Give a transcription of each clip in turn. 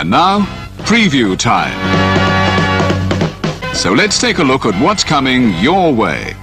And now, preview time. So let's take a look at what's coming your way.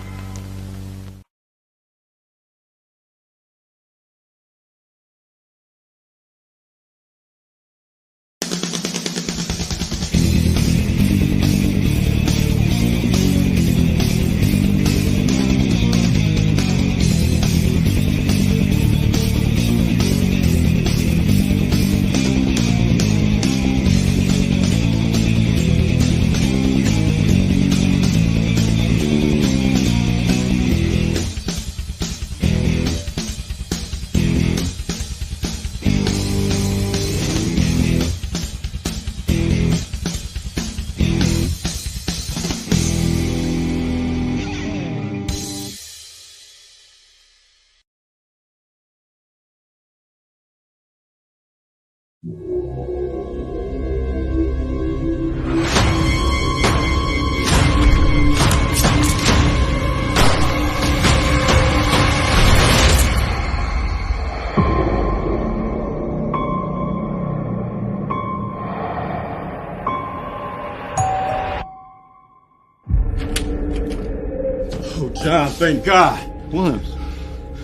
Oh, John, thank God. Williams,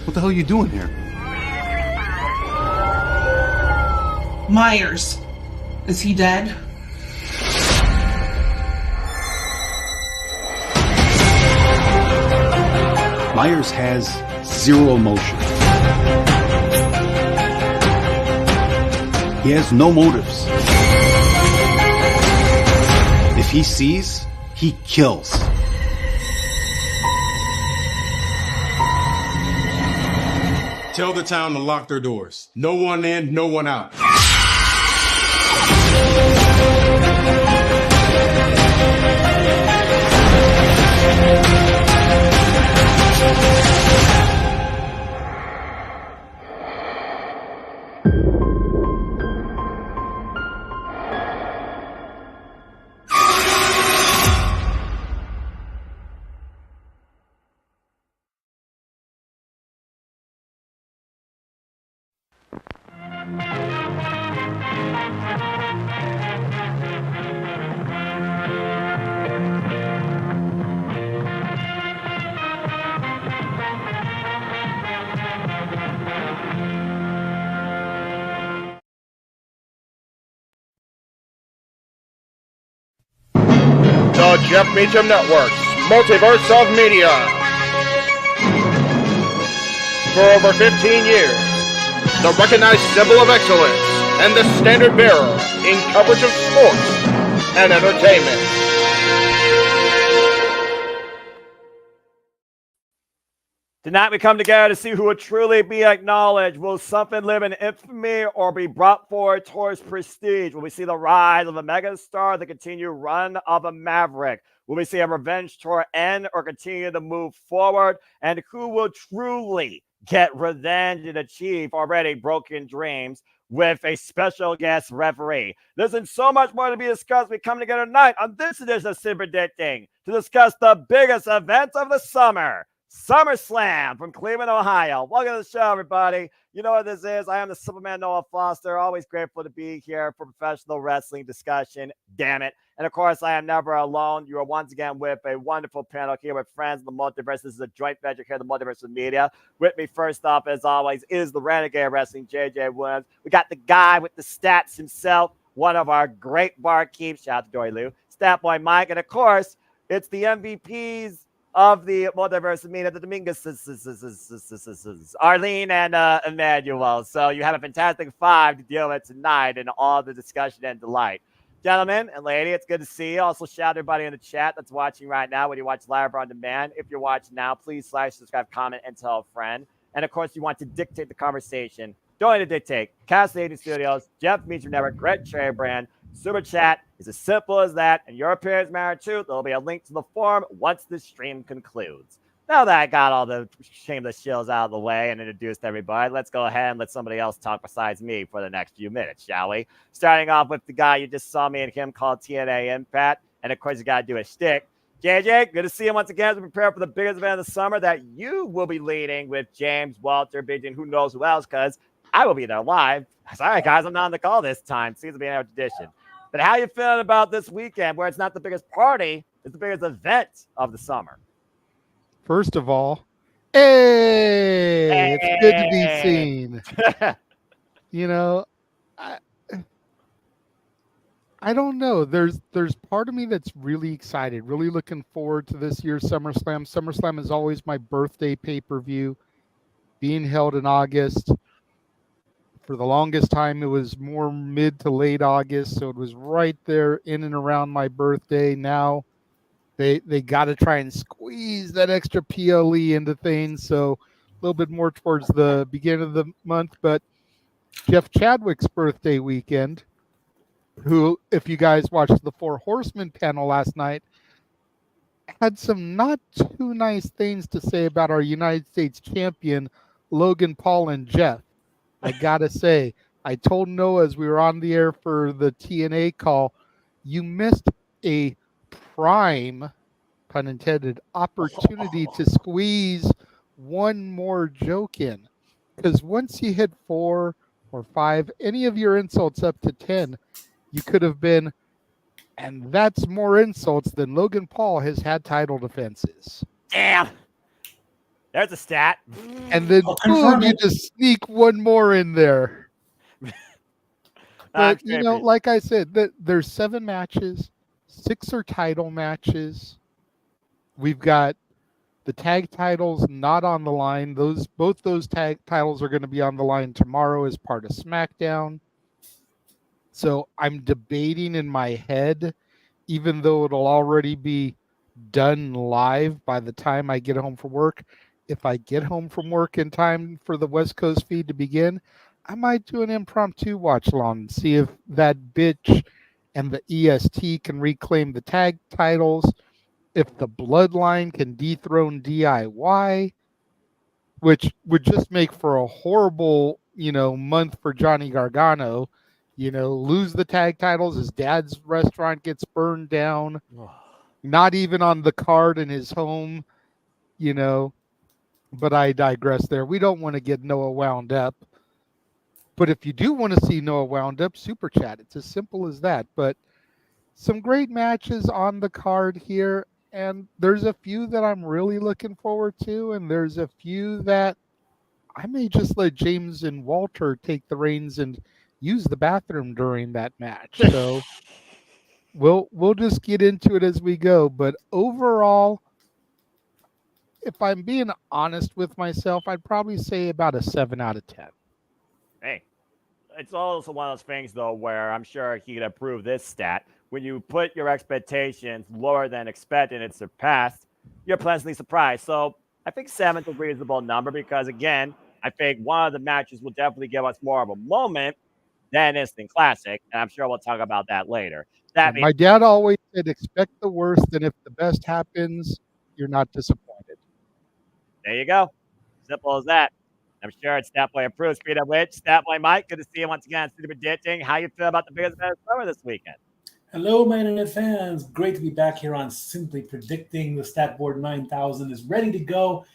what the hell are you doing here? Myers. Is he dead? Myers has zero emotion. He has no motives. If he sees, he kills. Tell the town to lock their doors. No one in, no one out. The Jeff Meacham Network's Multiverse of Media. For over 15 years, the recognized symbol of excellence and the standard bearer in coverage of sports and entertainment. Tonight we come together to see who will truly be acknowledged. Will something live in infamy or be brought forward towards prestige? Will we see the rise of a megastar, the continued run of a maverick? Will we see a revenge tour end or continue to move forward? And who will truly get revenge and achieve already broken dreams with a special guest referee? There's so much more to be discussed. We come together tonight on this edition of Super Predicting to discuss the biggest event of the summer, SummerSlam from Cleveland, Ohio. Welcome to the show, everybody. You know what this is. I am the Superman Noah Foster. Always grateful to be here for professional wrestling discussion. Damn it. And of course, I am never alone. You are once again with a wonderful panel here with friends of the multiverse. This is a joint venture here, the Multiverse of Media. With me, first off, as always, is the Renegade Wrestling, JJ Williams. We got the guy with the stats himself, one of our great barkeeps. Shout out to Dory Lou, Stat Boy Mike. And of course, it's the MVPs of the Multiverse of Media, the Dominguez, Arlene and Emmanuel. So you have a fantastic five to deal with tonight and all the discussion and delight. Gentlemen and lady, it's good to see you. Also, shout out to everybody in the chat that's watching right now, whether you watch live or on demand. If you're watching now, please subscribe, comment, and tell a friend. And, of course, you want to dictate the conversation. Don't need to dictate. Cast 80 Studios, Jeff Meacham Network, Red Cherry Brand, Super Chat is as simple as that, and your appearance matter too. There'll be a link to the forum once the stream concludes. Now that I got all the shameless shills out of the way and introduced everybody, let's go ahead and let somebody else talk besides me for the next few minutes, shall we? Starting off with the guy you just saw me and him called TNA Impact, and of course you got to do a shtick. JJ, good to see you once again as we prepare for the biggest event of the summer that you will be leading with James, Walter, Bidgen, who knows who else, because I will be there live. Sorry, guys, I'm not on the call this time. Seems to be an tradition. But how you feeling about this weekend where it's not the biggest party, it's the biggest event of the summer? First of all, hey, it's good to be seen. You know, I don't know. There's part of me that's really excited, really looking forward to this year's SummerSlam. SummerSlam is always my birthday pay-per-view, being held in August. For the longest time, it was more mid to late August, so it was right there in and around my birthday. Now they got to try and squeeze that extra PLE into things, so a little bit more towards the beginning of the month. But Jeff Chadwick's birthday weekend, who, if you guys watched the Four Horsemen panel last night, had some not too nice things to say about our United States champion, Logan Paul and Jeff. I gotta say, I told Noah as we were on the air for the TNA call, you missed a prime, pun intended, opportunity to squeeze one more joke in. Because once you hit 4 or 5, any of your insults up to 10, you could have been, and that's more insults than Logan Paul has had title defenses. Damn. There's a stat. And then boom, you just sneak one more in there. But, you know, like I said, there's 7 matches. 6 are title matches. We've got the tag titles not on the line. Both those tag titles are going to be on the line tomorrow as part of SmackDown. So I'm debating in my head, even though it'll already be done live by the time I get home from work. If I get home from work in time for the West Coast feed to begin, I might do an impromptu watch along and see if that bitch and the EST can reclaim the tag titles, if the Bloodline can dethrone DIY, which would just make for a horrible, month for Johnny Gargano. Lose the tag titles, his dad's restaurant gets burned down, not even on the card in his home, But I digress there. We don't want to get Noah wound up. But if you do want to see Noah wound up, super chat. It's as simple as that. But some great matches on the card here. And there's a few that I'm really looking forward to. And there's a few that I may just let James and Walter take the reins and use the bathroom during that match. So we'll just get into it as we go. But overall, if I'm being honest with myself, I'd probably say about a 7 out of 10. Hey, it's also one of those things, though, where I'm sure he could approve this stat. When you put your expectations lower than expected and it's surpassed, you're pleasantly surprised. So I think 7's a reasonable number because, again, I think one of the matches will definitely give us more of a moment than Instant Classic, and I'm sure we'll talk about that later. My dad always said, expect the worst, and if the best happens, you're not disappointed. There you go. Simple as that. I'm sure it's Statboy approved. Speed of which, Statboy Mike, good to see you once again. Super predicting. How you feel about the biggest event of summer this weekend? Hello, my internet fans. Great to be back here on Simply Predicting. The Statboard 9000 is ready to go.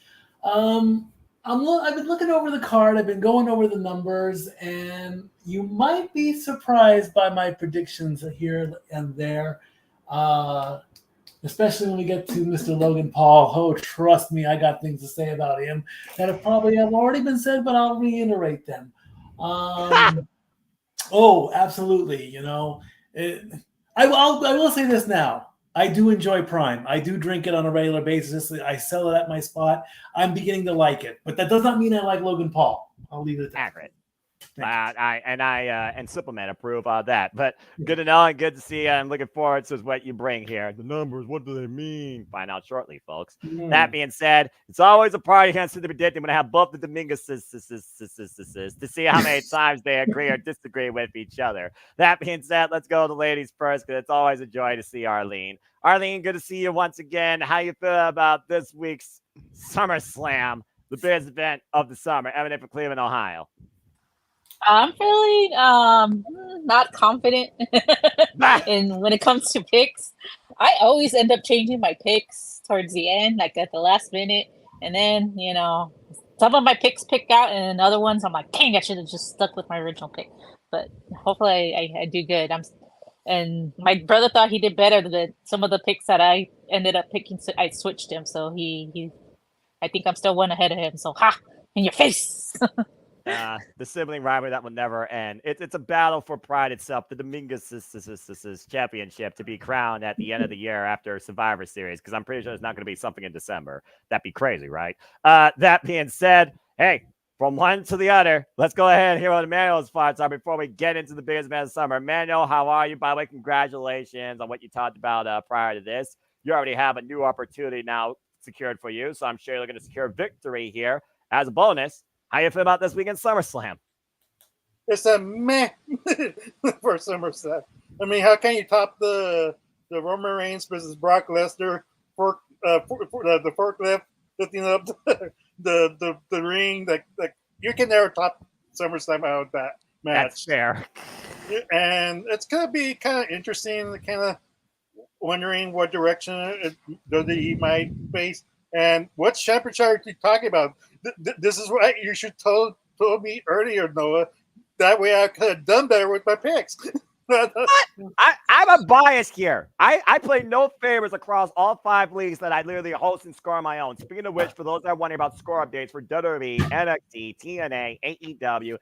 I've been looking over the card. I've been going over the numbers, and you might be surprised by my predictions here and there. Especially when we get to Mr. Logan Paul. Oh, trust me, I got things to say about him that have already been said, but I'll reiterate them. Oh, absolutely. I will say this now. I do enjoy Prime. I do drink it on a regular basis. I sell it at my spot. I'm beginning to like it, but that does not mean I like Logan Paul. I'll leave it at that. Accurate. And Superman approve of that. But good to know and good to see you. I'm looking forward to what you bring here. The numbers, what do they mean? Find out shortly, folks. That being said, it's always a party against the predicting when I have both the Dominguez to see how many times they agree or disagree with each other. That being said, let's go to the ladies first because it's always a joy to see Arlene. Arlene, good to see you once again. How you feel about this week's SummerSlam, the biggest event of the summer, evident for Cleveland, Ohio? I'm feeling not confident in when it comes to picks. I always end up changing my picks towards the end, like at the last minute, and then some of my picks picked out, and other ones I'm like, dang, I should have just stuck with my original pick. But hopefully I do good. And my brother thought he did better than some of the picks that I ended up picking. So I switched him, so he I think I'm still one ahead of him. So in your face. The sibling rivalry that will never end. It's a battle for pride itself. The Dominguez championship to be crowned at the end of the year after Survivor Series, because I'm pretty sure there's not going to be something in December. That'd be crazy, right? That being said, hey, from one to the other, let's go ahead and hear what Emmanuel's thoughts are before we get into the biggest man of the summer. Emmanuel, how are you? By the way, congratulations on what you talked about prior to this. You already have a new opportunity now secured for you, so I'm sure you're going to secure victory here as a bonus. How you feel about this weekend SummerSlam? It's a meh for SummerSlam. I mean, how can you top the Roman Reigns versus Brock Lesnar the forklift lifting up the ring? That you can never top SummerSlam out of that match. That's fair. And it's gonna be kind of interesting, kind of wondering what direction WWE might face. And what championship are you talking about? This is what you should told me earlier, Noah. That way I could have done better with my picks. I'm a bias here. I play no favors across all 5 leagues that I literally host and score on my own. Speaking of which, for those that are wondering about score updates for WWE, NXT, TNA, AEW,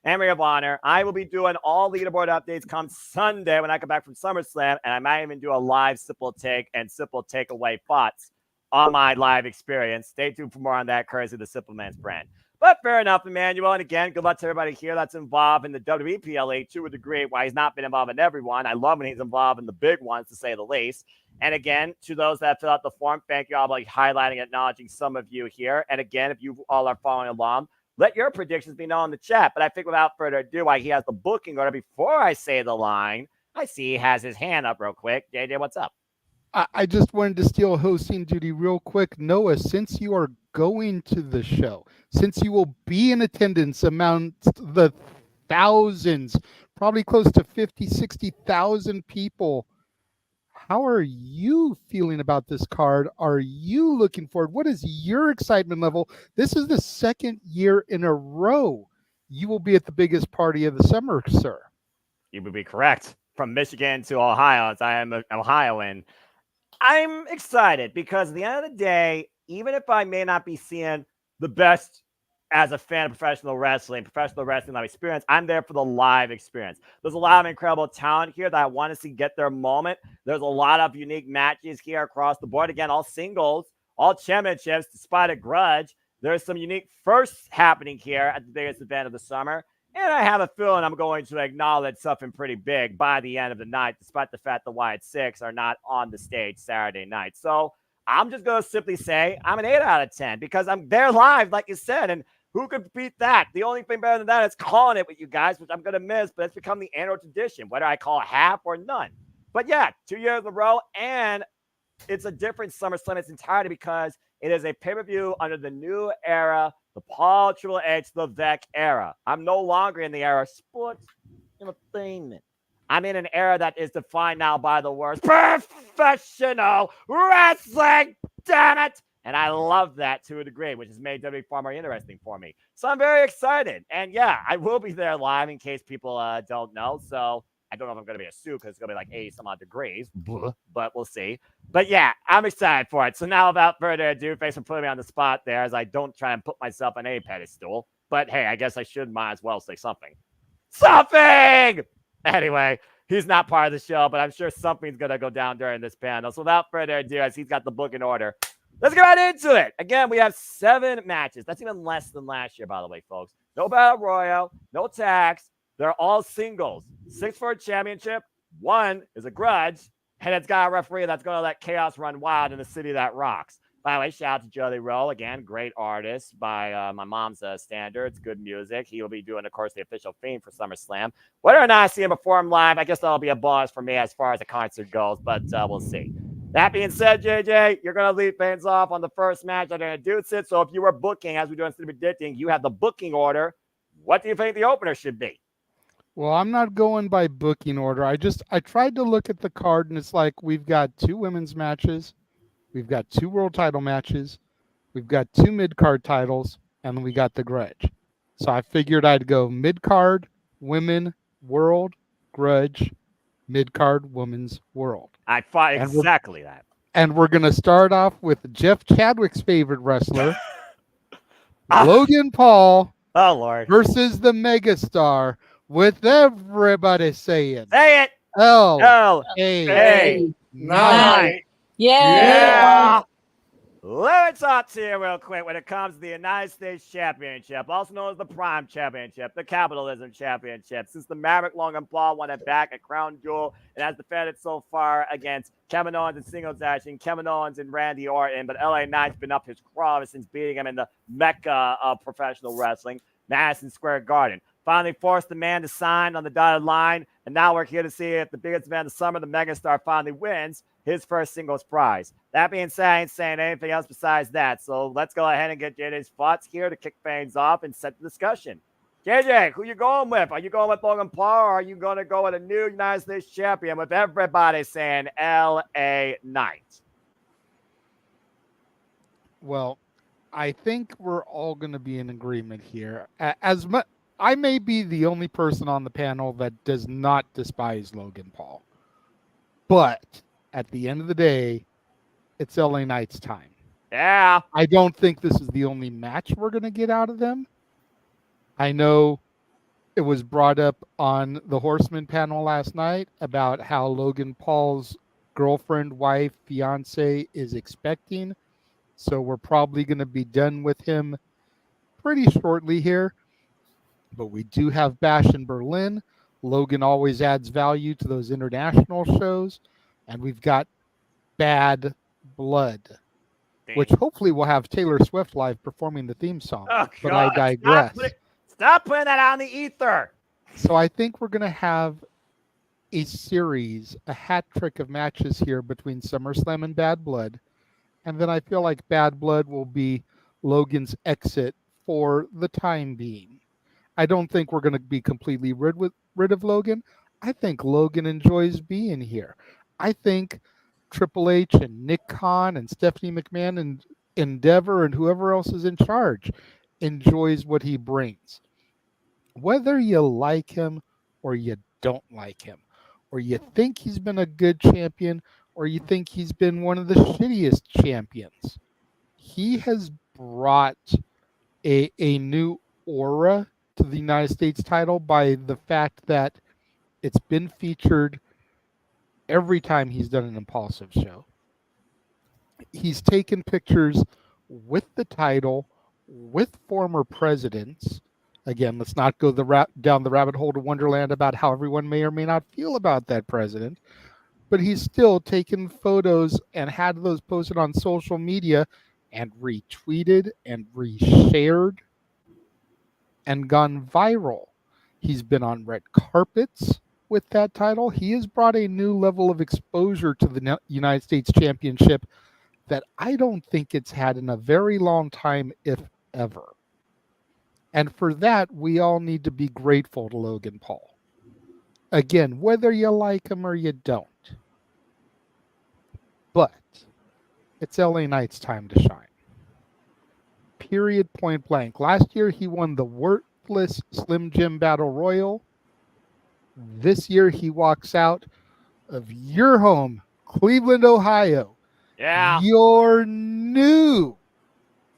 and Ring of Honor, I will be doing all leaderboard updates come Sunday when I come back from SummerSlam, and I might even do a live simple take and simple takeaway thoughts on my live experience. Stay tuned for more on that, courtesy of the Simple Man's brand. But fair enough, Emmanuel. And again, good luck to everybody here that's involved in the WPLA to a degree. Why he's not been involved in everyone. I love when he's involved in the big ones, to say the least. And again, to those that fill out the form, thank you all by highlighting, acknowledging some of you here. And again, if you all are following along, let your predictions be known in the chat. But I think without further ado, why he has the booking order before I say the line, I see he has his hand up real quick. JJ, what's up? I just wanted to steal hosting duty real quick. Noah, since you are going to the show, since you will be in attendance amongst the thousands, probably close to 50, 60,000 people, how are you feeling about this card? Are you looking forward? What is your excitement level? This is the second year in a row you will be at the biggest party of the summer, sir. You would be correct. From Michigan to Ohio, as I am an Ohioan, I'm excited because at the end of the day, even if I may not be seeing the best as a fan of professional wrestling live experience, I'm there for the live experience. There's a lot of incredible talent here that I want to see get their moment. There's a lot of unique matches here across the board. Again, all singles, all championships, despite a grudge. There's some unique firsts happening here at the biggest event of the summer. And I have a feeling I'm going to acknowledge something pretty big by the end of the night, despite the fact the Wyatt Six are not on the stage Saturday night. So I'm just going to simply say I'm an 8 out of 10 because I'm there live, like you said. And who could beat that? The only thing better than that is calling it with you guys, which I'm going to miss, but it's become the annual tradition, whether I call it half or none. But yeah, 2 years in a row, and it's a different SummerSlam. It's entirely because it is a pay-per-view under the new era, the Paul Triple H Levesque era. I'm no longer in the era of sports entertainment. I'm in an era that is defined now by the words professional wrestling, damn it. And I love that to a degree, which has made WWE far more interesting for me. So I'm very excited. And yeah, I will be there live in case people don't know. So I don't know if I'm going to be a suit because it's going to be like 80 some odd degrees, but we'll see. But yeah, I'm excited for it. So now, without further ado, thanks for putting me on the spot there as I don't try and put myself on a pedestal. But hey, I guess I might as well say something. Something! Anyway, he's not part of the show, but I'm sure something's going to go down during this panel. So without further ado, as he's got the book in order, let's get right into it. Again, we have 7 matches. That's even less than last year, by the way, folks. No Battle Royal, no tags. They're all singles. 6 for a championship. 1 is a grudge. And it's got a referee that's going to let chaos run wild in the city that rocks. By the way, shout out to Jody Roll. Again, great artist by my mom's standards. Good music. He will be doing, of course, the official theme for SummerSlam. Whether or not I see him perform live, I guess that'll be a bonus for me as far as the concert goes. But we'll see. That being said, JJ, you're going to lead things off on the first match that they're going to do. So if you were booking, as we do instead of predicting, you have the booking order. What do you think the opener should be? Well, I'm not going by booking order. I tried to look at the card, and it's like we've got 2 women's matches. We've got 2 world title matches. We've got 2 mid-card titles. and then we got the Grudge. So I figured I'd go mid-card, women, world, Grudge, mid-card, women's world. I thought And exactly that. And we're going to start off with Jeff Chadwick's favorite wrestler, Logan Paul Oh, Lord. versus the megastar, with everybody saying Say it. L.A. Hey. Nine. Yeah. Let's talk to you real quick when it comes to the United States Championship, also known as the Prime Championship, the Capitalism Championship. Since the Maverick Logan Paul won it back at Crown Jewel and has defended so far against Kevin Owens and singles action, Kevin Owens and Randy Orton, but LA Knight's been up his craw since beating him in the mecca of professional wrestling, Madison Square Garden. Finally forced the man to sign on the dotted line, and now we're here to see if the biggest event of the summer, the megastar, finally wins his first singles prize. That being said, I ain't saying anything else besides that. So let's go ahead and get JJ's thoughts here to kick things off and set the discussion. JJ, who you going with? Are you going with Logan Paul, or are you going to go with a new United States champion with everybody saying LA Knight? Well, I think we're all going to be in agreement here. I may be the only person on the panel that does not despise Logan Paul, but at the end of the day, it's LA Knight's time. Yeah. I don't think this is the only match we're going to get out of them. I know it was brought up on the Horseman panel last night about how Logan Paul's girlfriend, wife, fiance is expecting. So we're probably going to be done with him pretty shortly here. But we do have Bash in Berlin. Logan always adds value to those international shows. And we've got Bad Blood, which hopefully will have Taylor Swift live performing the theme song. Oh, but God. I digress. Stop putting that out in the ether. So I think we're going to have a series, a hat trick of matches here between SummerSlam and Bad Blood. And then I feel like Bad Blood will be Logan's exit for the time being. I don't think we're going to be completely rid of Logan. I think Logan enjoys being here. I think Triple H and Nick Khan and Stephanie McMahon and Endeavor and whoever else is in charge enjoys what he brings. Whether you like him or you don't like him, or you think he's been a good champion, or you think he's been one of the shittiest champions, he has brought a new aura to the United States title by the fact that it's been featured every time he's done an Impulsive show. He's taken pictures with the title, with former presidents. Again, let's not go down the rabbit hole to Wonderland about how everyone may or may not feel about that president. But he's still taken photos and had those posted on social media and retweeted and reshared and gone viral. He's been on red carpets with that title. He has brought a new level of exposure to the United States Championship that I don't think it's had in a very long time, if ever. And for that, we all need to be grateful to Logan Paul. Again, whether you like him or you don't. But it's LA Knight's time to shine. Period, point blank. Last year, he won the worthless Slim Jim Battle Royal. This year, he walks out of your home, Cleveland, Ohio. Yeah. Your new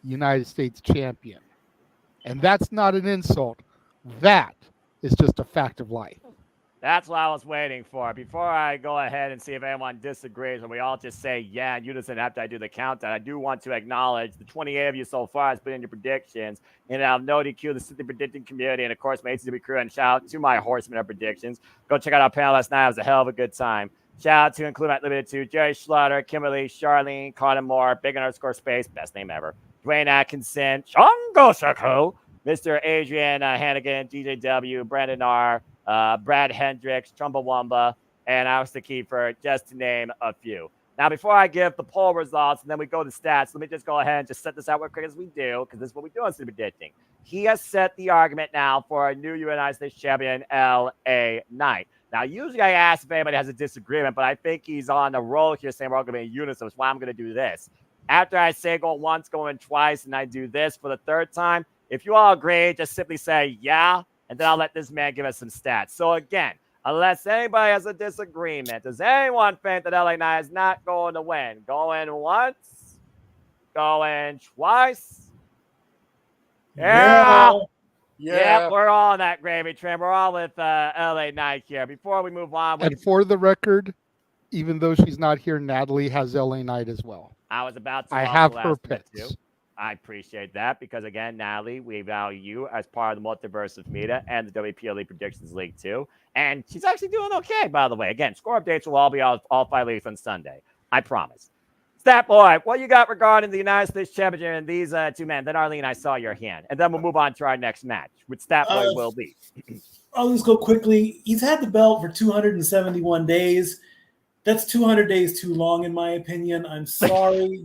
United States champion. And that's not an insult. That is just a fact of life. That's what I was waiting for. Before I go ahead and see if anyone disagrees, and we all just say yeah in unison after I do the countdown, I do want to acknowledge the 28 of you so far has put in your predictions. And I'll no DQ, the City Predicting community, and of course, my ACW crew, and shout out to my Horsemen of Predictions. Go check out our panel last night. It was a hell of a good time. Shout out to Include Not Limited to Jerry Schlatter, Kimberly, Charlene, Carter Moore, Big _ Space, best name ever, Dwayne Atkinson, Chongo Shako, Mr. Adrian Hannigan, DJ W, Brandon R, Brad Hendricks, Chumbawamba, and Alistair Kiefer, just to name a few. Now, before I give the poll results and then we go to stats, let me just go ahead and just set this out real quick as we do, because this is what we do on Super Predicting. He has set the argument now for a new United States champion, L.A. Knight. Now, usually I ask if anybody has a disagreement, but I think he's on a roll here saying we're all going to be in unison, so that's why I'm going to do this. After I say go once, going twice, and I do this for the third time, if you all agree, just simply say yeah, and then I'll let this man give us some stats. So again, unless anybody has a disagreement, does anyone think that LA Knight is not going to win? Going once? Going twice? Yeah. Yeah. We're all on that gravy train. We're all with LA Knight here. Before we move on, And for the record, even though she's not here, Natalie has LA Knight as well. I was about to. I have her picks. Too. I appreciate that because, again, Natalie, we value you as part of the multiverse of media and the WPLE Predictions League, too. And she's actually doing okay, by the way. Again, score updates will all be all 5 leagues on Sunday. I promise. Stat Boy, what you got regarding the United States Championship and these two men? Then, Arlene, I saw your hand. And then we'll move on to our next match, which Stat Boy will be. I'll just go quickly. He's had the belt for 271 days. That's 200 days too long, in my opinion. I'm sorry.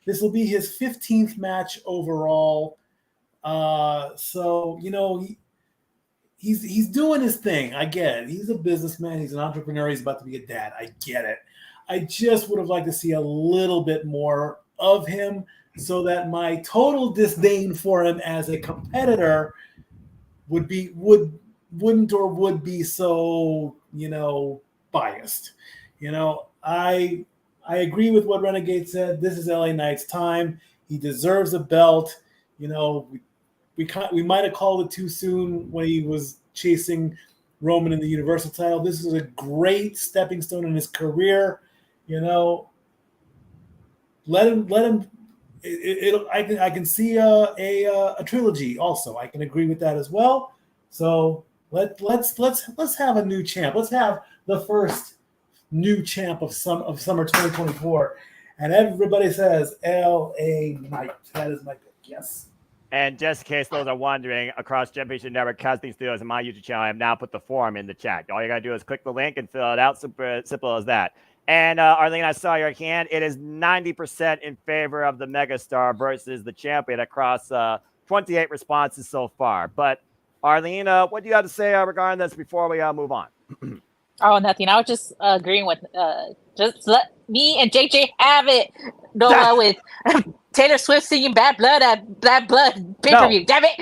This will be his 15th match overall. So, he's doing his thing. I get it. He's a businessman. He's an entrepreneur. He's about to be a dad. I get it. I just would have liked to see a little bit more of him so that my total disdain for him as a competitor wouldn't be so, biased. I agree with what Renegade said. This is LA Knight's time. He deserves a belt. We might have called it too soon when he was chasing Roman in the Universal title. This is a great stepping stone in his career. Let him. I can see a trilogy. Also, I can agree with that as well. So let's have a new champ. Let's have the first new champ of summer 2024, and everybody says LA Knight. That is my pick. Yes. And just in case those are wondering, across Championship Network Casting Studios and my YouTube channel, I have now put the form in the chat. All you gotta do is click the link and fill it out. Super simple as that. And Arlene, I saw your hand. It is 90% in favor of the megastar versus the champion across 28 responses so far. But Arlene, what do you have to say regarding this before we move on? Oh, nothing. I was just agreeing with just let me and JJ have it. No, with Taylor Swift singing Bad Blood at Bad Blood pay-per-view. Damn it.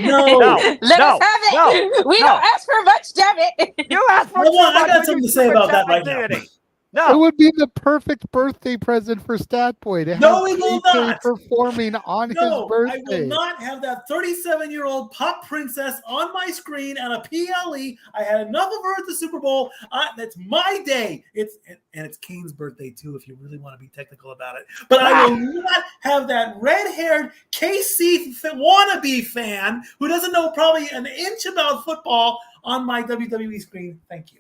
Let us have it. We don't ask for much, damn it. You asked for too much. I got something to say about that right now. No. It would be the perfect birthday present for Statboy to have it will not. performing on his birthday. I will not have that 37-year-old pop princess on my screen on a PLE. I had enough of her at the Super Bowl. That's my day. It's Kane's birthday too, if you really want to be technical about it. But I will not have that red-haired KC wannabe fan who doesn't know probably an inch about football on my WWE screen. Thank you.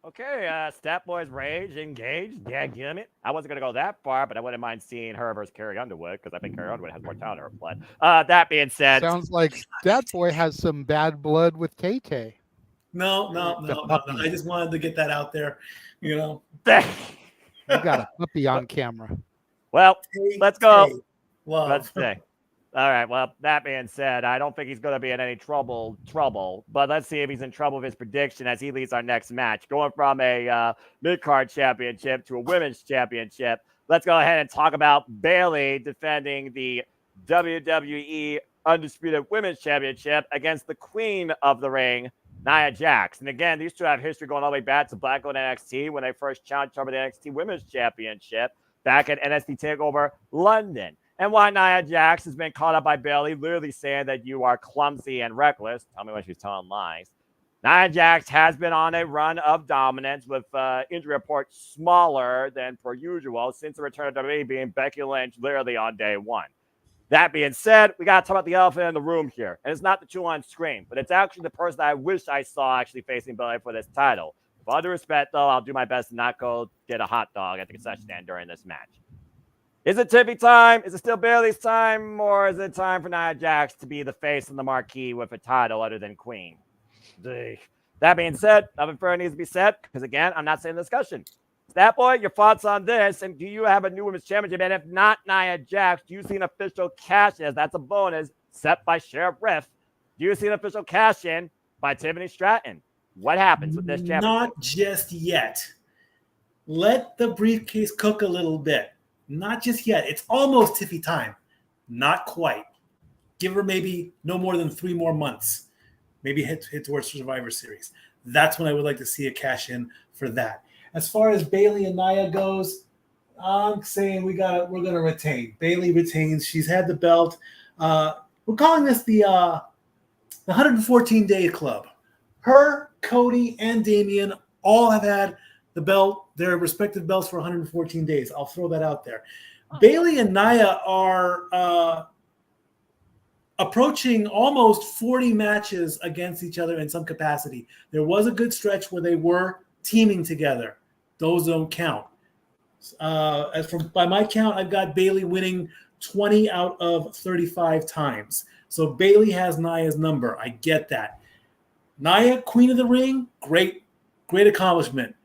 Okay, Stat Boy's rage engaged. Yeah, damn it. I wasn't going to go that far, but I wouldn't mind seeing her versus Carrie Underwood because I think Carrie Underwood has more talent in her blood. That being said. Sounds like Stat Boy has some bad blood with Tay-Tay. No. I just wanted to get that out there, You got a puppy on camera. Well, let's go. Love. Let's see. All right. Well, that being said, I don't think he's going to be in any trouble. But let's see if he's in trouble with his prediction as he leads our next match. Going from a mid-card championship to a women's championship. Let's go ahead and talk about Bayley defending the WWE Undisputed Women's Championship against the Queen of the Ring, Nia Jax. And again, these two have history going all the way back to Black Gold NXT when they first challenged her for the NXT Women's Championship back at NXT TakeOver London. And why Nia Jax has been caught up by Bayley, literally saying that you are clumsy and reckless. Tell me when she's telling lies. Nia Jax has been on a run of dominance with injury reports smaller than per usual since the return of WWE being Becky Lynch literally on day one. That being said, we got to talk about the elephant in the room here. And it's not the two on screen, but it's actually the person I wish I saw actually facing Bayley for this title. With all due respect, though, I'll do my best to not go get a hot dog at the concession stand during this match. Is it Tiffy time? Is it still Bayley's time? Or is it time for Nia Jax to be the face and the marquee with a title other than Queen? That being said, nothing further needs to be said because, again, I'm not saying discussion. Stat Boy, your thoughts on this? And do you have a new women's championship? And if not Nia Jax, do you see an official cash-in? That's a bonus set by Sheriff Riff. Do you see an official cash-in by Tiffany Stratton? What happens with this championship? Not just yet. Let the briefcase cook a little bit. Not just yet. It's almost Tiffy time. Not quite. Give her maybe no more than 3 more months. Maybe hit towards Survivor Series. That's when I would like to see a cash in for that. As far as Bayley and Nia goes, I'm saying we're gonna retain. Bayley retains. She's had the belt. We're calling this the 114-day club. Her, Cody, and Damian all have had the belt, their respective belts for 114 days. I'll throw that out there. Bayley and Nia are approaching almost 40 matches against each other in some capacity. There was a good stretch where they were teaming together. Those don't count. By my count, I've got Bayley winning 20 out of 35 times. So Bayley has Nia's number. I get that. Nia, Queen of the Ring, great accomplishment.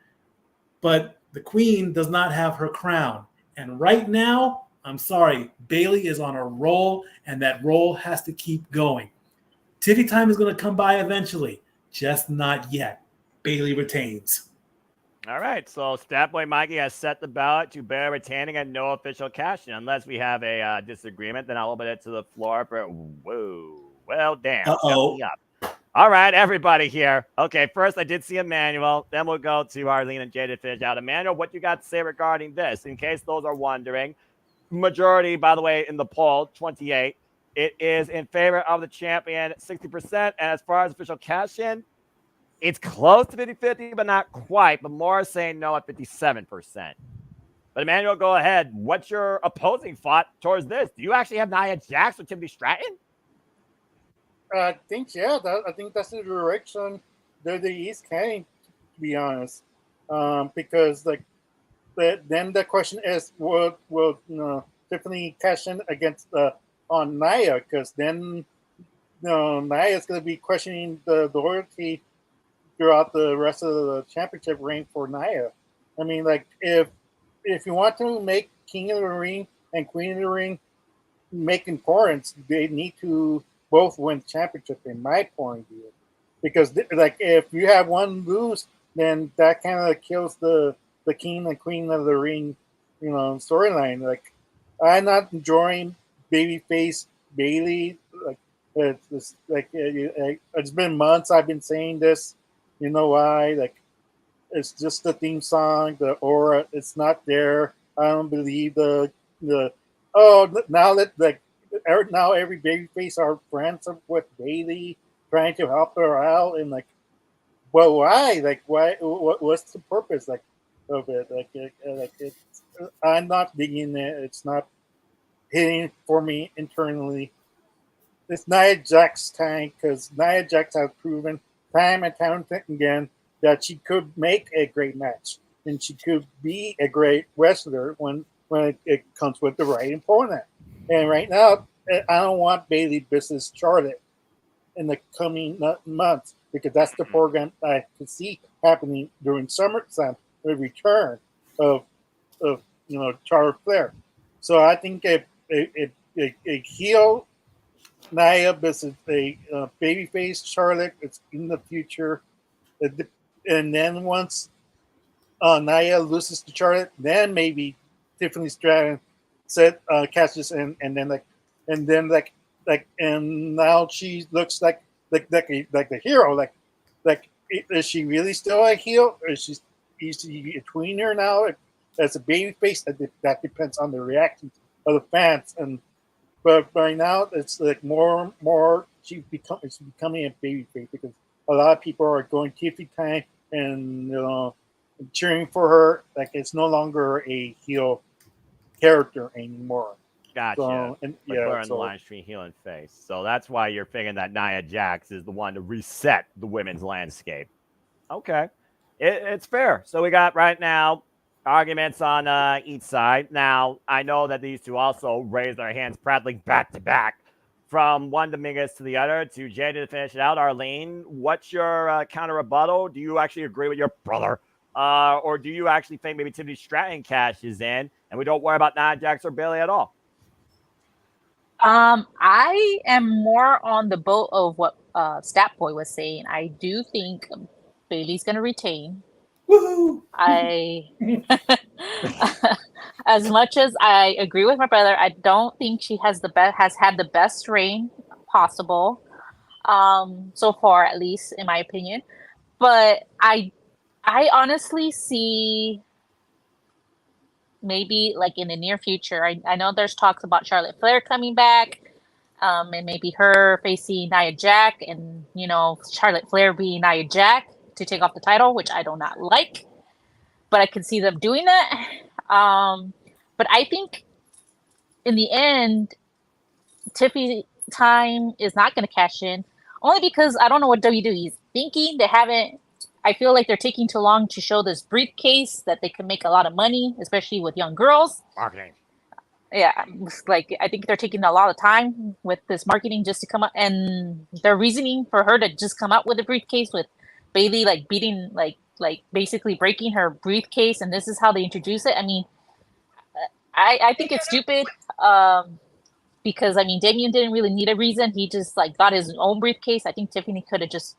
But the Queen does not have her crown. And right now, I'm sorry, Bayley is on a roll, and that roll has to keep going. Tiffy time is going to come by eventually, just not yet. Bayley retains. All right, so Statboy Mikey has set the ballot to bear retaining and no official cash in. Unless we have a disagreement, then I'll open it to the floor for whoa. Well, damn. Uh-oh. All right, everybody here. Okay, first I did see Emmanuel. Then we'll go to Arlene and Jay to finish out. Emmanuel, what you got to say regarding this? In case those are wondering, majority, by the way, in the poll, 28. It is in favor of the champion, 60%. And as far as official cash in, it's close to 50-50, but not quite. But more saying no at 57%. But Emmanuel, go ahead. What's your opposing thought towards this? Do you actually have Nia Jax or Timothy Stratton? I think, I think that's the direction that the East heading, to be honest. Because, like, then the question is, will Tiffany cash in against on Nia? Because then Nia is going to be questioning the loyalty throughout the rest of the championship reign for Nia. I mean, like, if you want to make King of the Ring and Queen of the Ring make importance, they need to both win the championship, in my point of view. Because, like, if you have one lose, then that kind of kills the King and Queen of the Ring, storyline. Like, I'm not enjoying babyface Bayley. Like, it's been months I've been saying this. You know why? Like, it's just the theme song, the aura. It's not there. I don't believe now every babyface are friends with Bayley, trying to help her out, and like, well, why? Like, why? What's the purpose? Like, of it? I'm not digging it. It's not hitting for me internally. It's Nia Jax time, because Nia Jax has proven time and time again that she could make a great match and she could be a great wrestler when it comes with the right opponent. And right now, I don't want Bayley versus Charlotte in the coming months, because that's the program I can see happening during SummerSlam, the return of Charlotte Flair. So I think a heel Nia versus a babyface Charlotte is in the future, and then once Nia loses to Charlotte, then maybe Tiffany Stratton catches and now she looks like the hero. Like is she really still a heel? Or is she a tweener now as a babyface? That depends on the reaction of the fans. But right now it's like more she's becoming a babyface, because a lot of people are going Tiffy time and cheering for her. Like, it's no longer a heel character anymore. Gotcha. So, and Like we're on the line stream heel and face. So that's why you're thinking that Nia Jax is the one to reset the women's landscape. Okay. It's fair. So we got right now arguments on each side. Now, I know that these two also raised their hands proudly back to back from one Dominguez to the other to Jay to finish it out. Arlene, what's your counter rebuttal? Do you actually agree with your brother? Or do you actually think maybe Tiffany Stratton cashes in and we don't worry about Nia Jax or Bayley at all? I am more on the boat of what Statboy was saying. I do think Bayley's going to retain. Woohoo! I As much as I agree with my brother, I don't think she has had the best reign possible, so far, at least in my opinion. But I honestly see maybe like in the near future. I know there's talks about Charlotte Flair coming back, and maybe her facing Nia Jax, and Charlotte Flair being Nia Jax to take off the title, which I do not like, but I can see them doing that. But I think in the end, Tiffy time is not going to cash in, only because I don't know what WWE is thinking. They haven't. I feel like they're taking too long to show this briefcase that they can make a lot of money, especially with young girls. Marketing. Yeah, like I think they're taking a lot of time with this marketing just to come up, and their reasoning for her to just come out with a briefcase with Bailey like beating like basically breaking her briefcase, and this is how they introduce it. I mean, I think it's stupid. Because I mean, Damien didn't really need a reason. He just like got his own briefcase. I think Tiffany could have just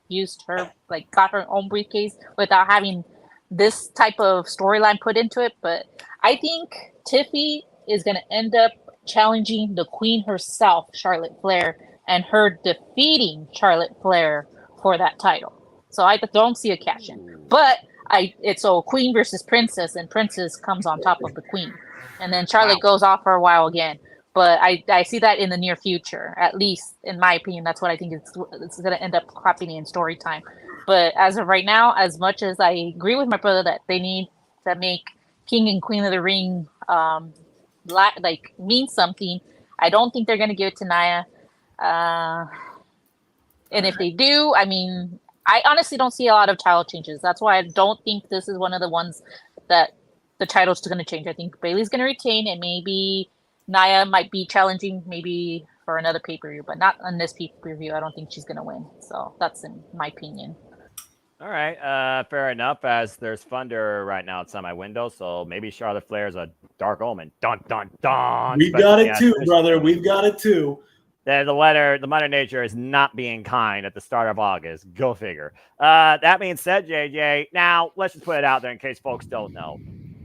used her, like got her own briefcase without having this type of storyline put into it. But I think Tiffy is going to end up challenging the queen herself, Charlotte Flair, and her defeating Charlotte Flair for that title. So I don't see a cash in. But it's a queen versus princess, and princess comes on top of the queen. And then Charlotte goes off for a while again. But I see that in the near future, at least in my opinion. That's what I think it's going to end up happening in story time. But as of right now, as much as I agree with my brother that they need to make King and Queen of the Ring like mean something, I don't think they're going to give it to Nia. And if they do, I mean, I honestly don't see a lot of title changes. That's why I don't think this is one of the ones that the title's going to change. I think Bayley's going to retain, and maybe Nia might be challenging maybe for another pay-per-view, but not on this pay-per-view. I don't think she's going to win. So that's in my opinion. All right, fair enough, as there's thunder right now outside my window, so maybe Charlotte Flair's a dark omen. Dun, dun, dun. We've got it too, brother. We've got it too. The Mother Nature is not being kind at the start of August. Go figure. That being said, JJ, now let's just put it out there in case folks don't know.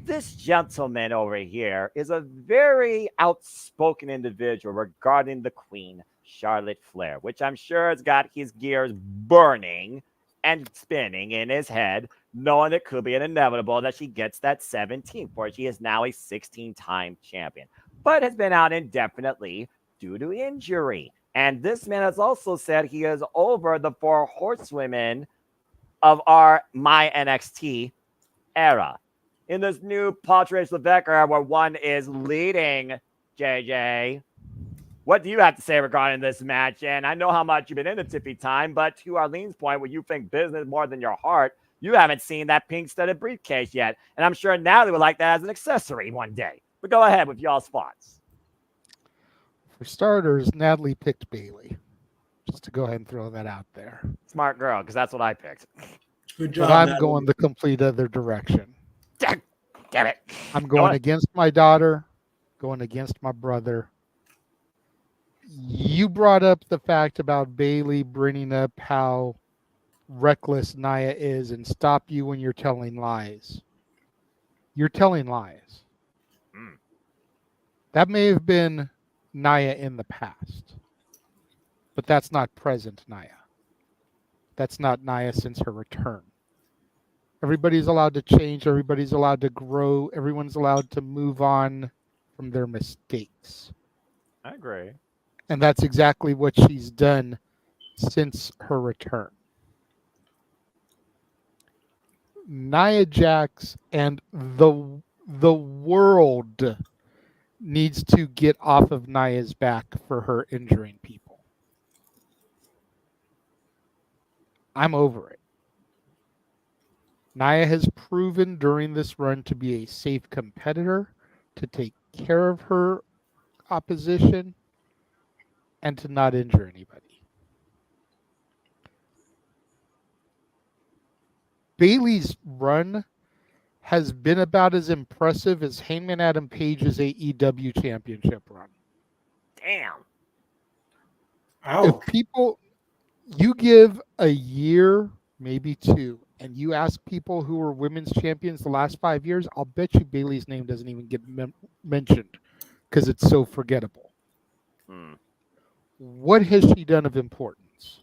This gentleman over here is a very outspoken individual regarding the Queen, Charlotte Flair, which I'm sure has got his gears burning and spinning in his head, knowing it could be an inevitable that she gets that 17th, for she is now a 16-time champion, but has been out indefinitely due to injury. And this man has also said he is over the 4 horsewomen of my NXT era. In this new Patrice Levesque era where one is leading, JJ, what do you have to say regarding this match? And I know how much you've been into Tiffy time, but to Arlene's point, where you think business more than your heart, you haven't seen that pink-studded briefcase yet. And I'm sure Natalie would like that as an accessory one day. But go ahead with y'all's thoughts. For starters, Natalie picked Bailey. Just to go ahead and throw that out there. Smart girl, because that's what I picked. Good job, but I'm Natalie. going the complete other direction. Damn it. I'm going against my daughter, going against my brother. You brought up the fact about Bailey bringing up how reckless Nia is and stop you when you're telling lies. You're telling lies. That may have been Nia in the past, but that's not present Nia. That's not Nia since her return. Everybody's allowed to change. Everybody's allowed to grow. Everyone's allowed to move on from their mistakes. I agree. And that's exactly what she's done since her return. Nia Jax and the world needs to get off of Nia's back for her injuring people. I'm over it. Nia has proven during this run to be a safe competitor, to take care of her opposition, and to not injure anybody. Bailey's run has been about as impressive as Hangman Adam Page's AEW championship run. Damn. Ow. If you give a year, maybe 2, and you ask people who were women's champions the last 5 years, I'll bet you Bailey's name doesn't even get mentioned because it's so forgettable. What has she done of importance?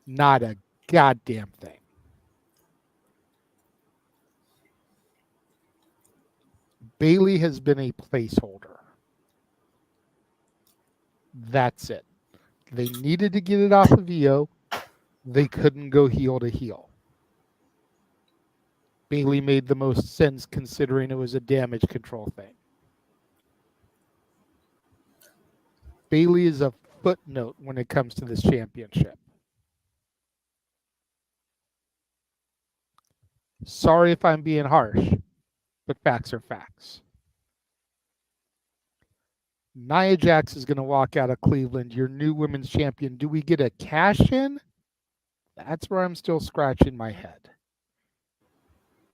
Not a goddamn thing. Bailey has been a placeholder. That's it. They needed to get it off of Io. They couldn't go heel to heel. Bailey made the most sense considering it was a damage control thing. Bailey is a footnote when it comes to this championship. Sorry if I'm being harsh, but facts are facts. Nia Jax is going to walk out of Cleveland, your new women's champion. Do we get a cash in? That's where I'm still scratching my head.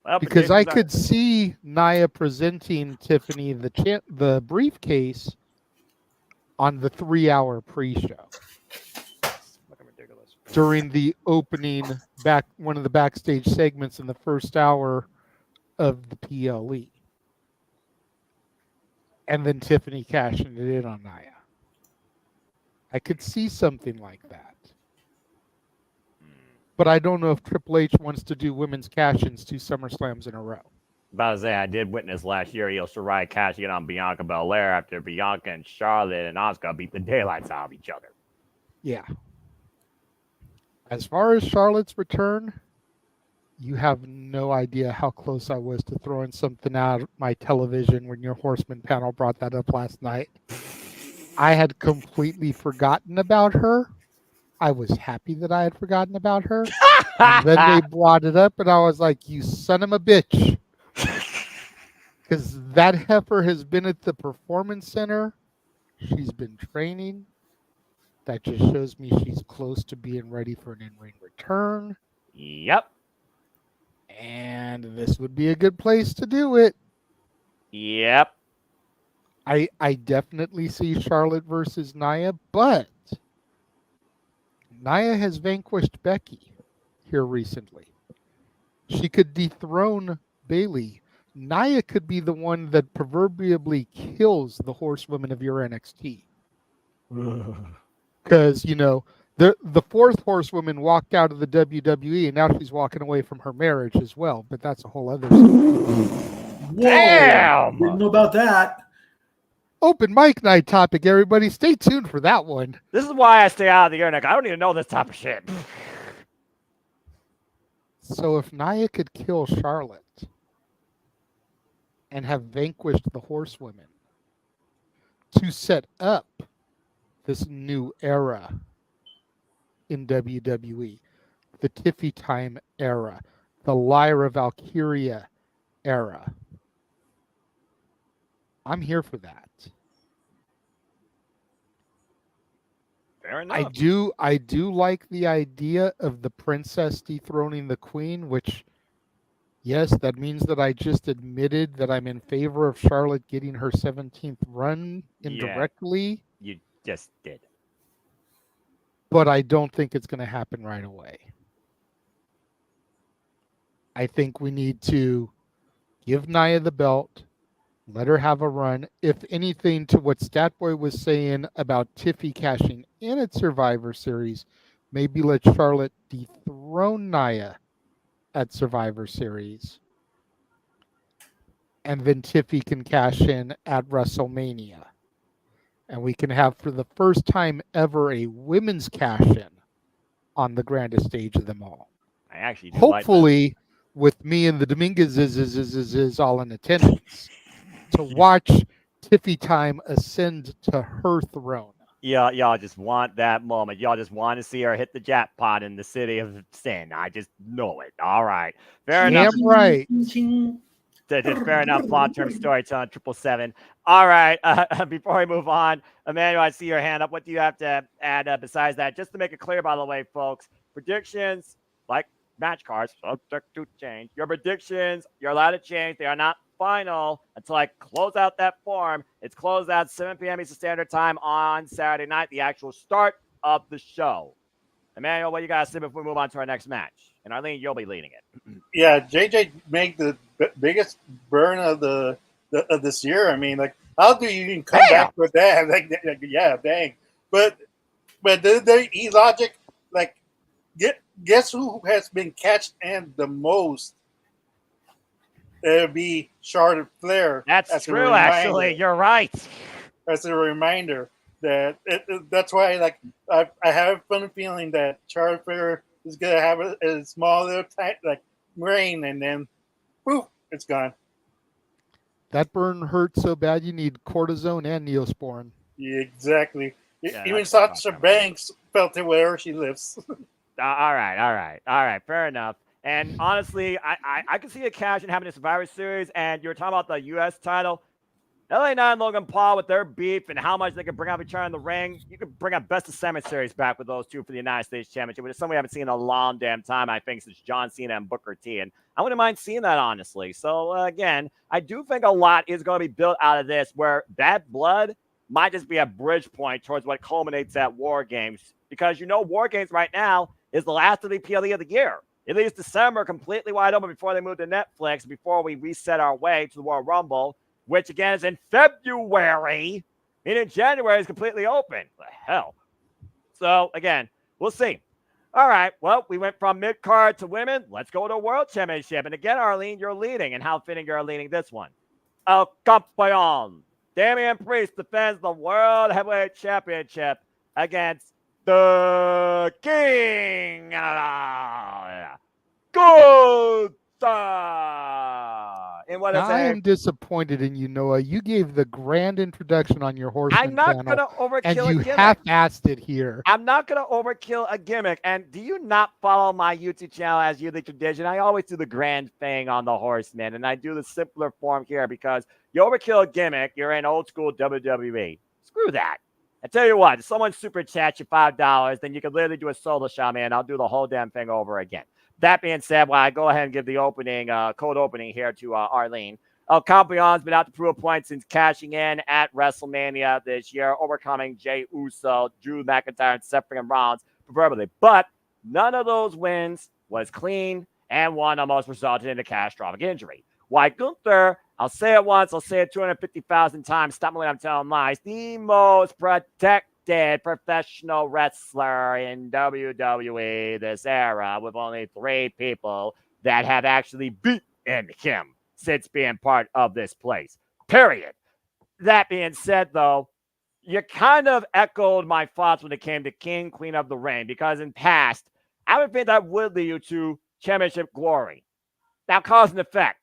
Well, because I could see Nia presenting Tiffany the briefcase on the 3-hour pre-show during the opening one of the backstage segments in the first hour of the PLE. And then Tiffany cashing it in on Nia. I could see something like that. But I don't know if Triple H wants to do women's cash-ins 2 SummerSlams in a row. About to say, I did witness last year Io Shirai cashing in on Bianca Belair after Bianca and Charlotte and Asuka beat the daylights out of each other. Yeah. As far as Charlotte's return, you have no idea how close I was to throwing something out of my television when your Horseman panel brought that up last night. I had completely forgotten about her. I was happy that I had forgotten about her. And then they brought it up, and I was like, you son of a bitch. Because that heifer has been at the Performance Center. She's been training. That just shows me she's close to being ready for an in-ring return. Yep. And this would be a good place to do it. Yep. I definitely see Charlotte versus Nia, but Nia has vanquished Becky here recently. She could dethrone Bailey. Nia could be the one that proverbially kills the horsewomen of your NXT. Because, the fourth horsewoman walked out of the WWE, and now she's walking away from her marriage as well. But that's a whole other story. Whoa! Damn! Didn't know about that. Open mic night topic, everybody. Stay tuned for that one. This is why I stay out of the internet. I don't even know this type of shit. So if Nia could kill Charlotte and have vanquished the horsewomen to set up this new era in WWE, the Tiffy Time era, the Lyra Valkyria era, I'm here for that. Fair enough. I do like the idea of the princess dethroning the queen, which, yes, that means that I just admitted that I'm in favor of Charlotte getting her 17th run indirectly. Yeah, you just did. But I don't think it's going to happen right away. I think we need to give Nia the belt, let her have a run. If anything, to what Statboy was saying about Tiffy cashing in at Survivor Series, maybe let Charlotte dethrone Nia at Survivor Series. And then Tiffy can cash in at WrestleMania. And we can have, for the first time ever, a women's cash-in on the grandest stage of them all. I actually do hopefully with me and the Dominguez is all in attendance to watch Tiffy Time ascend to her throne. Yeah, y'all just want that moment. Y'all just want to see her hit the jackpot in the city of sin. I just know it. All right. Fair enough. Damn right. Fair enough. Long-term storytelling, 777. All right. Before we move on, Emmanuel, I see your hand up. What do you have to add besides that? Just to make it clear, by the way, folks, predictions, like match cards, subject to change. Your predictions, you're allowed to change. They are not final until I close out that form. It's closed out 7 p.m. Eastern Standard Time on Saturday night, the actual start of the show. Emmanuel, what you got to say before we move on to our next match? And Arlene, you'll be leading it. Yeah, JJ made the biggest burn of of this year. I mean, like, how do you even come back with that? Like, yeah, dang. But the logic, like, guess who has been catched and the most? It'd be Charlotte Flair. That's true, actually. You're right. As a reminder that that's why, like, I have a funny feeling that Charlotte Flair is gonna have a small little tight like rain, and then poof, it's gone. That burn hurt so bad you need cortisone and Neosporin. Yeah, exactly. Yeah, even Sasha Banks felt it wherever she lives. All right. Fair enough. And honestly, I can see a cash in having a Survivor Series, and you were talking about the U.S. title. LA Knight and Logan Paul with their beef and how much they can bring up each other in the ring. You could bring up Best of Seven Series back with those two for the United States Championship, which is something we haven't seen in a long damn time, I think, since John Cena and Booker T. And I wouldn't mind seeing that, honestly. So, again, I do think a lot is going to be built out of this, where Bad Blood might just be a bridge point towards what culminates at War Games. Because, War Games right now is the last of the PLE of the year. It leaves December completely wide open before they move to Netflix, before we reset our way to the Royal Rumble, which, again, is in February. And in January is completely open. The hell? So, again, we'll see. All right. Well, we went from mid-card to women. Let's go to World Championship. And again, Arlene, you're leading. And how fitting you're leading this one. El Campeón. Damian Priest defends the World Heavyweight Championship against the King. In what is I am disappointed in you, Noah. You gave the grand introduction on your Horseman I'm not panel, going to overkill and a you gimmick. half-assed it here. I'm not going to overkill a gimmick. And do you not follow my YouTube channel as you the tradition? I always do the grand thing on the Horseman, and I do the simpler form here because you overkill a gimmick, you're in old school WWE. Screw that. I tell you what, if someone super chats you $5, then you can literally do a solo shot, man. I'll do the whole damn thing over again. That being said, I go ahead and give the opening, code opening here to Arlene. El Campeon's been out to prove a point since cashing in at WrestleMania this year, overcoming Jey Uso, Drew McIntyre, and Seth Rollins, proverbially. But none of those wins was clean, and one almost resulted in a catastrophic injury. Why Gunther, I'll say it once, I'll say it 250,000 times, stop me when I'm telling lies, the most protected professional wrestler in WWE this era, with only 3 people that have actually beaten him since being part of this place. Period. That being said, though, you kind of echoed my thoughts when it came to King, Queen of the Ring, because in past, I would think that would lead you to championship glory. Now, cause and effect.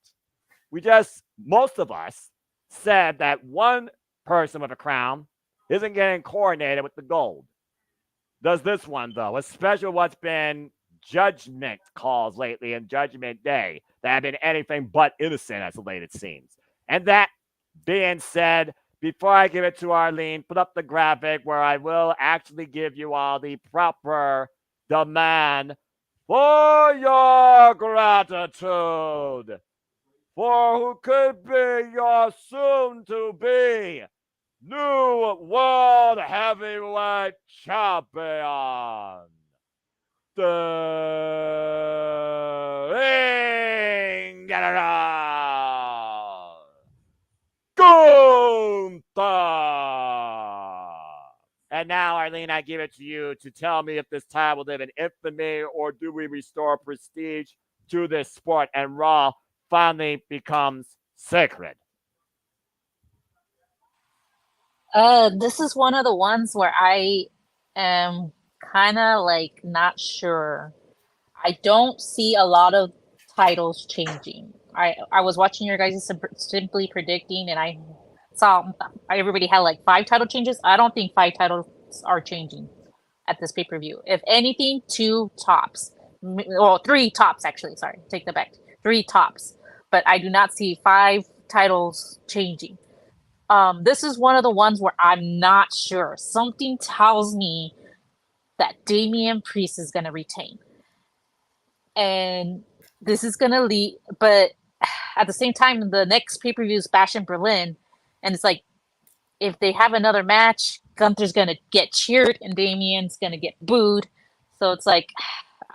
Most of us said that one person with a crown isn't getting coordinated with the gold. Does this one, though, especially what's been judgment calls lately and Judgment Day that have been anything but innocent as of late, it seems. And that being said, before I give it to Arlene, put up the graphic where I will actually give you all the proper demand for your gratitude for who could be your soon-to-be new World Heavyweight Champion, the Ring General, Gunther. And now, Arlene, I give it to you to tell me if this time will live in infamy or do we restore prestige to this sport and Raw finally becomes sacred. This is one of the ones where I am kind of like not sure. I don't see a lot of titles changing. I was watching your guys' Simply Predicting, and I saw everybody had like 5 title changes. I don't think 5 titles are changing at this pay-per-view. If anything, 2 tops. Well, 3 tops, actually. Sorry, take that back. 3 tops. But I do not see 5 titles changing. This is one of the ones where I'm not sure. Something tells me that Damian Priest is going to retain. And this is going to lead, but at the same time, the next pay-per-view is Bash in Berlin. And it's like, if they have another match, Gunther's going to get cheered and Damian's going to get booed. So it's like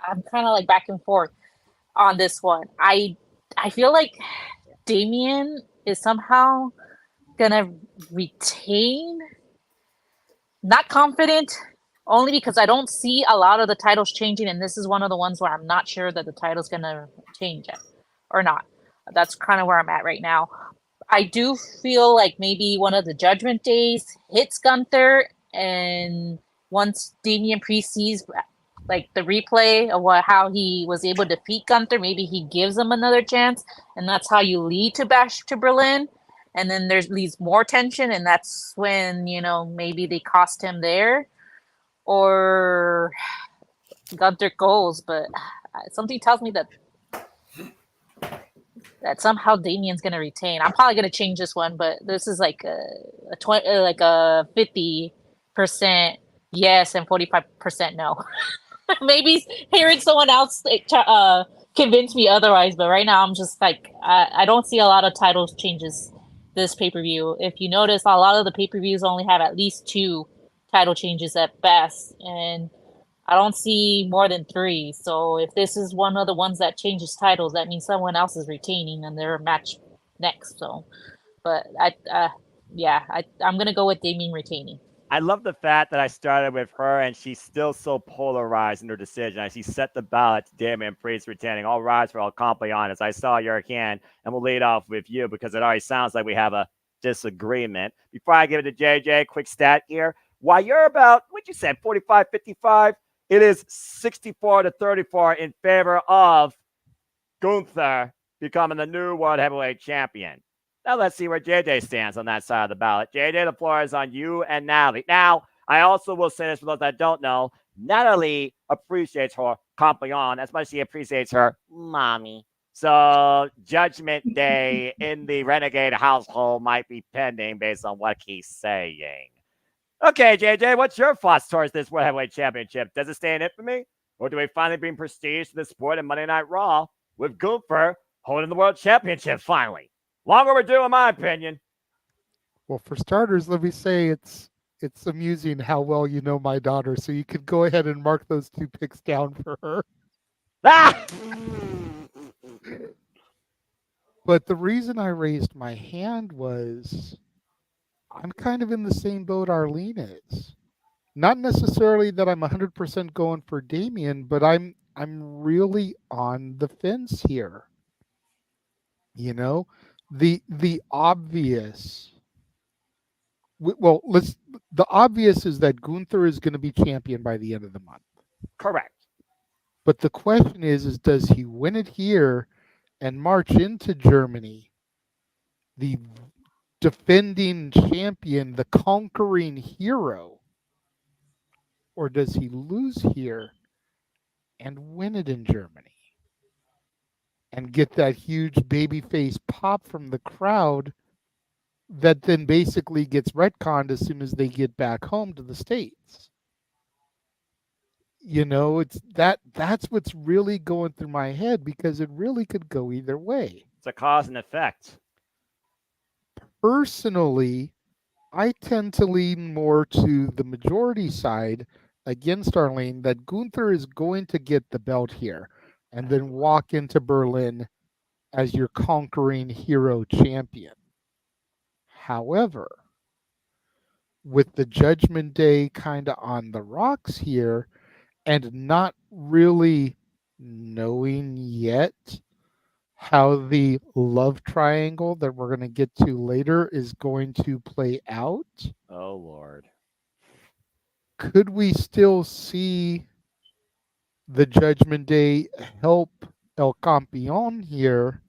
I'm kind of like back and forth on this one. I feel like Damien is somehow gonna retain. Not confident, only because I don't see a lot of the titles changing, and this is one of the ones where I'm not sure that the title's gonna change yet or not. That's kind of where I'm at right now. I do feel like maybe one of the Judgment Days hits Gunther, and once Damian Priest sees like the replay of how he was able to defeat Gunther, maybe he gives him another chance, and that's how you lead to Bash to Berlin. And then there's leaves more tension, and that's when maybe they cost him there, or Gunther goes. But something tells me that somehow Damien's gonna retain. I'm probably gonna change this one, but this is like a 50% yes and 45% no. Maybe hearing someone else convince me otherwise, but right now I'm just like I don't see a lot of title changes this pay-per-view. If you notice, a lot of the pay-per-views only have at least 2 title changes at best, and I don't see more than 3. So if this is one of the ones that changes titles, that means someone else is retaining and their match next. So, but I'm gonna go with Damien retaining. I love the fact that I started with her and she's still so polarized in her decision. She set the ballot to Damian Priest retaining. All rise for El Campeon. As I saw your hand, and we'll lead off with you because it already sounds like we have a disagreement. Before I give it to JJ, quick stat here. While you're about, what you said, 45, 55, it is 64 to 34 in favor of Gunther becoming the new World Heavyweight Champion. Now let's see where JJ stands on that side of the ballot. JJ, the floor is on you and Natalie. Now, I also will say this for those that don't know, Natalie appreciates her Campeon as much as she appreciates her mommy. So Judgment Day in the Renegade household might be pending based on what he's saying. Okay, JJ, what's your thoughts towards this World Heavyweight Championship? Does it stay in infamy? Or do we finally bring prestige to the sport in Monday Night Raw with Gunther holding the World Championship finally? Long overdue, in my opinion. Well, for starters, let me say it's amusing how well you know my daughter, so you could go ahead and mark those 2 picks down for her. Ah! But the reason I raised my hand was I'm kind of in the same boat Arlene is. Not necessarily that I'm 100% going for Damien, but I'm really on the fence here. The obvious. Well, the obvious is that Gunther is going to be champion by the end of the month. Correct. But the question is does he win it here and march into Germany, the defending champion, the conquering hero, or does he lose here and win it in Germany and get that huge babyface pop from the crowd that then basically gets retconned as soon as they get back home to the States? It's that's what's really going through my head, because it really could go either way. It's a cause and effect. Personally, I tend to lean more to the majority side against Arlene, that Gunther is going to get the belt here and then walk into Berlin as your conquering hero champion. However, with the Judgment Day kind of on the rocks here and not really knowing yet how the love triangle that we're going to get to later is going to play out. Oh, Lord. Could we still see the Judgment Day help El Campeon here,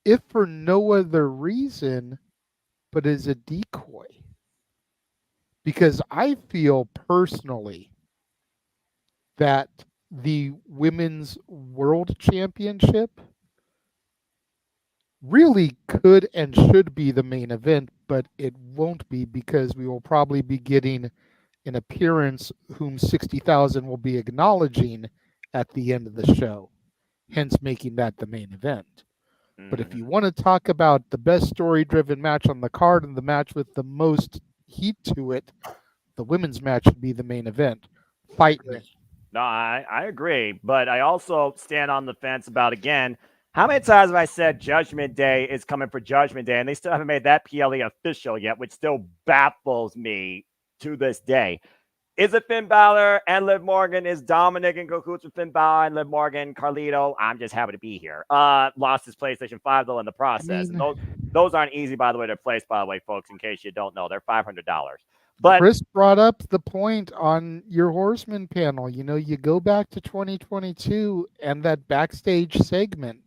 if for no other reason but as a decoy? Because I feel personally that the Women's World Championship really could and should be the main event, but it won't be, because we will probably be getting an appearance whom 60,000 will be acknowledging at the end of the show, hence making that the main event. But if you want to talk about the best story-driven match on the card and the match with the most heat to it, the women's match should be the main event. Fight me. No, I agree, but I also stand on the fence about, again, how many times have I said Judgment Day is coming for Judgment Day, and they still haven't made that PLE official yet, which still baffles me to this day. Is it Finn Balor and Liv Morgan? Is Dominic in cahoots with Finn Balor and Liv Morgan? Carlito, I'm just happy to be here. Lost his PlayStation 5 though in the process. And those aren't easy, by the way, to place, by the way, folks, in case you don't know. They're $500. But Chris brought up the point on your Horseman panel. You know, you go back to 2022 and that backstage segment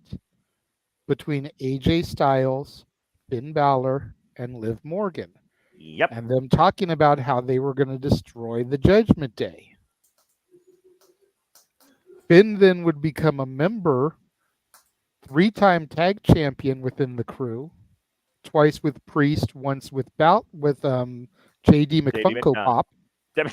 between AJ Styles, Finn Balor, and Liv Morgan. Yep. And them talking about how they were going to destroy the Judgment Day. Finn then would become a member, 3-time tag champion within the crew, twice with Priest, once with JD McFunko Pop. Damn.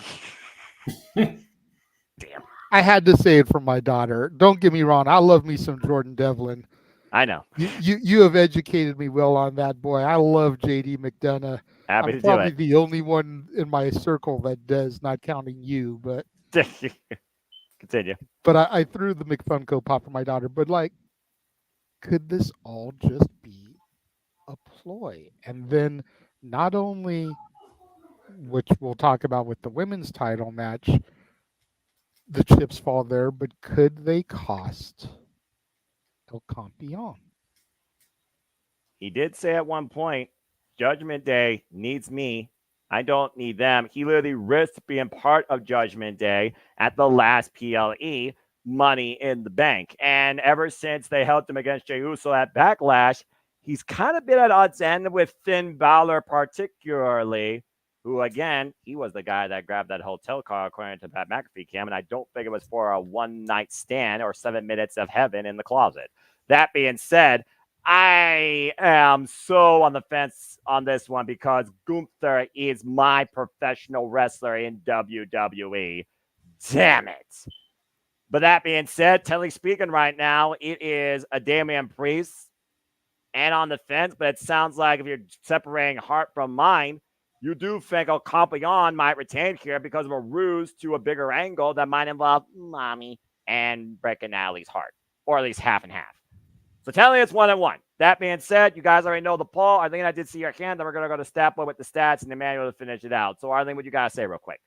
I had to say it for my daughter. Don't get me wrong. I love me some Jordan Devlin. I know. You have educated me well on that, boy. I love JD McDonough. Happy I'm to probably do it. the only one in my circle that does, not counting you. But continue. But I threw the McFunko Pop for my daughter. But like, could this all just be a ploy? And then not only, which we'll talk about with the women's title match, the chips fall there, but could they cost El Campeon? He did say at one point, Judgment Day needs me. I don't need them. He literally risked being part of Judgment Day at the last PLE, Money in the Bank. And ever since they helped him against Jey Uso at Backlash, he's kind of been at odds end with Finn Balor particularly, who, again, he was the guy that grabbed that hotel car, according to Pat McAfee Cam, and I don't think it was for a one-night stand or 7 minutes of heaven in the closet. That being said, I am so on the fence on this one because Gunther is my professional wrestler in WWE. Damn it. But that being said, technically speaking right now, it is a Damian Priest and on the fence, but it sounds like if you're separating heart from mind, you do think El Campeon might retain here because of a ruse to a bigger angle that might involve Mommy and breaking Natalie's heart, or at least half and half. So technically it's 1-1. That being said, you guys already know the poll. Arlene, I did see your hand. Then we're going to go to Stapler with the stats and Emmanuel to finish it out. So Arlene, what you got to say real quick?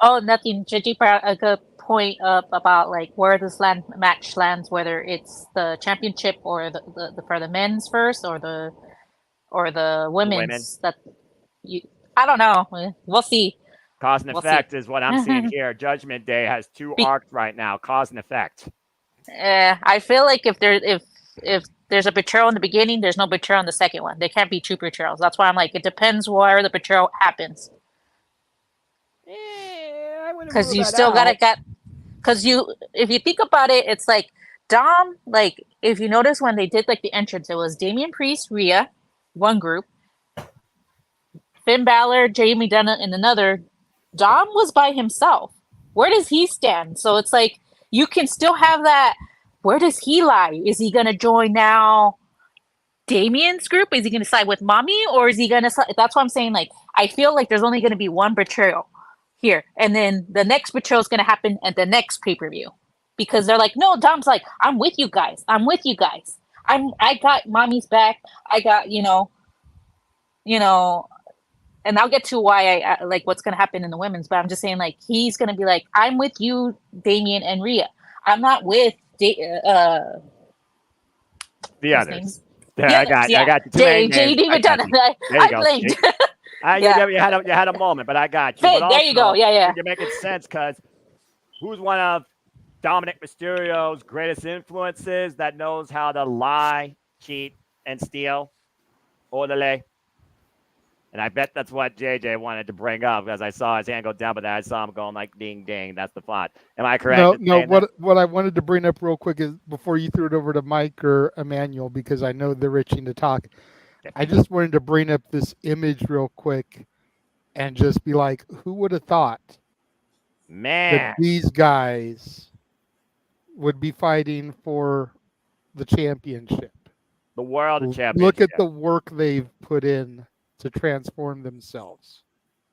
Oh, nothing. JG brought a good point up about like where this match lands, whether it's the championship or the for the men's first or the women's. I don't know. We'll see. Cause and effect is what I'm seeing here. Judgment Day has two arcs right now. Cause and effect. I feel like if there's a betrayal in the beginning, there's no betrayal in the second one. They can't be two betrayals. That's why I'm like, it depends where the betrayal happens. Because you still because if you think about it, it's like Dom, like if you notice when they did like the entrance, it was Damian Priest, Rhea, one group, Finn Balor, Jamie Dunn in another. Dom was by himself. Where does he stand? So it's like you can still have that. Where does he lie? Is he gonna join now Damien's group? Is he gonna side with Mommy, or is he gonna? That's what I'm saying. Like I feel like there's only gonna be one betrayal here, and then the next betrayal is going to happen at the next pay-per-view because they're like, no, Dom's like, I'm with you guys. I got Mommy's back. I got, and I'll get to why I like what's going to happen in the women's, but I'm just saying like, he's going to be like, I'm with you, Damien and Rhea. I'm not with the others. I got you. JD McDonough. I blinked. You had a moment, but I got you. There you go. Yeah. You're making sense because who's one of Dominic Mysterio's greatest influences that knows how to lie, cheat, and steal? Orderly. And I bet that's what JJ wanted to bring up because I saw his hand go down, but then I saw him going like ding, ding. That's the thought. Am I correct? No. What I wanted to bring up real quick is before you threw it over to Mike or Emmanuel, because I know they're itching to talk. I just wanted to bring up this image real quick and just be like, who would have thought that these guys would be fighting for the championship? The world championship. Look at the work they've put in to transform themselves.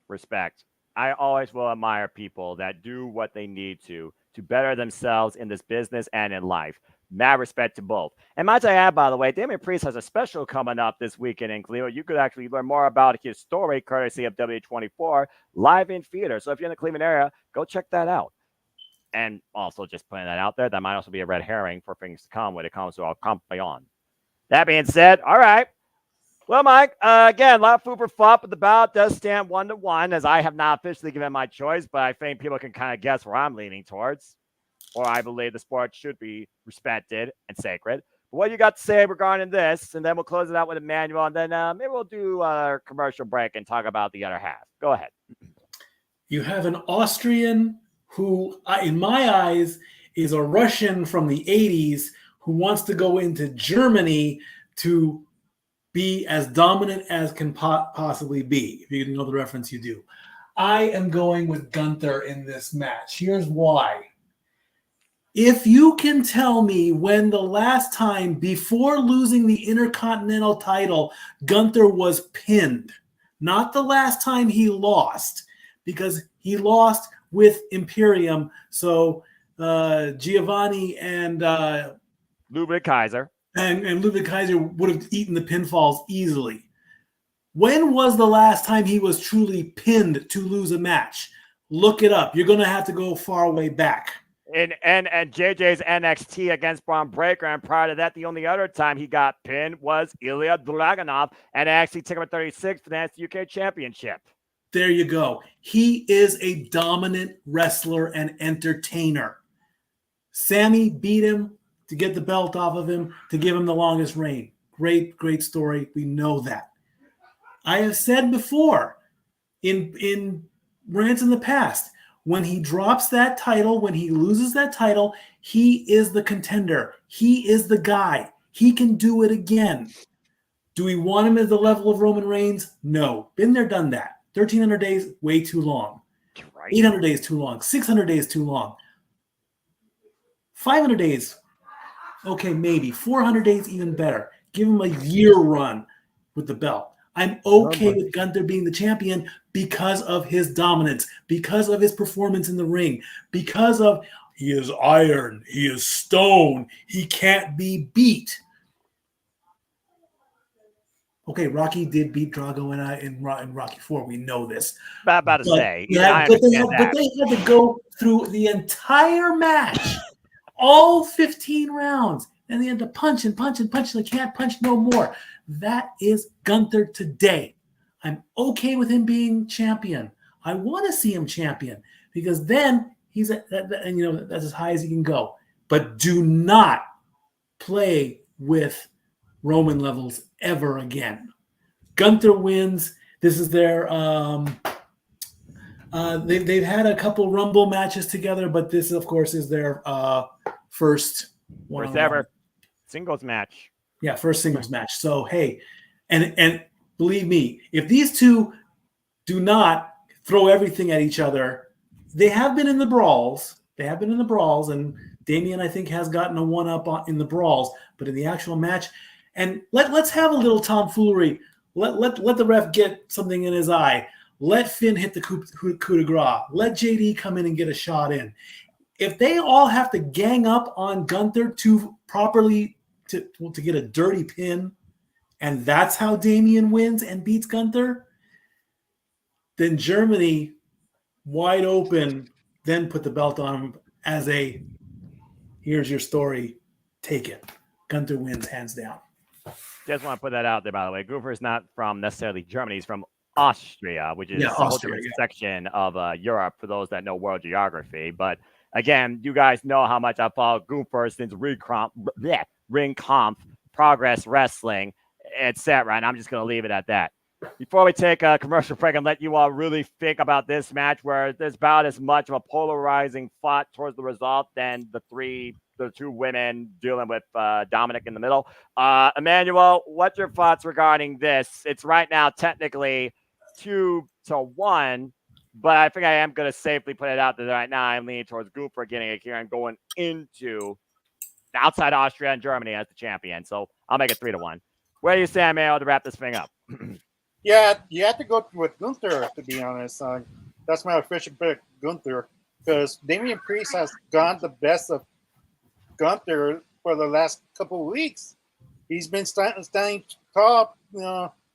Respect. I always will admire people that do what they need to better themselves in this business and in life. Mad respect to both. And might I add, by the way, Damian Priest has a special coming up this weekend in Cleveland. You could actually learn more about his story courtesy of W24 live in theater. So if you're in the Cleveland area, go check that out. And also just putting that out there, that might also be a red herring for things to come when it comes to our campeon. That being said, all right. Well, Mike, again, a lot of food for thought, but the bout does stand 1-1, as I have not officially given my choice, but I think people can kind of guess where I'm leaning towards, or I believe the sport should be respected and sacred. But what you got to say regarding this, and then we'll close it out with Emmanuel, and then maybe we'll do a commercial break and talk about the other half. Go ahead. You have an Austrian who, in my eyes, is a Russian from the 80s who wants to go into Germany to be as dominant as can possibly be. If you know the reference, you do. I am going with Gunther in this match. Here's why. If you can tell me when the last time before losing the Intercontinental title, Gunther was pinned, not the last time he lost, because he lost with Imperium. So Giovanni and Ludwig Kaiser. And Ludwig Kaiser would have eaten the pinfalls easily. When was the last time he was truly pinned to lose a match? Look it up. You're going to have to go far way back. And JJ's NXT against Braun Breaker, and prior to that, the only other time he got pinned was Ilya Dragunov and actually took him at 36 for the NXT UK Championship. There you go. He is a dominant wrestler and entertainer. Sammy beat him to get the belt off of him, to give him the longest reign. Great, great story. We know that. I have said before in rants in the past, when he drops that title, when he loses that title, he is the contender. He is the guy. He can do it again. Do we want him at the level of Roman Reigns? No. Been there, done that. 1,300 days, way too long. Right. 800 days, too long. 600 days, too long. 500 days, okay, maybe. 400 days, even better. Give him a year run with the belt. I'm okay with Gunther being the champion because of his dominance, because of his performance in the ring, because of he is iron, he is stone, he can't be beat. Okay, Rocky did beat Drago in Rocky IV. We know this. About to say. Yeah, but they had to go through the entire match, all 15 rounds, and they had to punch and punch and punch, and they can't punch no more. That is Gunther today. I'm okay with him being champion. I want to see him champion because then he's and you know that's as high as he can go. But do not play with Roman levels ever again. Gunther wins. This is their they've had a couple Rumble matches together, but this of course is their first ever singles match. Yeah, first singles match. So hey, and believe me, if these two do not throw everything at each other, they have been in the brawls. And Damian, I think, has gotten a one-up in the brawls, but in the actual match, and let's have a little tomfoolery. Let the ref get something in his eye. Let Finn hit the coup de grace. Let JD come in and get a shot in. If they all have to gang up on Gunther to properly to get a dirty pin, and that's how Damian wins and beats Gunther, then Germany, wide open, then put the belt on him as a, here's your story, take it. Gunther wins hands down. Just want to put that out there, by the way. Gunther is not from necessarily Germany. He's from Austria, which is a whole different section of Europe for those that know world geography. But again, you guys know how much I follow Gunther since Ring Comp, Progress Wrestling, etc. And I'm just going to leave it at that. Before we take a commercial break and let you all really think about this match, where there's about as much of a polarizing fight towards the result than the two women dealing with Dominic in the middle. Emmanuel, what's your thoughts regarding this? It's right now technically 2-1, but I think I am going to safely put it out there right now. I'm leaning towards Gunther getting it here and going into outside Austria and Germany as the champion. So I'll make it 3-1. Where do you stand, Mayo, to wrap this thing up? Yeah, you have to go with Gunther, to be honest. That's my official pick, Gunther, because Damian Priest has gone the best of Gunther for the last couple of weeks. He's been standing tall,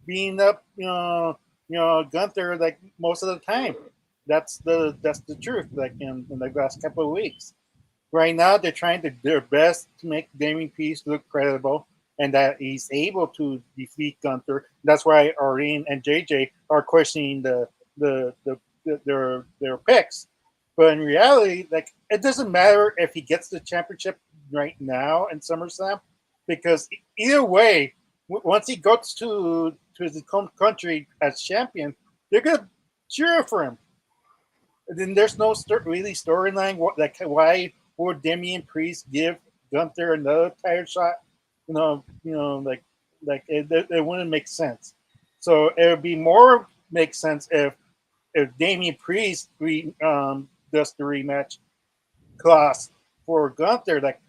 being up, Gunther like most of the time. That's the truth. Like in the last couple of weeks, right now they're trying to their best to make Damien Priest look credible, and that he's able to defeat Gunther. That's why Arlene and JJ are questioning their picks. But in reality, like it doesn't matter if he gets the championship right now in SummerSlam, because either way, once he goes to his home country as champion, they're gonna cheer for him. And then there's no really storyline. Like why would Damian Priest give Gunther another title shot? Like it wouldn't make sense. So it would be more make sense if Damian Priest does the rematch clause for Gunther, like,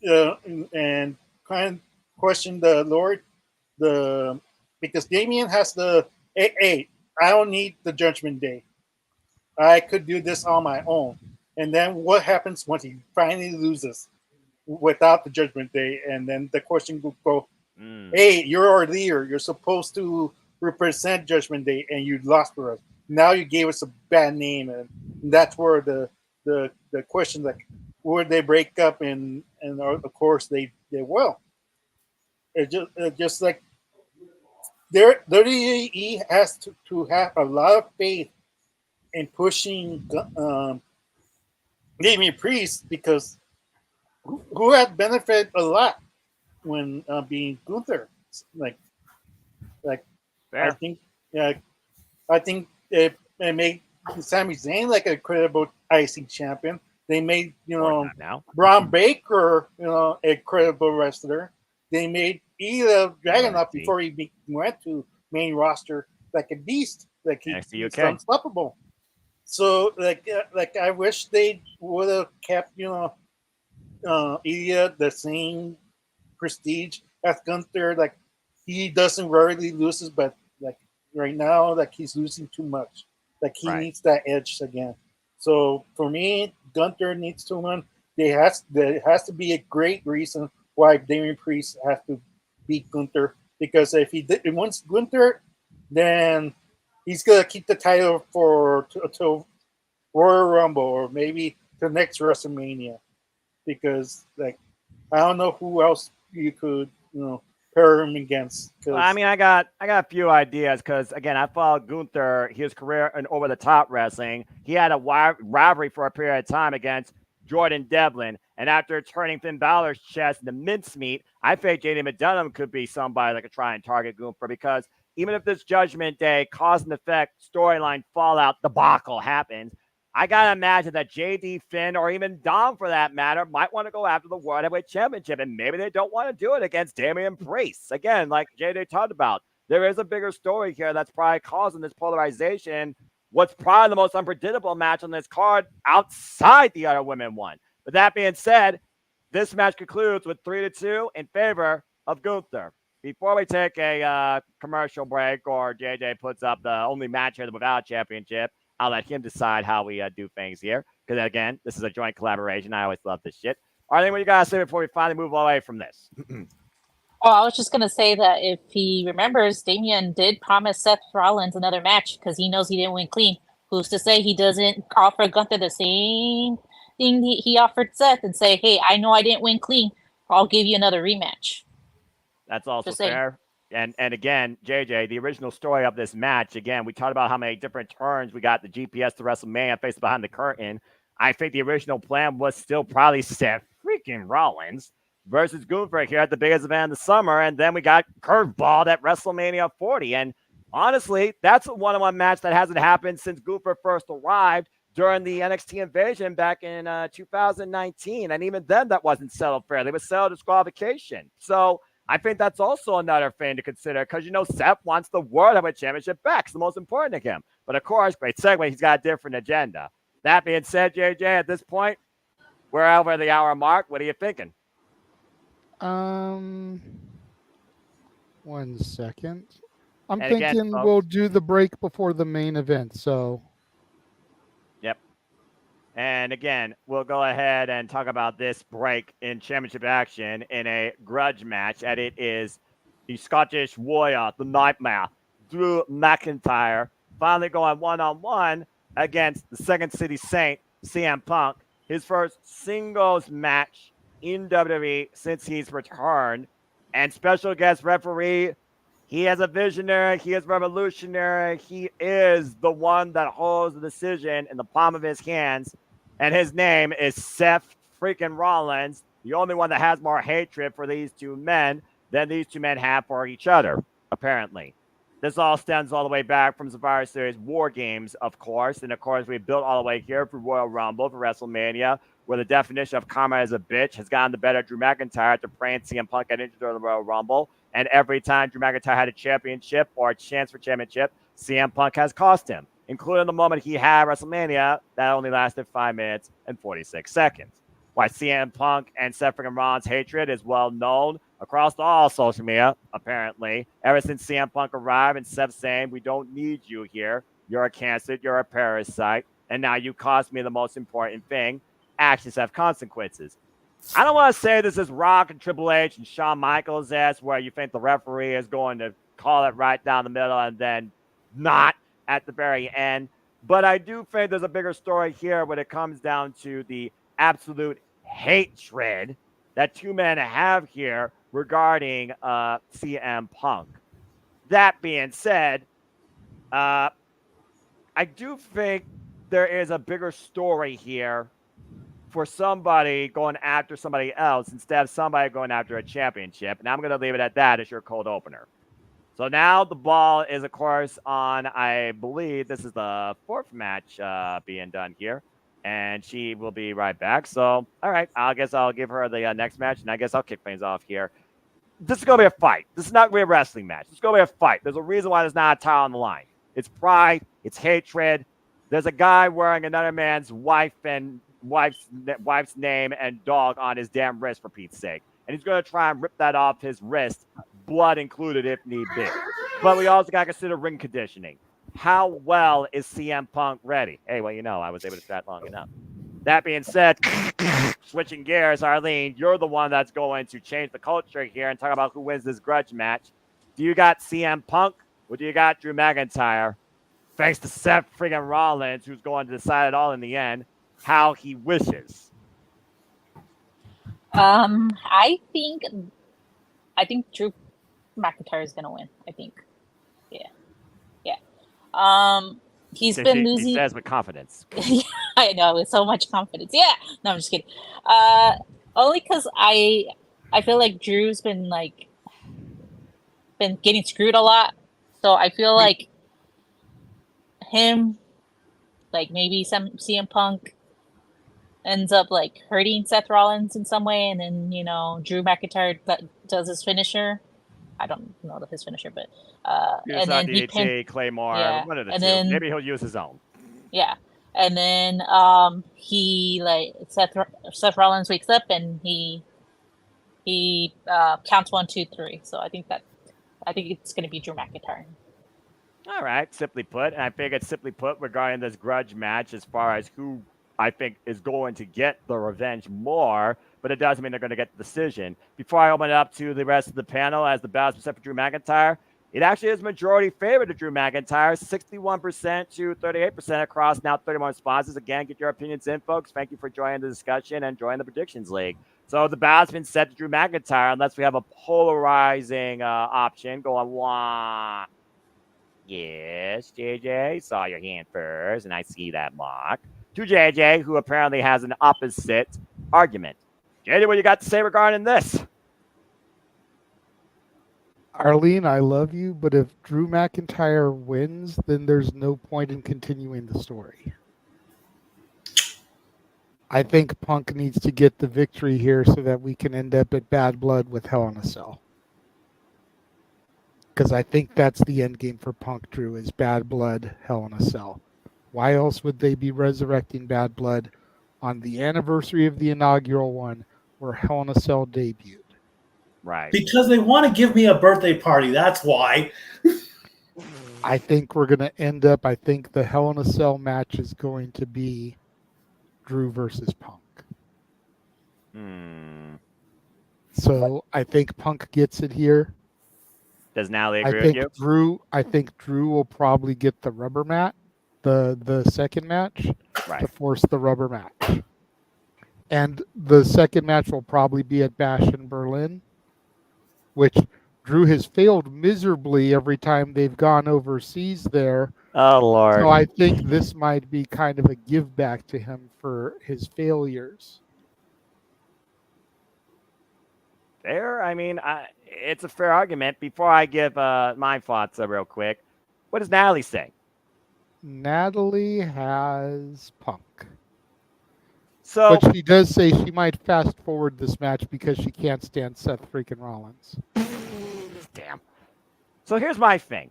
and kind of question the Lord, because Damian has hey, I don't need the Judgment Day. I could do this on my own. And then what happens once he finally loses without the Judgment Day? And then the question will go, hey, you're our leader. You're supposed to represent Judgment Day, and you lost for us. Now you gave us a bad name, and that's where the question, like, would they break up? And of course they will. It just like WWE has to have a lot of faith in pushing Damian Priest, because who had benefited a lot when being Gunther. Like Fair. I think it made Sami Zayn like a credible IC champion. They made Braun Baker a credible wrestler. They made Ilya Dragunov before he went to main roster like a beast, like he's unstoppable. So like I wish they would have kept Ilya the same prestige as Gunther. Like he doesn't rarely loses, but like right now, like he's losing too much. Like he needs that edge again. So for me, Gunther needs to win. There has to be a great reason why Damian Priest has to beat Gunther, because if he wins Gunther, then he's gonna keep the title until Royal Rumble or maybe the next WrestleMania, because like I don't know who else you could pair him against. Well, I mean, I got a few ideas because again, I followed Gunther, his career in over the top wrestling. He had a rivalry for a period of time against Jordan Devlin, and after turning Finn Balor's chest into mincemeat, I think JD McDonough could be somebody that could try and target Gunther, because even if this Judgment Day cause and effect storyline fallout debacle happens, I gotta imagine that JD, Finn, or even Dom for that matter, might want to go after the World Heavyweight Championship, and maybe they don't want to do it against Damian Priest. Again, like JD talked about, there is a bigger story here that's probably causing this polarization. What's probably the most unpredictable match on this card outside the other women one. But that being said, this match concludes with 3-2 in favor of Gunther. Before we take a commercial break, or JJ puts up the only match here without a championship, I'll let him decide how we do things here. Because, again, this is a joint collaboration. I always love this shit. All right, what you got to say before we finally move away from this? Oh, I was just going to say that if he remembers, Damian did promise Seth Rollins another match because he knows he didn't win clean. Who's to say he doesn't offer Gunther the same thing he offered Seth and say, hey, I know I didn't win clean. I'll give you another rematch. That's also fair. And again, JJ, the original story of this match, again, we talked about how many different turns we got the GPS to WrestleMania faced behind the curtain. I think the original plan was still probably Seth freaking Rollins versus Gunther here at the biggest event of the summer, and then we got curveballed at WrestleMania 40. And honestly, that's a one-on-one match that hasn't happened since Gunther first arrived during the NXT Invasion back in 2019. And even then, that wasn't settled fairly. It was settled disqualification. So I think that's also another thing to consider, because, Seth wants the World Heavyweight Championship back. It's the most important to him. But, of course, great segue, he's got a different agenda. That being said, JJ, at this point, we're over the hour mark. What are you thinking? 1 second. I'm And thinking again, folks, we'll do the break before the main event. So yep. And again, we'll go ahead and talk about this break in championship action in a grudge match. And it is the Scottish Warrior, the Nightmare, Drew McIntyre, finally going one-on-one against the Second City Saint, CM Punk. His first singles match in WWE since he's returned. And special guest referee, he is a visionary. He is revolutionary. He is the one that holds the decision in the palm of his hands. And his name is Seth freaking Rollins, the only one that has more hatred for these two men than these two men have for each other, apparently. This all stems all the way back from Survivor Series War Games, of course. And of course, we built all the way here for Royal Rumble, for WrestleMania, where the definition of karma as a bitch has gotten the better of Drew McIntyre after praying CM Punk got injured during the Royal Rumble. And every time Drew McIntyre had a championship or a chance for championship, CM Punk has cost him, including the moment he had WrestleMania that only lasted 5 minutes and 46 seconds. Why CM Punk and Seth freaking Rollins' hatred is well known across all social media, apparently, ever since CM Punk arrived and Seth saying, we don't need you here. You're a cancer, you're a parasite, and now you cost me the most important thing. Actions have consequences. I don't want to say this is Rock and Triple H and Shawn Michaels ass where you think the referee is going to call it right down the middle and then not at the very end. But I do think there's a bigger story here when it comes down to the absolute hatred that two men have here regarding CM Punk. That being said, I do think there is a bigger story here for somebody going after somebody else instead of somebody going after a championship. And I'm going to leave it at that as your cold opener. So now the ball is, of course, on, I believe this is the fourth match being done here. And she will be right back. So, all right, I guess I'll give her the next match, and I guess I'll kick things off here. This is going to be a fight. This is not going to be a wrestling match. It's going to be a fight. There's a reason why there's not a title on the line. It's pride. It's hatred. There's a guy wearing another man's wife's name and dog on his damn wrist, for Pete's sake. And he's going to try and rip that off his wrist, blood included if need be. But we also got to consider ring conditioning. How well is CM Punk ready? Hey, well, you know, I was able to chat long enough. That being said, switching gears, Arlene, you're the one that's going to change the culture here and talk about who wins this grudge match. Do you got CM Punk or do you got Drew McIntyre? Thanks to Seth friggin' Rollins, who's going to decide it all in the end, how he wishes. I think Drew McIntyre is gonna win. I think, yeah. He's been losing. He says with confidence. Yeah, I know, with so much confidence. Yeah, no, I'm just kidding. Only because I feel like Drew's been getting screwed a lot, so I feel like him, like maybe some CM Punk ends up like hurting Seth Rollins in some way, and then Drew McIntyre does his finisher. I don't know his finisher, but and then DDT, Claymore, one of the two. Then, maybe he'll use his own. Yeah, and then Seth Rollins wakes up and he counts 1, 2, 3. So I think it's going to be Drew McIntyre. All right, simply put, and I think it's simply put regarding this grudge match as far as who I think is going to get the revenge more, but it doesn't mean they're going to get the decision. Before I open it up to the rest of the panel, as the ballots are set for Drew McIntyre, it actually is majority favor to Drew McIntyre, 61% to 38% across now 31 sponsors. Again, get your opinions in, folks. Thank you for joining the discussion and joining the predictions league. So the ballot's been set to Drew McIntyre unless we have a polarizing option going one. Yes, JJ, saw your hand first, and I see that mark. To JJ, who apparently has an opposite argument. JJ, what you got to say regarding this? Arlene, I love you, but if Drew McIntyre wins, then there's no point in continuing the story. I think Punk needs to get the victory here so that we can end up at Bad Blood with Hell in a Cell. Because I think that's the end game for Punk, Drew, is Bad Blood, Hell in a Cell. Why else would they be resurrecting Bad Blood on the anniversary of the inaugural one where Hell in a Cell debuted? Right. Because they want to give me a birthday party. That's why. I think we're going to end up, I think the Hell in a Cell match is going to be Drew versus Punk. So I think Punk gets it here. Does Natalie agree with you? I think Drew will probably get the rubber mat, the second match, to force the rubber match. And the second match will probably be at Bash in Berlin, which Drew has failed miserably every time they've gone overseas there. Oh, Lord. So I think this might be kind of a give back to him for his failures. Fair. I mean, it's a fair argument. Before I give my thoughts real quick, what does Natalie say? Natalie has Punk. So, but she does say she might fast forward this match because she can't stand Seth freaking Rollins. Damn. So here's my thing.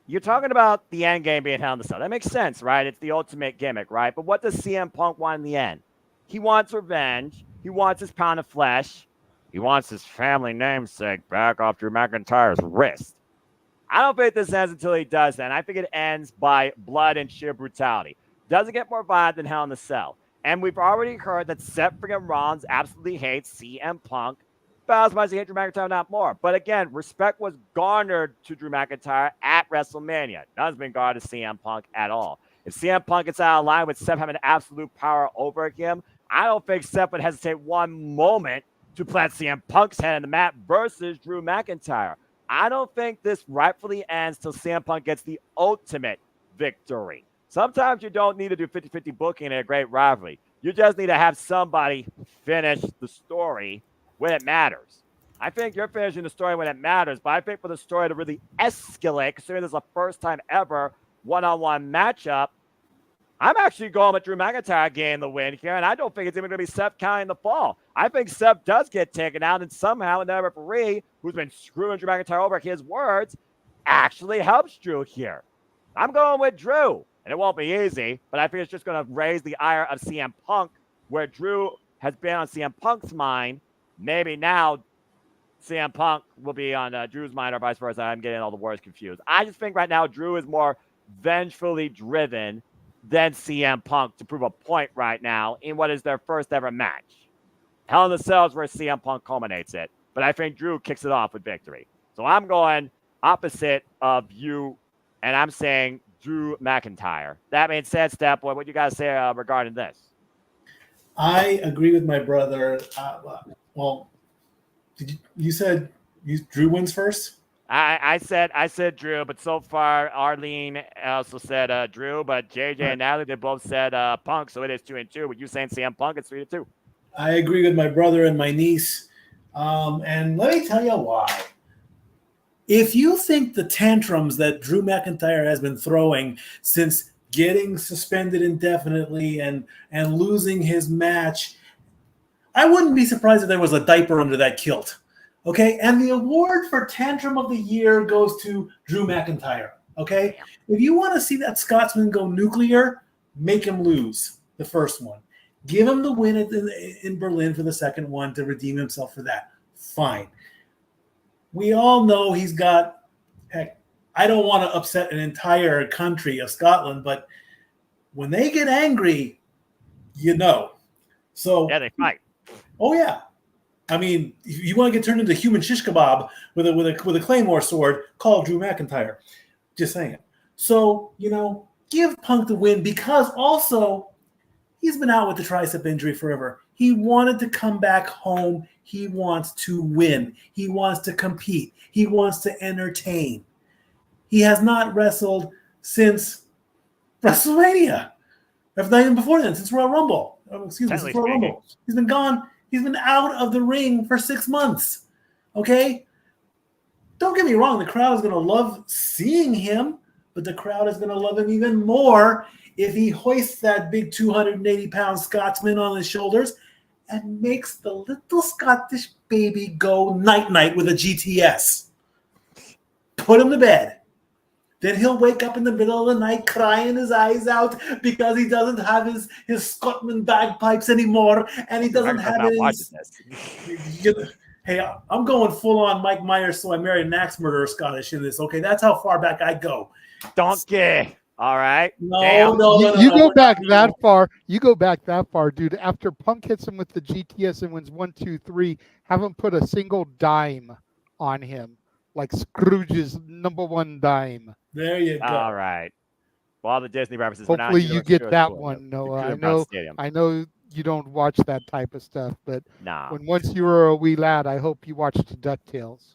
You're talking about the end game being Hell in the Cell. That makes sense, right? It's the ultimate gimmick, right? But what does CM Punk want in the end? He wants revenge. He wants his pound of flesh. He wants his family namesake back off Drew McIntyre's wrist. I don't think this ends until he does that. And I think it ends by blood and sheer brutality. Doesn't get more violent than Hell in the Cell. And we've already heard that Seth freaking Rollins absolutely hates CM Punk. But as much as he hates Drew McIntyre, not more. But again, respect was garnered to Drew McIntyre at WrestleMania. None's been garnered to CM Punk at all. If CM Punk gets out of line with Seth having absolute power over him, I don't think Seth would hesitate one moment to plant CM Punk's head in the mat versus Drew McIntyre. I don't think this rightfully ends till CM Punk gets the ultimate victory. Sometimes you don't need to do 50-50 booking in a great rivalry. You just need to have somebody finish the story when it matters. I think you're finishing the story when it matters, but I think for the story to really escalate, considering this is the first time ever one-on-one matchup, I'm actually going with Drew McIntyre getting the win here, and I don't think it's even going to be Seth counting the fall. I think Seth does get taken out, and somehow another referee who's been screwing Drew McIntyre over his words actually helps Drew here. I'm going with Drew. And it won't be easy, but I think it's just going to raise the ire of CM Punk, where Drew has been on CM Punk's mind. Maybe now CM Punk will be on Drew's mind or vice versa. I'm getting all the words confused. I just think right now Drew is more vengefully driven than CM Punk to prove a point right now in what is their first ever match. Hell in the Cell is where CM Punk culminates it, but I think Drew kicks it off with victory. So I'm going opposite of you, and I'm saying Drew McIntyre. That being said, Step Boy, what you guys say regarding this? I agree with my brother. You said Drew wins first? I said Drew, but so far Arlene also said Drew, but JJ and Natalie, they both said Punk, so it is 2-2. With you saying CM Punk, it's 3-2. I agree with my brother and my niece. And let me tell you why. If you think the tantrums that Drew McIntyre has been throwing since getting suspended indefinitely and losing his match, I wouldn't be surprised if there was a diaper under that kilt. Okay? And the award for Tantrum of the Year goes to Drew McIntyre. Okay? If you want to see that Scotsman go nuclear, make him lose the first one. Give him the win in Berlin for the second one to redeem himself for that. Fine. We all know he's got, heck, I don't want to upset an entire country of Scotland, but when they get angry, you know. So yeah, they fight. Oh yeah, I mean, if you want to get turned into human shish kebab with a claymore sword, call Drew McIntyre. Just saying. So give Punk the win because also he's been out with the tricep injury forever. He wanted to come back home. He wants to win. He wants to compete. He wants to entertain. He has not wrestled since WrestleMania. If not even before then, since Royal Rumble. Since Royal Rumble. He's been gone. He's been out of the ring for 6 months. Okay? Don't get me wrong. The crowd is going to love seeing him, but the crowd is going to love him even more if he hoists that big 280-pound Scotsman on his shoulders and makes the little Scottish baby go night-night with a GTS. Put him to bed. Then he'll wake up in the middle of the night crying his eyes out because he doesn't have his Scotland bagpipes anymore and he doesn't have any... Hey, I'm going full on Mike Myers, so I married an axe murderer Scottish in this. Okay, that's how far back I go. Donkey. All right. No, Damn. no. You go back we're that not- far. You go back that far, dude. After Punk hits him with the GTS and wins 1, 2, 3, haven't put a single dime on him, like Scrooge's #1 dime. There you go. All right. Well, all the Disney references. We're not Hopefully you Universal get Studios that Tour, one, no. Noah. Computer Brown Stadium. I know you don't watch that type of stuff, but Nah. when once you were a wee lad, I hope you watched DuckTales.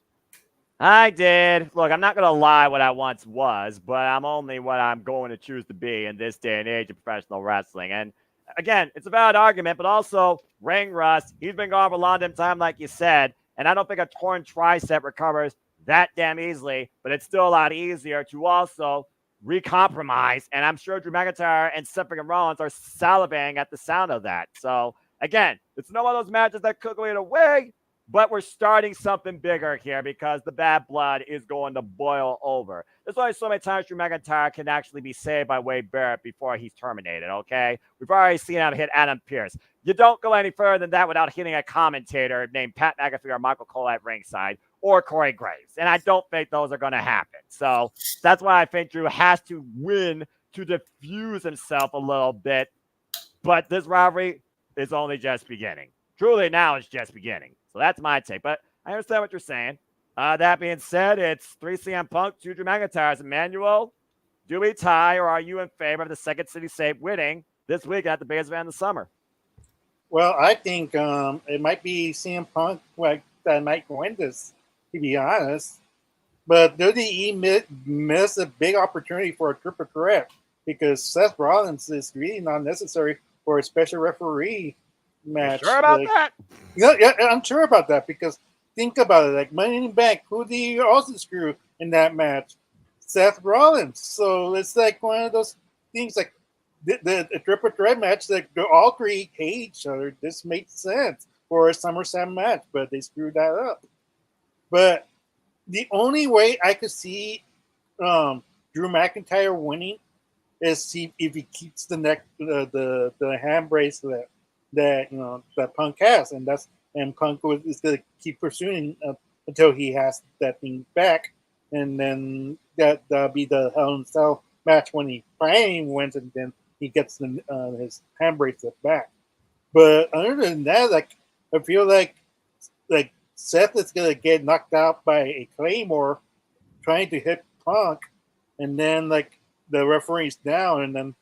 I did. Look, I'm not going to lie what I once was, but I'm only what I'm going to choose to be in this day and age of professional wrestling. And again, it's a valid argument, but also ring rust. He's been gone for a long damn time, like you said, and I don't think a torn tricep recovers that damn easily, but it's still a lot easier to also recompromise. And I'm sure Drew McIntyre and Seth freaking Rollins are salivating at the sound of that. So again, it's no one of those matches that could go either way. But we're starting something bigger here because the bad blood is going to boil over. There's only so many times Drew McIntyre can actually be saved by Wade Barrett before he's terminated, okay? We've already seen him hit Adam Pearce. You don't go any further than that without hitting a commentator named Pat McAfee or Michael Cole at ringside or Corey Graves. And I don't think those are going to happen. So that's why I think Drew has to win to diffuse himself a little bit. But this rivalry is only just beginning. Truly, now it's just beginning. So that's my take. But I understand what you're saying. That being said, it's 3 CM Punk, 2 Drew McIntyres. Emmanuel, do we tie, or are you in favor of the Second City Safe winning this week at the biggest event in the summer? Well, I think it might be CM Punk that might win this, to be honest. But WWE missed a big opportunity for a triple threat because Seth Rollins is really not necessary for a special referee match. You sure about that? Yeah, I'm sure about that because think about it. Like Money in the Bank, who do you also screw in that match? Seth Rollins. So it's like one of those things like the triple threat match that all three hate each other. This made sense for a SummerSlam match, but they screwed that up. But the only way I could see Drew McIntyre winning is if he keeps the hand bracelet that that Punk has, and Punk is going to keep pursuing until he has that thing back, and then that'll be the Hell in a Cell match when he finally wins, and then he gets his hand bracelet back. But other than that, like I feel like Seth is going to get knocked out by a Claymore trying to hit Punk, and then like the referee's down, and then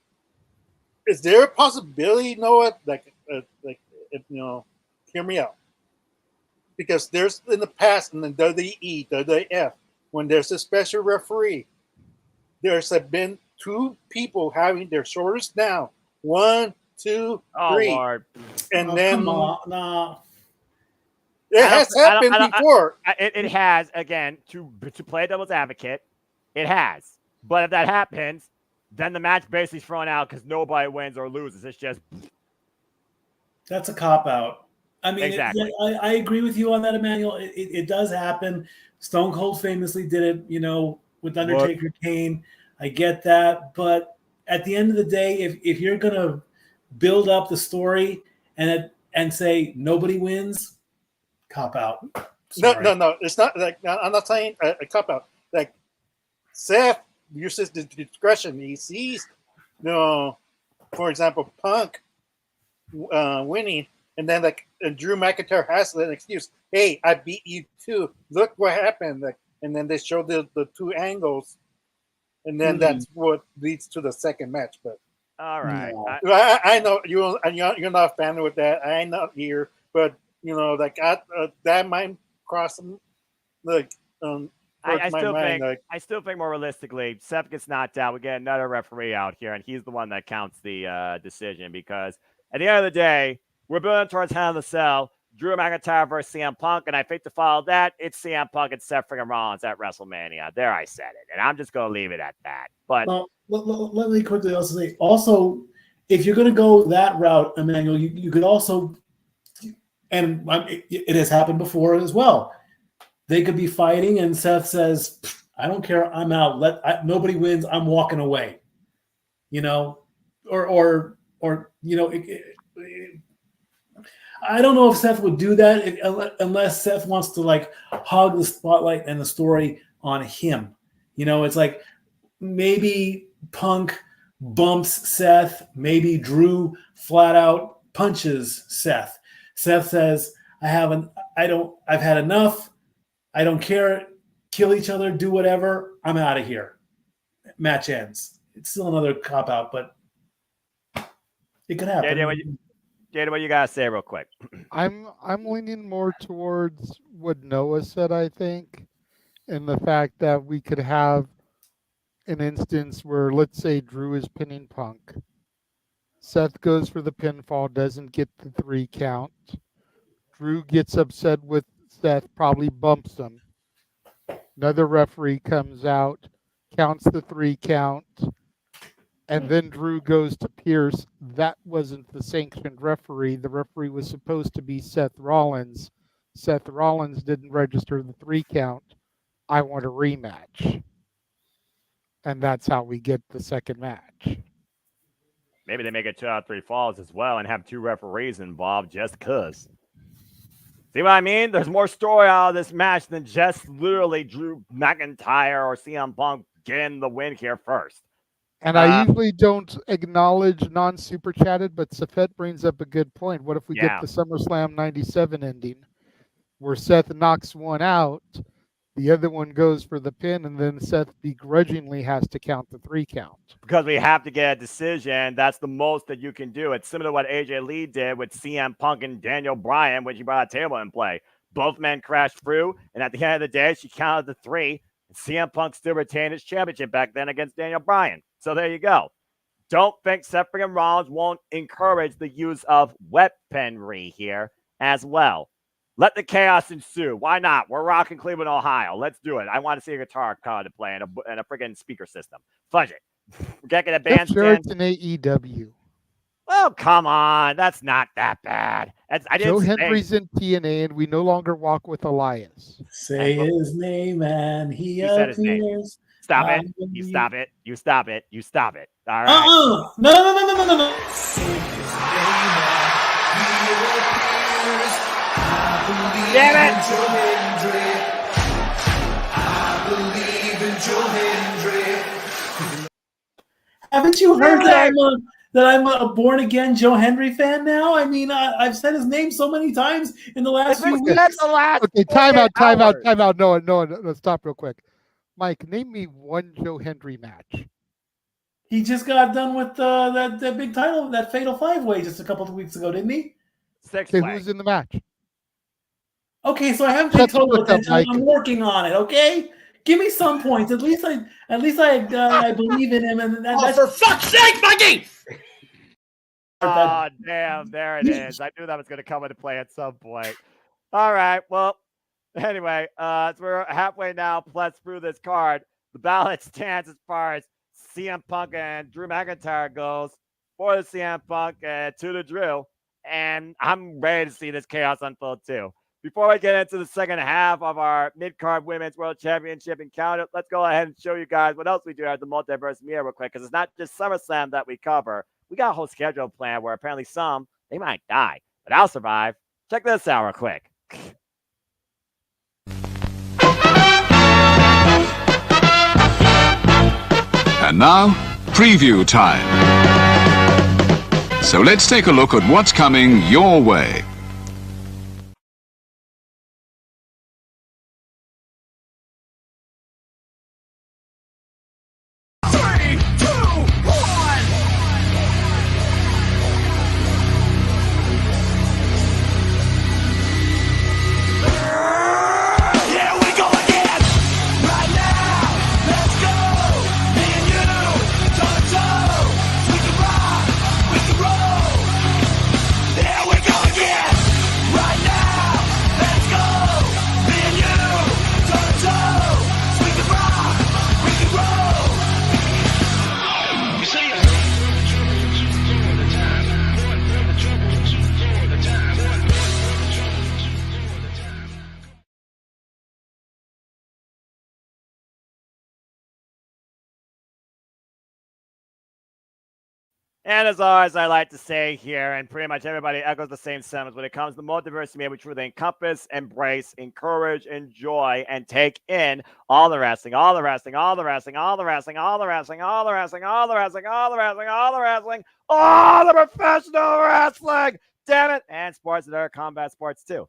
is there a possibility, Noah, hear me out? Because there's in the past in the WWE, WWF, when there's a special referee, there's been 2 people having their shoulders down. 1, 2, 3. Lord. And then come on, no. It has happened before. It has, again, to play devil's advocate, it has. But if that happens, then the match basically is thrown out because nobody wins or loses. It's just... That's a cop-out. I mean, exactly. I agree with you on that, Emmanuel. It does happen. Stone Cold famously did it, with Undertaker, Kane. I get that. But at the end of the day, if you're going to build up the story and say nobody wins, cop-out. No. It's not like I'm not saying a cop-out. Like Seth uses the discretion. He sees, for example, Punk winning, and then and Drew McIntyre has an excuse. Hey, I beat you too. Look what happened. And then they show the 2 angles, and then that's what leads to the second match. But all right, I know you're not a fan with that. I'm not here, but that might cross I still think more realistically, Seth gets knocked out. We get another referee out here, and he's the one that counts the decision because at the end of the day, we're building towards Hell in a Cell, Drew McIntyre versus CM Punk, and I think to follow that, it's CM Punk and Seth freaking Rollins at WrestleMania. There, I said it, and I'm just going to leave it at that. But let me quickly also say, if you're going to go that route, Emmanuel, you could also, and it has happened before as well. They could be fighting, and Seth says, "I don't care, I'm out. Nobody wins. I'm walking away." I don't know if Seth would do that unless Seth wants to like hog the spotlight and the story on him. You know, it's like maybe Punk bumps Seth, maybe Drew flat out punches Seth. Seth says, I've had enough. I don't care. Kill each other, do whatever. I'm out of here. Match ends. It's still another cop out, but it could happen. Jada, what you gotta say real quick? I'm leaning more towards what Noah said, I think, and the fact that we could have an instance where, let's say, Drew is pinning Punk. Seth goes for the pinfall, doesn't get the 3 count. Drew gets upset with Seth, probably bumps him. Another referee comes out, counts the 3 count, and then Drew goes to Pierce. That wasn't the sanctioned referee. The referee was supposed to be Seth Rollins. Seth Rollins didn't register the 3 count. I want a rematch. And that's how we get the second match. Maybe they make it 2 out of 3 falls as well and have 2 referees involved just because. See what I mean? There's more story out of this match than just literally Drew McIntyre or CM Punk getting the win here first. And I usually don't acknowledge non-super chatted, but Safet brings up a good point. What if we get the SummerSlam 97 ending where Seth knocks one out, the other one goes for the pin, and then Seth begrudgingly has to count the 3 count? Because we have to get a decision. That's the most that you can do. It's similar to what AJ Lee did with CM Punk and Daniel Bryan when she brought a table in play. Both men crashed through, and at the end of the day, she counted the 3. And CM Punk still retained his championship back then against Daniel Bryan. So there you go. Don't think Seth freaking Rollins won't encourage the use of weaponry here as well. Let the chaos ensue. Why not? We're rocking Cleveland, Ohio. Let's do it. I want to see a guitar card to play and a freaking speaker system. Fudge it. We're getting a bandstand. Sure, it's an AEW. Oh, come on. That's not that bad. Joe Hendry's in TNA, and we no longer walk with Elias. Say his name, and he said his name. appears. Stop it. You stop it. You stop it. You stop it. All right. No. Damn it. Haven't you heard that I'm a born again Joe Hendry fan now? I mean, I've said his name so many times in the last few weeks. Okay, time out. No, stop real quick. Mike, name me one Joe Hendry match. He just got done with that big title, that Fatal 5-Way just a couple of weeks ago, didn't he? Okay, who's in the match? Okay, so I haven't paid total attention. I'm working on it. Okay, give me some points. At least I believe in him. And for fuck's sake, Mikey! Oh, damn! There it is. I knew that was going to come into play at some point. All right. Well, anyway, so we're halfway now plus through this card. The ballot stands as far as CM Punk and Drew McIntyre goes for the CM Punk to the Drew. And I'm ready to see this chaos unfold too. Before we get into the second half of our mid-card Women's World Championship encounter, let's go ahead and show you guys what else we do at the Multiverse Mirror real quick, because it's not just SummerSlam that we cover. We got a whole schedule planned where apparently some, they might die, but I'll survive. Check this out real quick. And now, preview time. So let's take a look at what's coming your way. Here we go again! And as always, I like to say here, and pretty much everybody echoes the same sentiments, when it comes to multiversity, we truly encompass, embrace, encourage, enjoy, and take in all the wrestling, all the wrestling, all the wrestling, all the wrestling, all the wrestling, all the wrestling, all the wrestling, all the wrestling, all the wrestling, all the professional wrestling. Damn it. And sports and other combat sports too.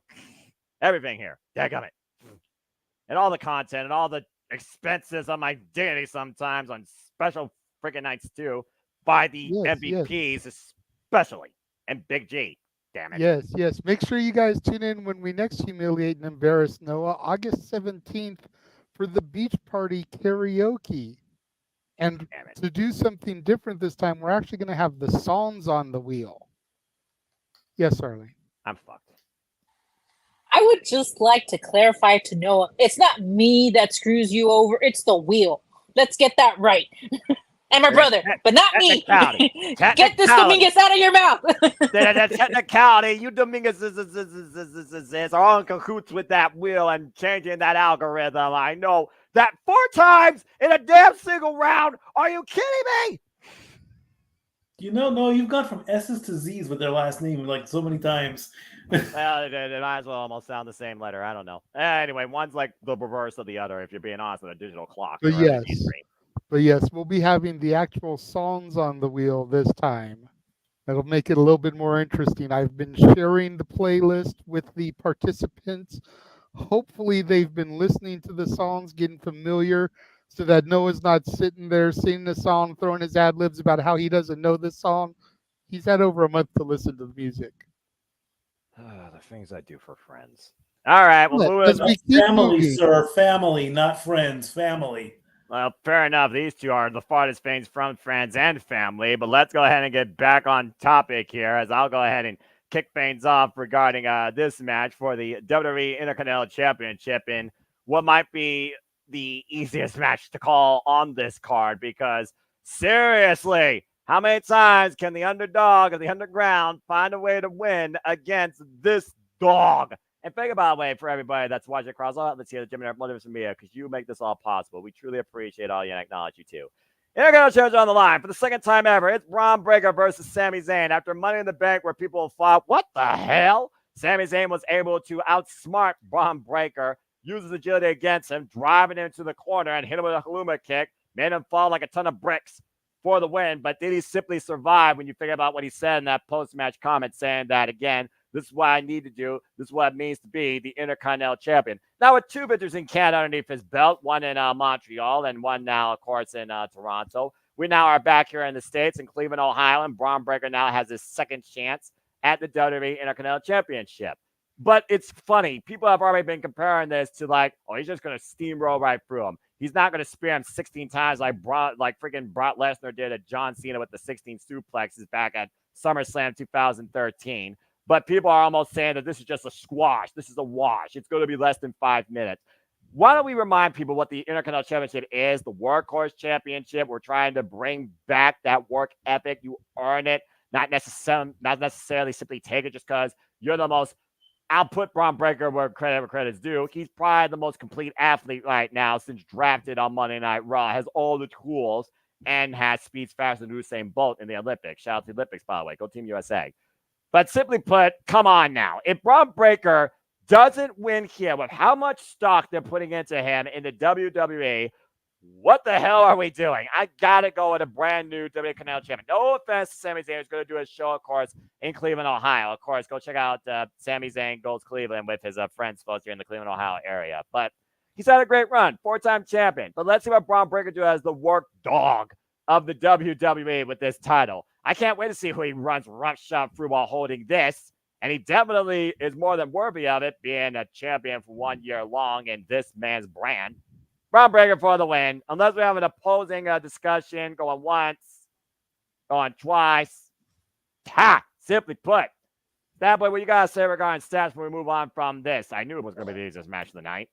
Everything here. Dadgummit. And all the content and all the expenses on my dignity sometimes on special freaking nights too. By the MVPs, especially, and Big G. Damn it. Yes. Make sure you guys tune in when we next humiliate and embarrass Noah, August 17th, for the Beach Party karaoke. And to do something different this time, we're actually going to have the songs on the wheel. Yes, Arlene. I'm fucked. I would just like to clarify to Noah, it's not me that screws you over, it's the wheel. Let's get that right. And my brother, but not me. Get this Dominguez out of your mouth. The technicality, you Dominguez are all in cahoots with that wheel and changing that algorithm. I know that 4 times in a damn single round. Are you kidding me? You know, no, you've gone from S's to Z's with their last name like so many times. Well, it might as well almost sound the same letter. I don't know. Anyway, one's like the reverse of the other, if you're being honest, with a digital clock. But yes, we'll be having the actual songs on the wheel this time. That'll make it a little bit more interesting. I've been sharing the playlist with the participants. Hopefully they've been listening to the songs, getting familiar, so that Noah's not sitting there singing the song, throwing his ad-libs about how he doesn't know this song. He's had over a month to listen to the music. The things I do for friends. All right. Well, family, sir. Family, not friends. Family. Well, fair enough. These two are the farthest things from friends and family. But let's go ahead and get back on topic here, as I'll go ahead and kick things off regarding this match for the WWE Intercontinental Championship in what might be the easiest match to call on this card. Because seriously, how many times can the underdog of the underground find a way to win against this dog? And think about the way for everybody that's watching across all outlets here, the Jimmy Mothers and Mia, because you make this all possible. We truly appreciate all you and acknowledge you too. Intercontinental Challenge on the line for the second time ever. It's Braun Breaker versus Sami Zayn. After Money in the Bank, where people thought, what the hell? Sami Zayn was able to outsmart Braun Breaker, uses agility against him, driving him to the corner and hit him with a Haluma kick, made him fall like a ton of bricks for the win. But did he simply survive when you think about what he said in that post-match comment, saying that, again, this is what I need to do. This is what it means to be the Intercontinental Champion. Now, with 2 victories in Canada underneath his belt, one in Montreal and one now, of course, in Toronto. We now are back here in the States in Cleveland, Ohio, and Braun Breaker now has his second chance at the WWE Intercontinental Championship. But it's funny. People have already been comparing this to like, oh, he's just going to steamroll right through him. He's not going to spear him 16 times like freaking Brock Lesnar did at John Cena with the 16 suplexes back at SummerSlam 2013. But people are almost saying that this is just a squash. This is a wash. It's going to be less than 5 minutes. Why don't we remind people what the Intercontinental Championship is, the Workhorse Championship? We're trying to bring back that work ethic. You earn it, not necessarily simply take it just because you're the most. I'll put Braun Breaker where credit's due. He's probably the most complete athlete right now since drafted on Monday Night Raw. Has all the tools and has speeds faster than Usain Bolt in the Olympics. Shout out to the Olympics, by the way. Go Team USA. But simply put, come on now. If Braun Breaker doesn't win here with how much stock they're putting into him in the WWE, what the hell are we doing? I got to go with a brand new WWE Intercontinental Champion. No offense to Sami Zayn, who's going to do a show, of course, in Cleveland, Ohio. Of course, go check out Sami Zayn Goes Cleveland with his friends folks here in the Cleveland, Ohio area. But he's had a great run, 4-time champion. But let's see what Braun Breaker do as the work dog of the WWE with this title. I can't wait to see who he runs roughshod through while holding this. And he definitely is more than worthy of it, being a champion for 1 year long in this man's brand. Braun Breaker for the win. Unless we have an opposing discussion, going once, going twice. Ha! Simply put. That boy, what you got to say regarding stats when we move on from this? I knew it was going to be the easiest match of the night.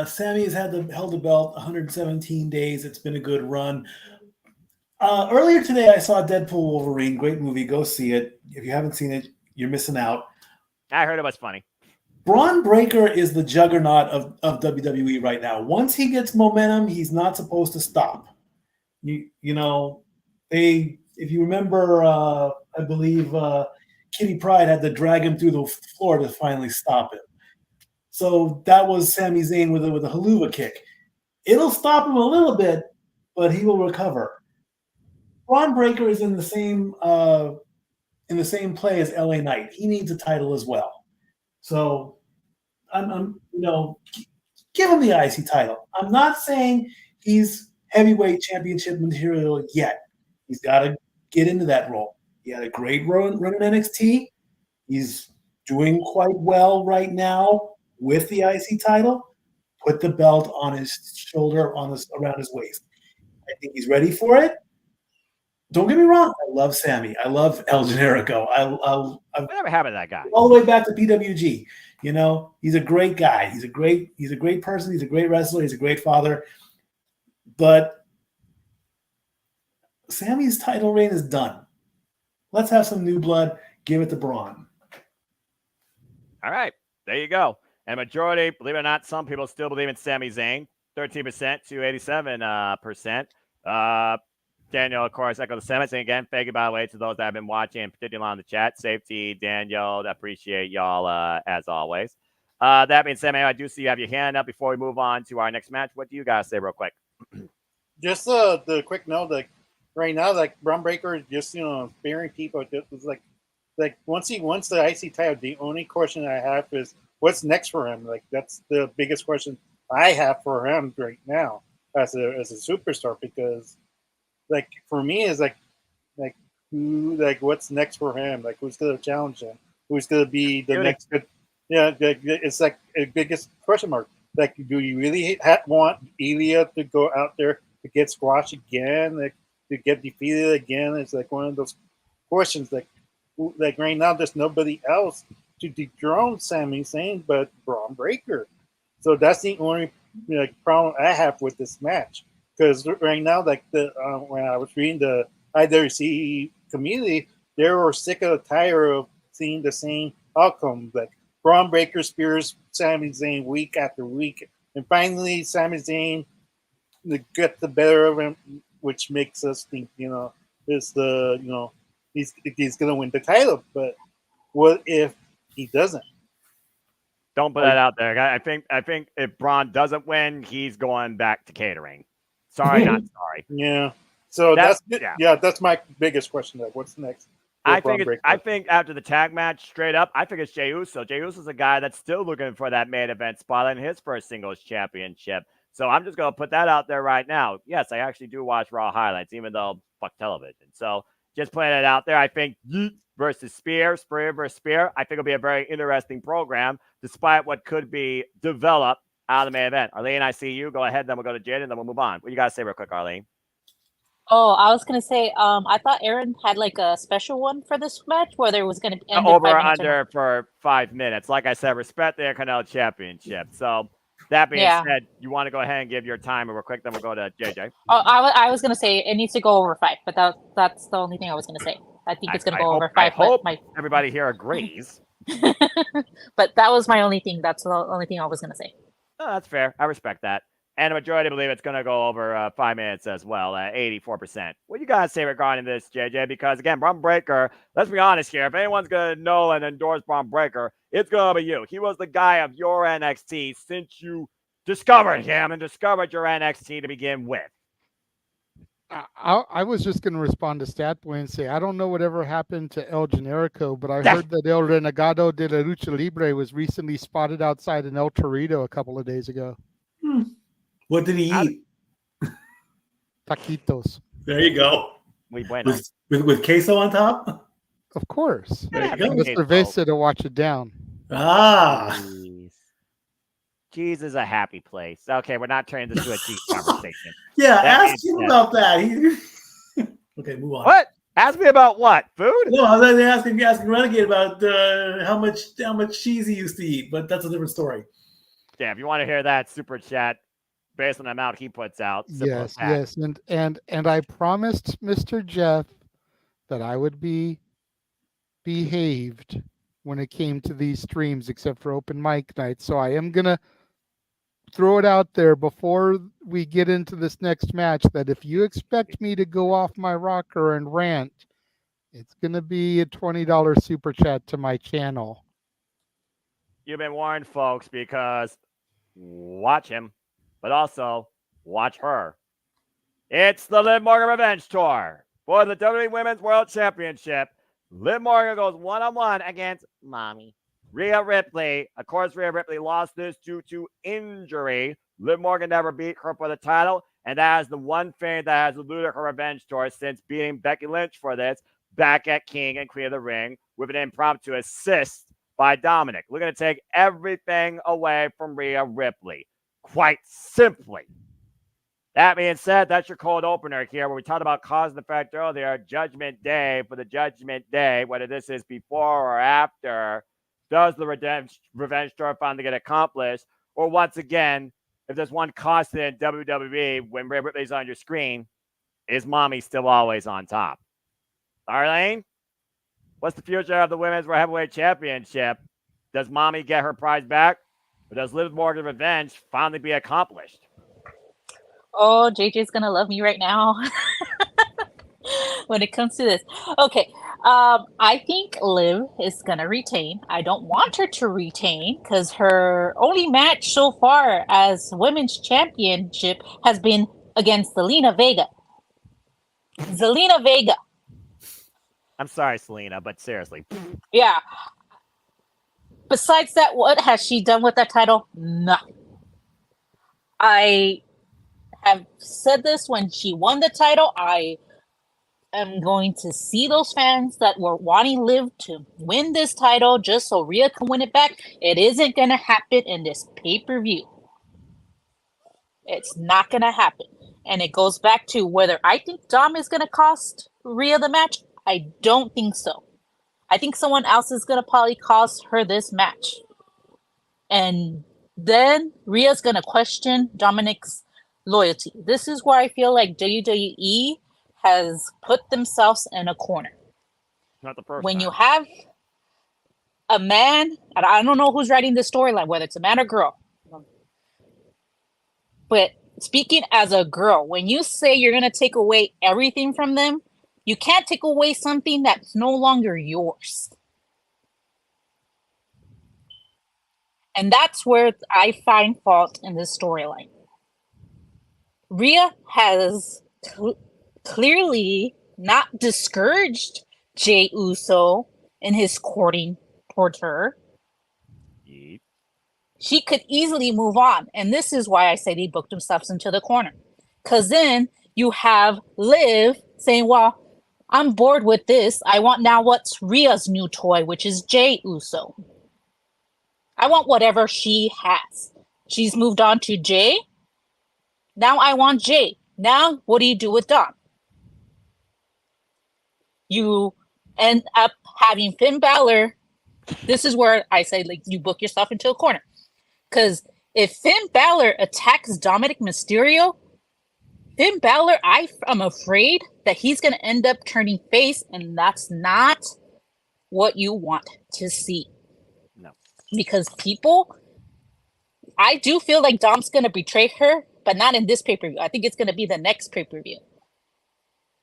Sammy has held the belt 117 days. It's been a good run. Earlier today, I saw Deadpool Wolverine. Great movie. Go see it. If you haven't seen it, you're missing out. I heard it was funny. Braun Breaker is the juggernaut of WWE right now. Once he gets momentum, he's not supposed to stop. You know, they if you remember, I believe Kitty Pryde had to drag him through the floor to finally stop him. So that was Sami Zayn with a haluva kick. It'll stop him a little bit, but he will recover. Braun Breaker is in the same play as LA Knight. He needs a title as well. So I'm give him the IC title. I'm not saying he's heavyweight championship material yet. He's got to get into that role. He had a great run in NXT. He's doing quite well right now with the IC title. Put the belt on his shoulder, around his waist. I think he's ready for it. Don't get me wrong. I love Sammy. I love El Generico. Whatever happened to that guy? All the way back to PWG. He's a great guy. He's a great person. He's a great wrestler. He's a great father. But Sammy's title reign is done. Let's have some new blood. Give it to Braun. All right. There you go. And majority, believe it or not, some people still believe in Sami Zayn. 13% to 87%. Daniel, of course, echo the sentiments. And again, thank you, by the way, to those that have been watching, particularly on the chat. Safety, Daniel, appreciate y'all as always. That being said, man, I do see you have your hand up before we move on to our next match. What do you guys say real quick? Just the quick note, like right now, like Braun Breaker is just sparing people. It's like once he wants the IC title, the only question I have is what's next for him. Like that's the biggest question I have for him right now as a superstar, because like for me is like what's next for him? Like who's gonna challenge him? Who's gonna be the next good? Yeah, it's like a biggest question mark. Like, do you really want Ilya to go out there to get squashed again? Like to get defeated again? It's like one of those questions. Like right now, there's nobody else to dethrone Sami Zayn but Braun Breaker. So that's the only problem I have with this match. Because right now, like when I was reading the IWC community, they were sick of tired of seeing the same outcome. Like Braun Breaker spears Sami Zayn week after week, and finally Sami Zayn gets the better of him, which makes us think he's gonna win the title. But what if he doesn't? Don't put that out there. I think if Braun doesn't win, he's going back to catering. Sorry, not sorry. Yeah. So that's my biggest question. Like, what's next? I think after the tag match, straight up, I think it's Jey Uso. Jey Uso's a guy that's still looking for that main event spot in his first singles championship. So I'm just going to put that out there right now. Yes, I actually do watch Raw highlights, even though fuck television. So just putting it out there. I think Yeet versus Spear versus Spear, I think it'll be a very interesting program, despite what could be developed out of the main event. Arlene, I see you. Go ahead, then we'll go to Jade, and then we'll move on. What you got to say real quick, Arlene? Oh, I was gonna say, I thought Aaron had like a special one for this match where there was gonna be over or under for 5 minutes. Like I said, respect the Intercontinental Championship. So that being said, you want to go ahead and give your time real quick, then we'll go to JJ. Oh, I was gonna say it needs to go over 5, but that's the only thing I was gonna say. I think it's gonna go over 5. I hope everybody here agrees. But that was my only thing. That's the only thing I was gonna say. Oh, that's fair. I respect that. And the majority believe it's going to go over 5 minutes as well, 84%. What do you guys say regarding this, JJ? Because, again, Braun Breaker, let's be honest here. If anyone's going to know and endorse Braun Breaker, it's going to be you. He was the guy of your NXT since you discovered him and discovered your NXT to begin with. I was just going to respond to Statboy and say, I don't know whatever happened to El Generico, but I heard that El Renegado de la Lucha Libre was recently spotted outside in El Torito a couple of days ago. What did he eat? Taquitos. There you go. With queso on top? Of course. There you go. Mr. Vesa to watch it down. Ah. Cheese is a happy place. Okay, we're not turning this to a cheese conversation. Yeah, ask him about that. Okay, move on. What? Ask me about what? Food? No, I was asking Renegade about how much cheese he used to eat, but that's a different story. Yeah, if you want to hear that, super chat based on the amount he puts out. Yes. And I promised Mr. Jeff that I would be behaved when it came to these streams, except for open mic night. So I am gonna throw it out there before we get into this next match that if you expect me to go off my rocker and rant, it's going to be a $20 super chat to my channel. You've been warned, folks, because watch him, but also watch her. It's the Liv Morgan Revenge Tour for the WWE Women's World Championship. Liv Morgan goes one-on-one against Mommy Rhea Ripley. Of course, Rhea Ripley lost this due to injury. Liv Morgan never beat her for the title, and that is the one thing that has eluded her revenge tour since beating Becky Lynch for this back at King and Queen of the Ring with an impromptu assist by Dominic. We're going to take everything away from Rhea Ripley, quite simply. That being said, that's your cold opener here where we talked about cause and effect earlier. Judgment Day for the Judgment Day, whether this is before or after. Does the revenge tour finally get accomplished? Or once again, if there's one constant in WWE when Rhea Ripley's on your screen, is Mommy still always on top? Darlene, what's the future of the Women's World Heavyweight Championship? Does Mommy get her prize back? Or does Liv Morgan's revenge finally be accomplished? Oh, JJ's gonna love me right now when it comes to this. Okay, I think Liv is gonna retain. I don't want her to retain because her only match so far as women's championship has been against Zelina Vega. Zelina Vega. I'm sorry, Selena, but seriously. Yeah. Besides that, what has she done with that title? Nothing. I have said this when she won the title. I am going to see those fans that were wanting Liv to win this title just so Rhea can win it back. It isn't going to happen in this pay-per-view. It's not going to happen. And it goes back to whether I think Dom is going to cost Rhea the match. I don't think so. I think someone else is going to probably cost her this match. And then Rhea's going to question Dominic's loyalty. This is where I feel like WWE has put themselves in a corner. Not the first when time. You have a man, and I don't know who's writing this storyline, whether it's a man or girl. But speaking as a girl, when you say you're going to take away everything from them, you can't take away something that's no longer yours. And that's where I find fault in this storyline. Rhea has clearly not discouraged Jey Uso in his courting towards her. Yeet. She could easily move on. And this is why I say they booked themselves into the corner. Because then you have Liv saying, well, I'm bored with this. I want now what's Rhea's new toy, which is Jey Uso. I want whatever she has. She's moved on to Jey. Now I want Jey. Now what do you do with Dom? You end up having Finn Balor. This is where I say, like, you book yourself into a corner. Because if Finn Balor attacks Dominic Mysterio, Finn Balor, I'm afraid that he's going to end up turning face, and that's not what you want to see. No. Because people, I do feel like Dom's going to betray her, but not in this pay-per-view. I think it's going to be the next pay-per-view.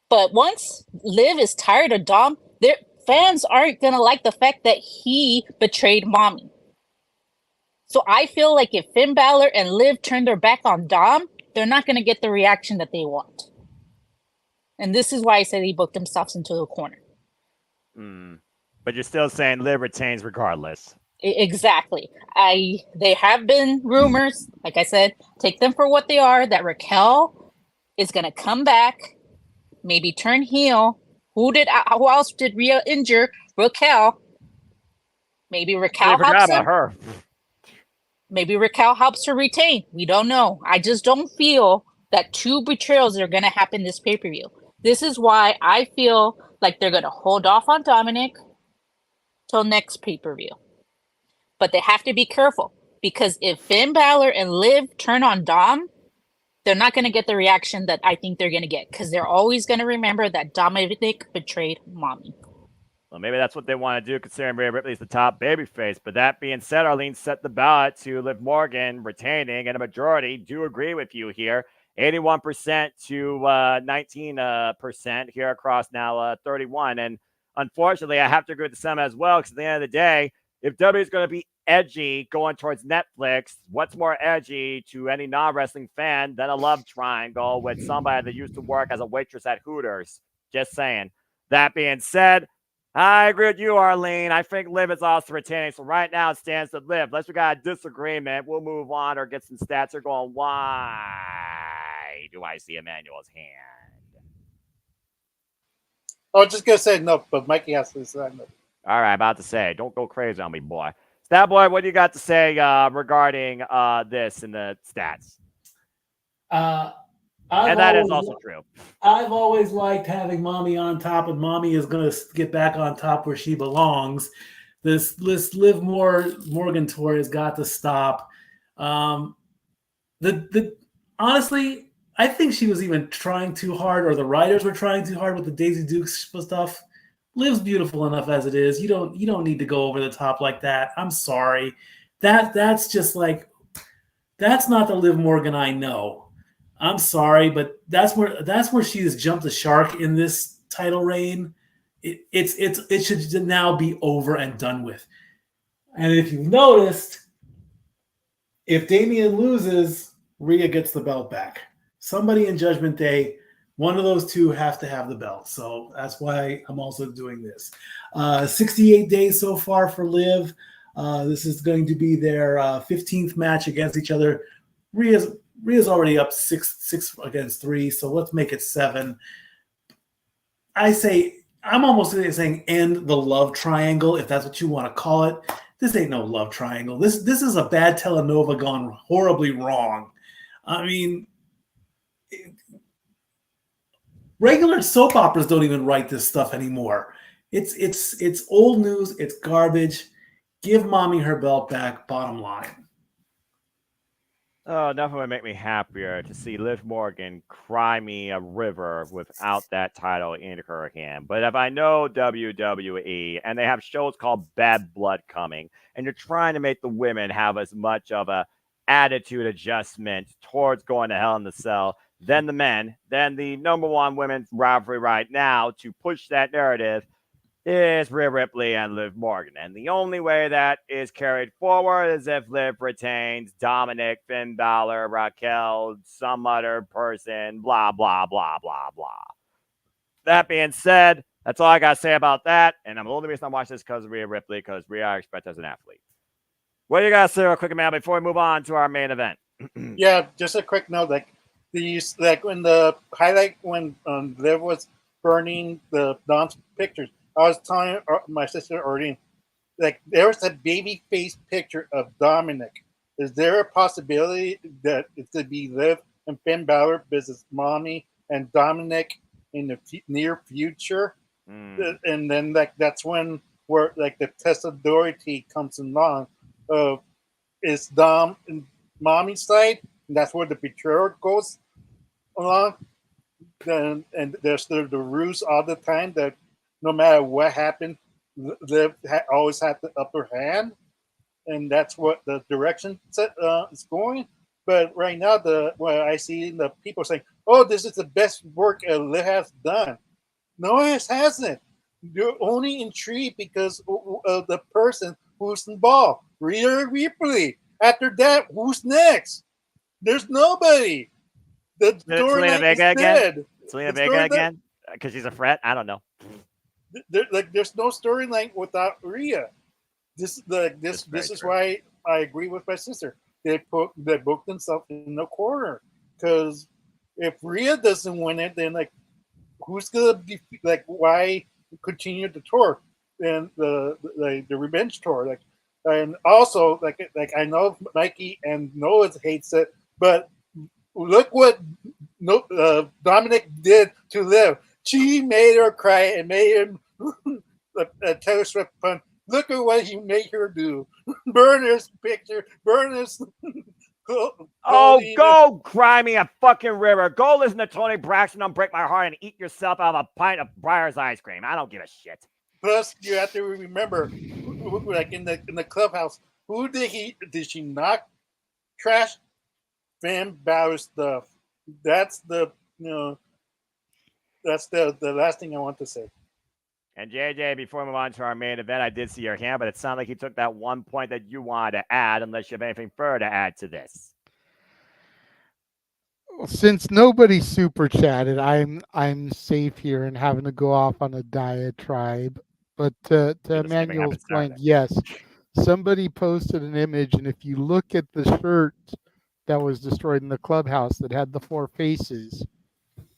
But once Liv is tired of Dom, their fans aren't going to like the fact that he betrayed Mommy. So I feel like if Finn Balor and Liv turn their back on Dom, they're not going to get the reaction that they want. And this is why I say they booked themselves into a corner. But you're still saying Liv retains regardless. Exactly. There have been rumors, like I said, take them for what they are, that Raquel is going to come back, maybe turn heel. Who else did Rhea injure? Raquel. Maybe Raquel helps about her. Maybe Raquel helps her retain. We don't know. I just don't feel that two betrayals are going to happen this pay-per-view. This is why I feel like they're going to hold off on Dominic till next pay-per-view. But they have to be careful, because if Finn Balor and Liv turn on Dom, they're not going to get the reaction that I think they're going to get, because they're always going to remember that Dominic betrayed Mommy. Well, maybe that's what they want to do, considering Rhea Ripley's the top babyface. But that being said, Arlene set the ballot to Liv Morgan retaining, and a majority do agree with you here. 81% to 19% here across now 31. And unfortunately, I have to agree with some as well, because at the end of the day, if W is going to be edgy going towards Netflix, what's more edgy to any non-wrestling fan than a love triangle with somebody that used to work as a waitress at Hooters? Just saying. That being said, I agree with you, Arlene. I think Liv is also retaining. So right now it stands to Liv. Unless we got a disagreement, we'll move on or get some stats. Are going, why do I see Emmanuel's hand? I was just gonna say no, but Mikey has to say no. All right, about to say, don't go crazy on me, boy. Stat boy, what do you got to say regarding this in the stats? And that is also true. I've always liked having Mommy on top, and Mommy is going to get back on top where she belongs. This Liv Morgan tour has got to stop. Honestly, I think she was even trying too hard, or the writers were trying too hard with the Daisy Dukes stuff. Liv's beautiful enough as it is. You don't need to go over the top like that. I'm sorry. That's just like, that's not the Liv Morgan I know. I'm sorry, but that's where she has jumped the shark in this title reign. It should now be over and done with. And if you've noticed, if Damian loses, Rhea gets the belt back. Somebody in Judgment Day, one of those two have to have the belt. So that's why I'm also doing this. 68 days so far for Liv. This is going to be their 15th match against each other. Rhea's already up 6 against 3, so let's make it 7. I'm almost saying end the love triangle, if that's what you want to call it. This ain't no love triangle. This is a bad telenovela gone horribly wrong. I mean, regular soap operas don't even write this stuff anymore. It's old news. It's garbage. Give Mommy her belt back. Bottom line. Oh, nothing would make me happier to see Liv Morgan cry me a river without that title in her hand. But if I know WWE and they have shows called Bad Blood coming, and you're trying to make the women have as much of a attitude adjustment towards going to Hell in the Cell than the men, then the number one women's rivalry right now to push that narrative is Rhea Ripley and Liv Morgan. And the only way that is carried forward is if Liv retains Dominic, Finn Balor, Raquel, some other person, blah, blah, blah, blah, blah. That being said, that's all I got to say about that. And the only reason I'm watching this because of Rhea Ripley, because Rhea I respect as an athlete. What do you guys say real quick, man, before we move on to our main event? Yeah, just a quick note. Like when the highlight when Liv was burning the Dom's pictures, I was telling my sister Orine, like there was a baby face picture of Dominic. Is there a possibility that it could be Liv and Finn Balor versus Mommy and Dominic in the near future? And then that's when where like the test of authority comes along. Is Dom and Mommy's side? And that's where the betrayal goes along. And there's the ruse all the time that no matter what happened, Liv always had the upper hand, and that's what the direction is going. But right now, what I see the people saying, "Oh, this is the best work Liv has done." No, it hasn't. You're only intrigued because of the person who's involved, Rhea Ripley. After that, who's next? There's nobody. The Selena Vega is dead. again? Selena Vega again? Because she's a threat? I don't know. There's no storyline without Rhea. This is why I agree with my sister. They booked themselves in the corner, because if Rhea doesn't win it, then like who's gonna be like why continue the tour and the revenge tour, like, and also like I know Mikey and Noah hates it, but look what Dominic did to Liv. She made her cry and made him a Taylor Swift pun. Look at what he made her do. Burn his picture. Burn his. Go cry me a fucking river. Go listen to Tony Braxton on Break My Heart and eat yourself out of a pint of Breyer's ice cream. I don't give a shit. Plus, you have to remember, like in the clubhouse, who did she knock? Trash Finn Balor stuff. That's that's the last thing I want to say. And JJ, before we move on to our main event, I did see your hand, but it sounded like you took that one point that you wanted to add, unless you have anything further to add to this. Since nobody super chatted, I'm safe here and having to go off on a diatribe. But to Emmanuel's point, yes, somebody posted an image, and if you look at the shirt that was destroyed in the clubhouse that had the 4 faces,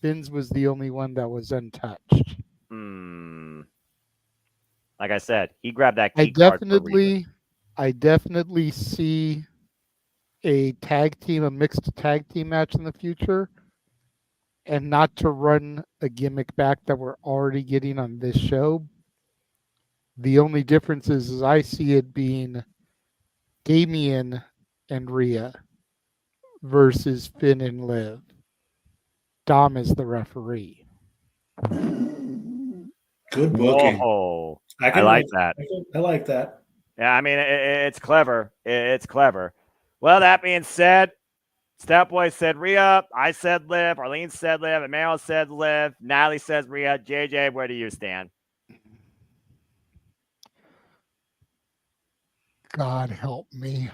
Finn's was the only one that was untouched. Like I said, he grabbed that key card for a reason. I definitely see a mixed tag team match in the future, and not to run a gimmick back that we're already getting on this show. The only difference is I see it being Damian and Rhea versus Finn and Liv. Dom is the referee. Good booking. Whoa. I like that. I like that. Yeah, I mean, it's clever. It's clever. Well, that being said, Stepboy said Rhea. I said Liv. Arlene said Liv. Emmanuel said Liv. Natalie says Rhea. JJ, where do you stand? God help me.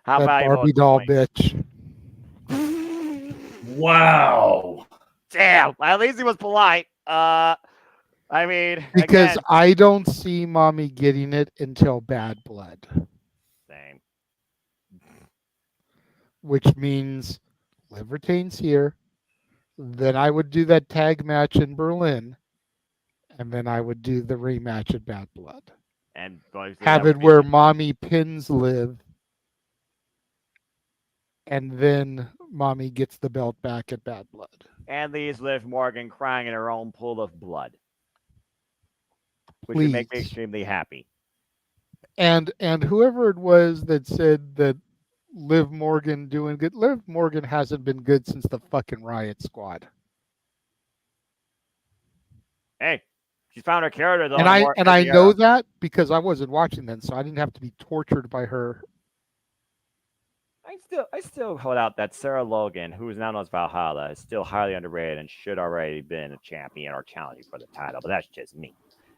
How that Barbie doll bitch. Wow. Damn. At least he was polite. I mean, because again, I don't see Mommy getting it until Bad Blood. Same. Which means Liv retains here. Then I would do that tag match in Berlin. And then I would do the rematch at Bad Blood. And have it where Mommy pins Liv. And then Mommy gets the belt back at Bad Blood. And leaves Liv Morgan crying in her own pool of blood. Which Please. would make me extremely happy. And whoever it was that said that Liv Morgan doing good, Liv Morgan hasn't been good since the fucking Riot Squad. Hey, she's found her character though. And I know that because I wasn't watching then, so I didn't have to be tortured by her. I still hold out that Sarah Logan, who is now known as Valhalla, is still highly underrated and should already been a champion or challenging for the title, but that's just me.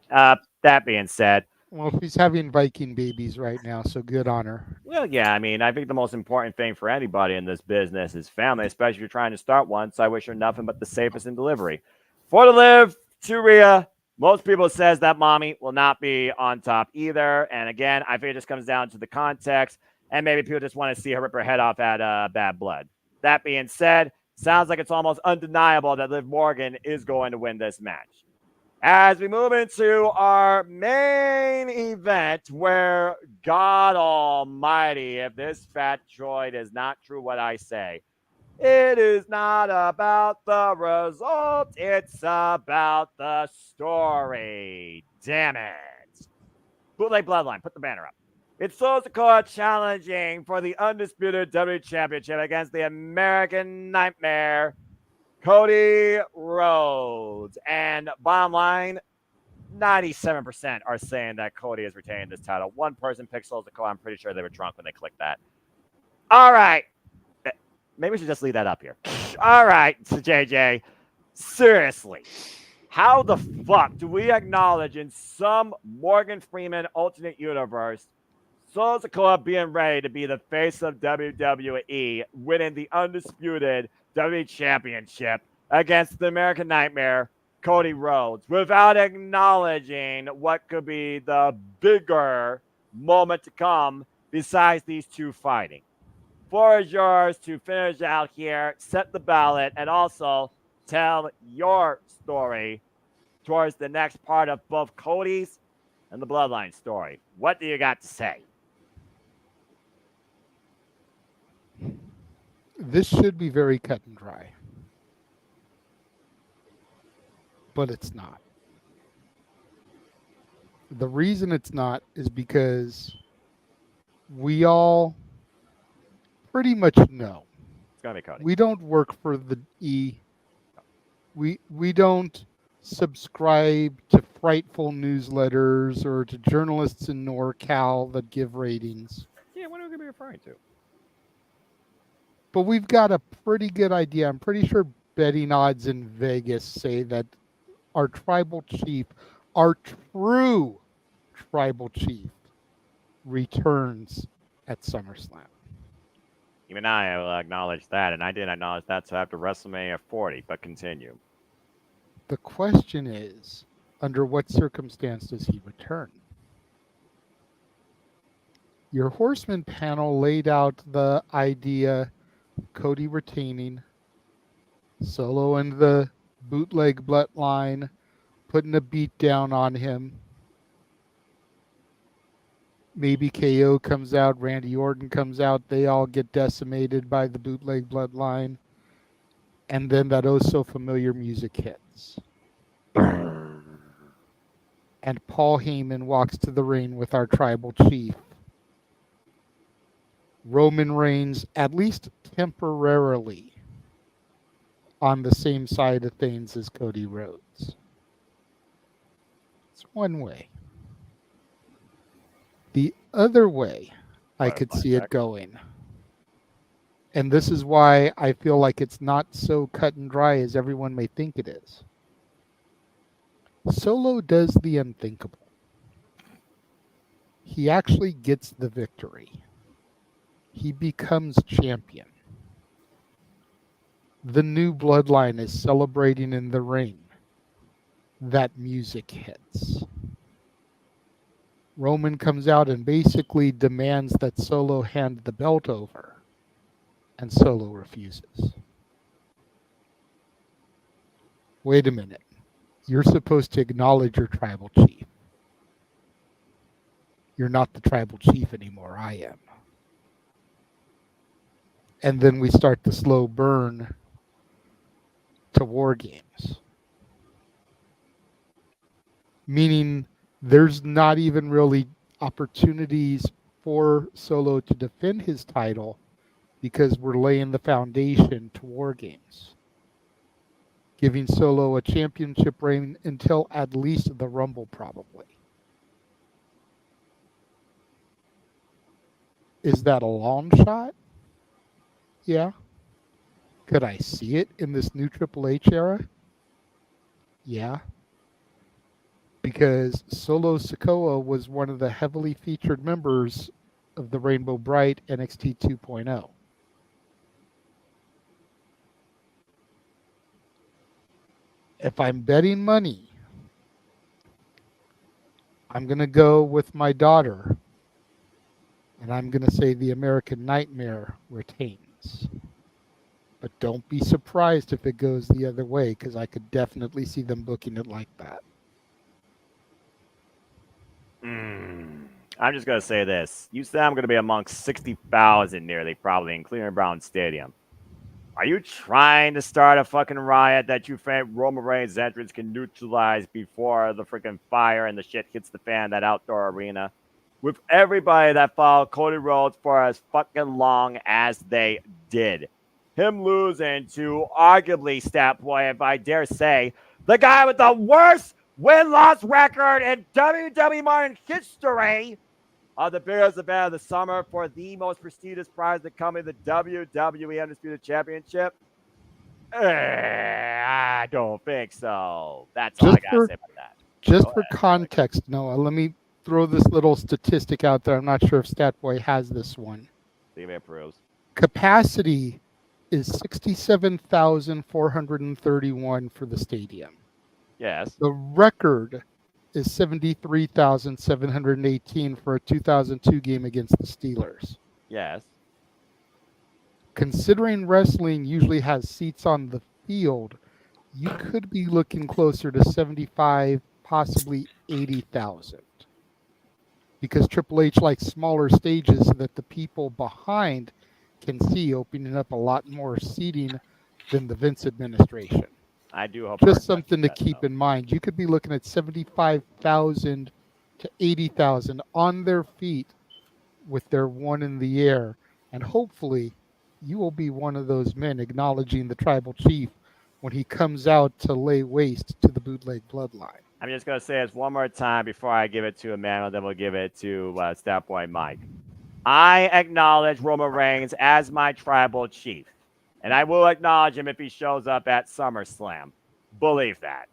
That being said, well, she's having Viking babies right now, so good on her. Well, yeah, I mean, I think the most important thing for anybody in this business is family, especially if you're trying to start one. So I wish her nothing but the safest in delivery. For the Liv, to Rhea, most people says that Mommy will not be on top either. And again, I think it just comes down to the context. And maybe people just want to see her rip her head off at Bad Blood. That being said, sounds like it's almost undeniable that Liv Morgan is going to win this match. As we move into our main event, where God Almighty, if this fat droid is not true what I say, it is not about the result, it's about the story. Damn it. Bootleg Bloodline, put the banner up. It's Solo Sikoa challenging for the undisputed WWE Championship against the American Nightmare, Cody Rhodes. And bottom line, 97% are saying that Cody is retaining this title. One person picked Solo Sikoa. I'm pretty sure they were drunk when they clicked that. All right. Maybe we should just leave that up here. All right, so JJ, seriously, how the fuck do we acknowledge in some Morgan Freeman alternate universe Solo Sikoa being ready to be the face of WWE, winning the undisputed WWE Championship against the American Nightmare, Cody Rhodes, without acknowledging what could be the bigger moment to come besides these two fighting? Floor is yours to finish out here, set the ballot, and also tell your story towards the next part of both Cody's and the Bloodline story. What do you got to say? This should be very cut and dry. But it's not. The reason it's not is because we all pretty much know. It's gonna be Cody. We don't work for the E. We don't subscribe to frightful newsletters or to journalists in NorCal that give ratings. Yeah, what are we going to be referring to? But we've got a pretty good idea. I'm pretty sure betting odds in Vegas say that our tribal chief, our true tribal chief, returns at SummerSlam. Even I will acknowledge that, and I didn't acknowledge that until after WrestleMania 40, but continue. The question is, under what circumstance does he return? Your Horseman panel laid out the idea of Cody retaining, Solo and the bootleg bloodline putting a beat down on him. Maybe KO comes out, Randy Orton comes out, they all get decimated by the bootleg bloodline, and then that oh so familiar music hits. And Paul Heyman walks to the ring with our tribal chief. Roman Reigns, at least temporarily, on the same side of things as Cody Rhodes. It's one way. The other way I could see it going, and this is why I feel like it's not so cut and dry as everyone may think it is. Solo does the unthinkable. He actually gets the victory. He becomes champion. The new bloodline is celebrating in the ring. That music hits. Roman comes out and basically demands that Solo hand the belt over, and Solo refuses. Wait a minute. You're supposed to acknowledge your tribal chief. You're not the tribal chief anymore. I am. And then we start the slow burn to War Games. Meaning there's not even really opportunities for Solo to defend his title because we're laying the foundation to War Games. Giving Solo a championship reign until at least the Rumble, probably. Is that a long shot? Yeah. Could I see it in this new Triple H era? Yeah. Because Solo Sikoa was one of the heavily featured members of the Rainbow Bright NXT 2.0. If I'm betting money, I'm going to go with my daughter, and I'm going to say the American Nightmare retains. But don't be surprised if it goes the other way, because I could definitely see them booking it like that. I'm just going to say this. You said I'm going to be amongst 60,000 nearly, probably, in Cleveland Brown Stadium. Are you trying to start a fucking riot that you think Roman Reigns' entrance can neutralize before the freaking fire and the shit hits the fan, that outdoor arena? With everybody that followed Cody Rhodes for as fucking long as they did. Him losing to arguably, Stat Boy, if I dare say, the guy with the worst win-loss record in WWE modern history, the biggest event of the summer for the most prestigious prize in the company, the WWE Undisputed Championship. I don't think so. That's all I got to say about that. Just for context, Noah, let me throw this little statistic out there. I'm not sure if Statboy has this one. See if it approves. Capacity is 67,431 for the stadium. Yes. The record is 73,718 for a 2002 game against the Steelers. Yes. Considering wrestling usually has seats on the field, you could be looking closer to 75, possibly 80,000. Because Triple H likes smaller stages so that the people behind can see, opening up a lot more seating than the Vince administration. I do hope. Just something to keep in mind. You could be looking at 75,000 to 80,000 on their feet with their one in the air. And hopefully you will be one of those men acknowledging the tribal chief when he comes out to lay waste to the bootleg bloodline. I'm just going to say this one more time before I give it to Emmanuel, then we'll give it to Stat Boy Mike. I acknowledge Roman Reigns as my tribal chief, and I will acknowledge him if he shows up at SummerSlam. Believe that.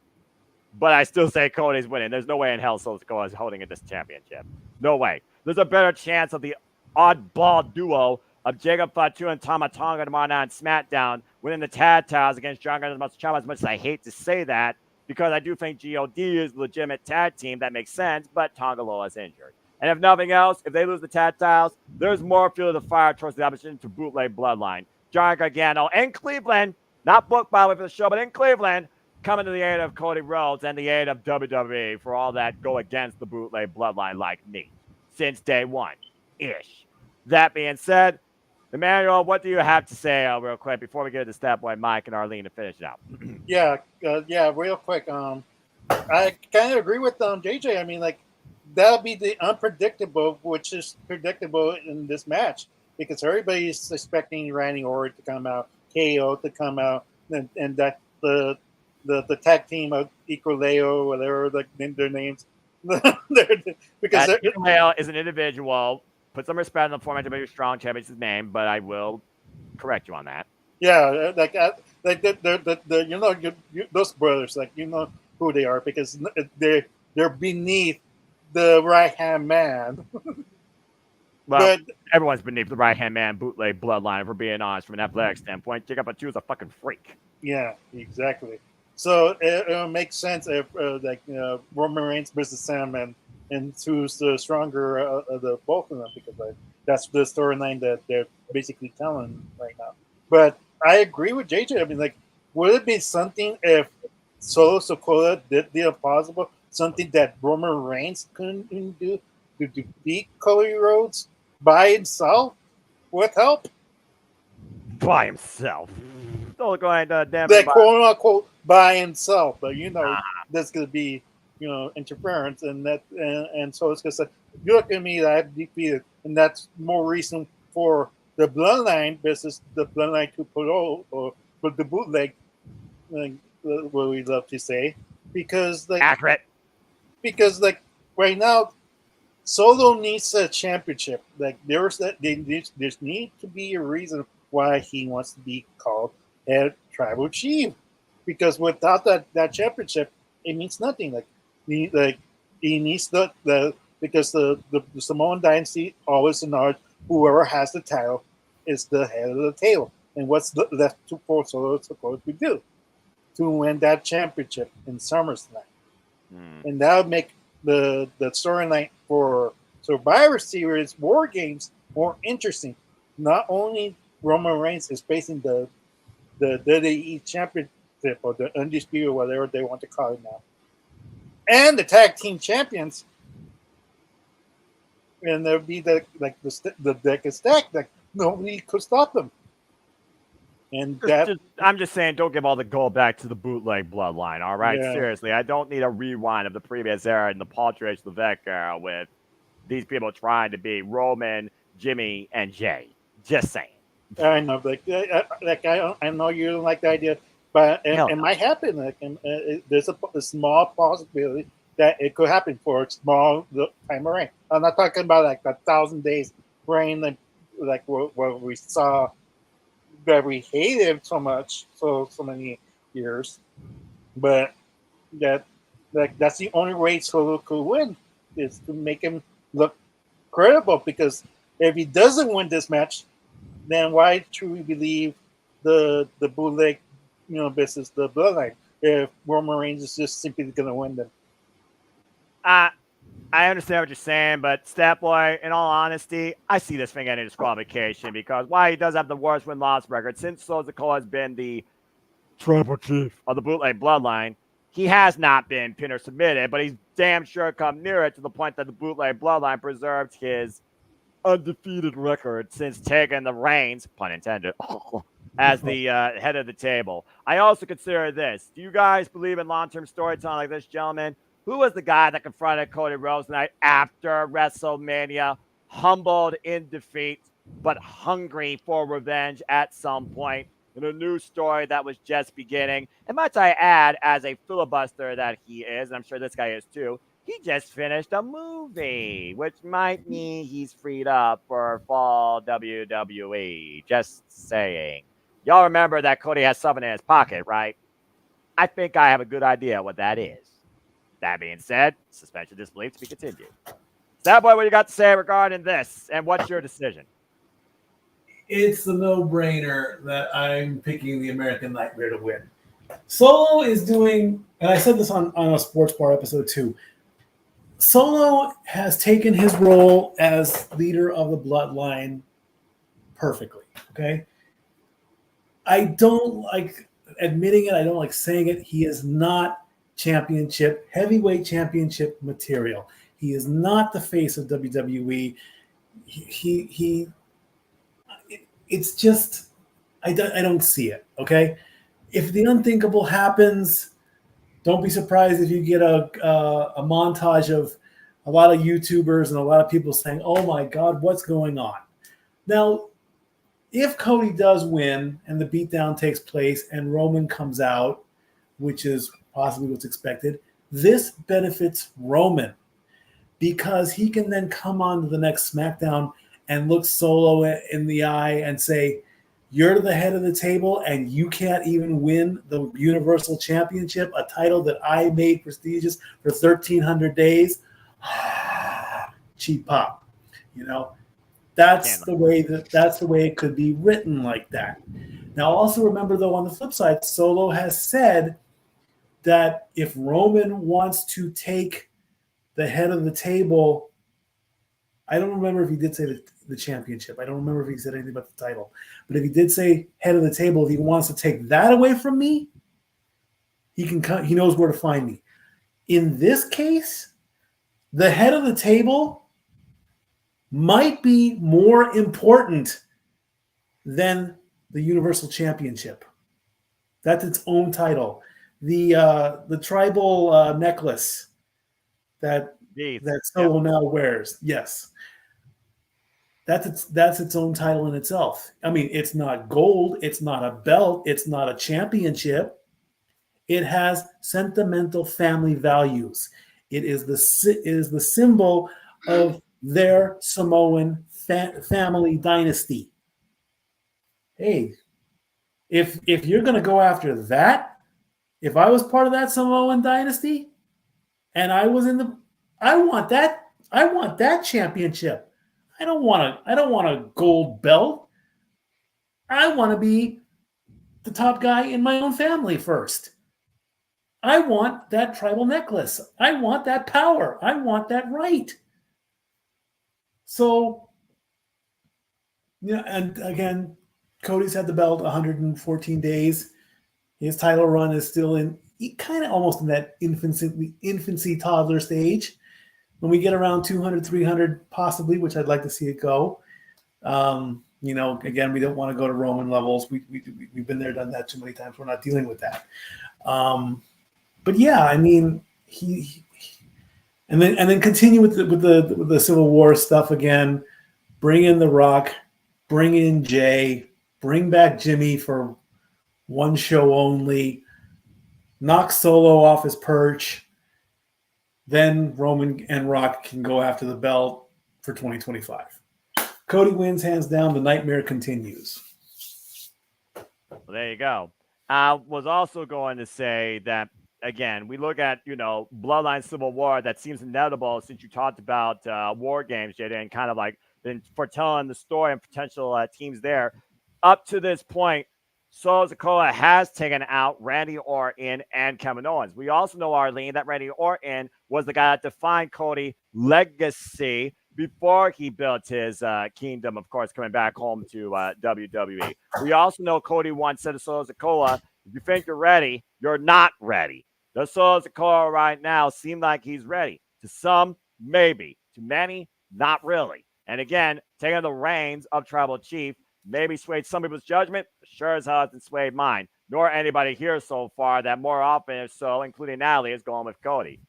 But I still say Cody's winning. There's no way in hell Sikoa is holding this championship. No way. There's a better chance of the oddball duo of Jacob Fatu and Tama Tonga tomorrow night on SmackDown winning the tag titles against John Gargano and Ciampa, as much as I hate to say that, because I do think GOD is a legitimate tag team. That makes sense, but Tonga Loa is injured. And if nothing else, if they lose the tag titles, there's more fuel to fire towards the opposition to bootleg bloodline. John Gargano in Cleveland, not booked by the way for the show, but in Cleveland, coming to the aid of Cody Rhodes and the aid of WWE for all that go against the bootleg bloodline like me since day one-ish. That being said, Emmanuel, what do you have to say real quick before we get to Stat Boy Mike and Arlene to finish it out? Yeah, real quick. I kind of agree with JJ. I mean, like, that'll be the unpredictable, which is predictable in this match because everybody's expecting Randy Orton to come out, KO to come out, and that the tag team of Equaleo, whatever their names. Because Equaleo is an individual. Put some respect on the format to make a strong champion's name, but I will correct you on that. Yeah, those brothers, like you know who they are because they're beneath the right hand man. Well, everyone's beneath the right hand man bootleg bloodline. If we're being honest, from an athletic standpoint, Jacob Fatu is a fucking freak. Yeah, exactly. So it makes sense if Roman Reigns versus Sam and who's the stronger of the both of them because that's the storyline that they're basically telling right now. But I agree with JJ. I mean, like, would it be something if Solo Sikoa did the impossible, something that Roman Reigns couldn't do to defeat Cody Rhodes by himself with help? By himself. Still going to damn that quote unquote by himself, but that's going to be interference, and so it's going to say, you look at me, I've defeated, and that's more reason for the bloodline versus the bloodline 2.0 or the bootleg, like what we love to say, because accurate. Because right now, Solo needs a championship. Like there's need to be a reason why he wants to be called head tribal chief, because without that championship, it means nothing. He needs because the Samoan dynasty always acknowledge whoever has the title is the head of the table, and what's left for Solo supposed to do to win that championship in SummerSlam, and that would make the storyline for Survivor Series War Games more interesting. Not only Roman Reigns is facing the WWE Championship or the Undisputed, whatever they want to call it now, and the Tag Team Champions, and there'll be the deck is stacked, like nobody could stop them. And I'm just saying, don't give all the gold back to the bootleg bloodline. All right, Yeah. seriously, I don't need a rewind of the previous era and the Paul Trish Levesque era with these people trying to be Roman, Jimmy, and Jay. Just saying. I know, I know you don't like the idea, but it might happen. There's a small possibility that it could happen for a small time of reign. I'm not talking about 1,000 days reign, like what we saw that we hated so much, so many years. But that's the only way Solo could win, is to make him look credible. Because if he doesn't win this match, then why truly believe the bootleg, versus the bloodline if Roman Reigns is just simply going to win them? I understand what you're saying, but Stat Boy, in all honesty, I see this thing getting disqualification because while he does have the worst win-loss record, since Sikoa has been the tribal chief of the bootleg bloodline, he has not been pinned or submitted, but he's damn sure come near it to the point that the bootleg bloodline preserved his undefeated record since taking the reins, pun intended, as the head of the table. I also consider this. Do you guys believe in long-term storytelling like this, gentlemen? Who was the guy that confronted Cody Rhodes tonight after WrestleMania, humbled in defeat, but hungry for revenge at some point? in a news story that was just beginning. And might I add, as a filibuster that he is, and I'm sure this guy is too, he just finished a movie, which might mean he's freed up for fall WWE. Just saying. Y'all remember that Cody has something in his pocket, right? I think I have a good idea what that is. That being said, suspension of disbelief to be continued. Sad boy, what you got to say regarding this, and what's your decision? It's a no-brainer that I'm picking the American Nightmare to win. Solo is doing, and I said this on a Sports Bar episode too, Solo has taken his role as leader of the Bloodline perfectly, okay? I don't like admitting it. I don't like saying it. He is not heavyweight championship material. He is not the face of WWE. It's just, I don't see it, okay? If the unthinkable happens, don't be surprised if you get a montage of a lot of YouTubers and a lot of people saying, oh my God, what's going on? Now, if Cody does win and the beatdown takes place and Roman comes out, which is possibly what's expected, this benefits Roman because he can then come on to the next SmackDown and look Solo in the eye and say, you're the head of the table and you can't even win the Universal Championship, a title that I made prestigious for 1,300 days. Cheap pop, you know. That's the way it could be written like that. Now, also remember, though, on the flip side, Solo has said that if Roman wants to take the head of the table, I don't remember if he did say the championship. I don't remember if he said anything about the title. But if he did say head of the table, if he wants to take that away from me, he can come, he knows where to find me. In this case, the head of the table might be more important than the Universal Championship. That's its own title. The tribal necklace that Solo now wears. Yes. That's its own title in itself. I mean, it's not gold, it's not a belt, it's not a championship. It has sentimental family values. It is the symbol of their Samoan family dynasty. Hey, if you're going to go after that, if I was part of that Samoan dynasty and I was I want that championship. I don't want a gold belt. I want to be the top guy in my own family first. I want that tribal necklace. I want that power. I want that right. So, yeah, and again, Cody's had the belt 114 days. His title run is still kind of almost in that infancy toddler stage. When we get around 200, 300 possibly, which I'd like to see it go. Again, we don't want to go to Roman levels. We've been there, done that too many times. We're not dealing with that. But yeah, I mean, he and then continue with the Civil War stuff again. Bring in The Rock, bring in Jay, bring back Jimmy for one show only. Knock Solo off his perch. Then Roman and Rock can go after the belt for 2025. Cody wins hands down. The nightmare continues. Well, there you go. I was also going to say that, again, we look at, Bloodline Civil War. That seems inevitable since you talked about War Games, Jada, and kind of like been foretelling the story and potential teams there. Up to this point, Solo Sikoa has taken out Randy Orton and Kevin Owens. We also know, Arlene, that Randy Orton was the guy that defined Cody's legacy before he built his kingdom, of course, coming back home to WWE. We also know Cody once said to Solo Sikoa, if you think you're ready, you're not ready. The Solo Sikoa right now seems like he's ready. To some, maybe. To many, not really. And again, taking the reins of Tribal Chief maybe swayed some people's judgment, but sure as hell hasn't swayed mine, nor anybody here so far that more often if so, including Natalie, is going with Cody.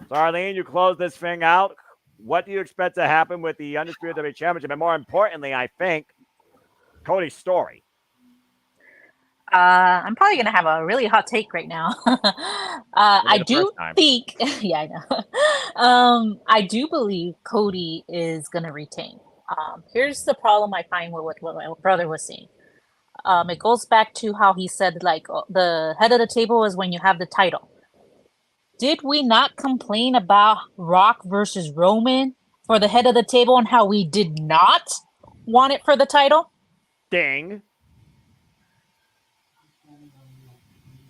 So, Arlene, you close this thing out. What do you expect to happen with the Undisputed WWE Championship? And more importantly, I think, Cody's story. I'm probably gonna have a really hot take right now. I the do first time. think, yeah, I know. I do believe Cody is gonna retain. Here's the problem I find with what my brother was saying. It goes back to how he said like the head of the table is when you have the title. Did we not complain about Rock versus Roman for the head of the table and how we did not want it for the title? Ding.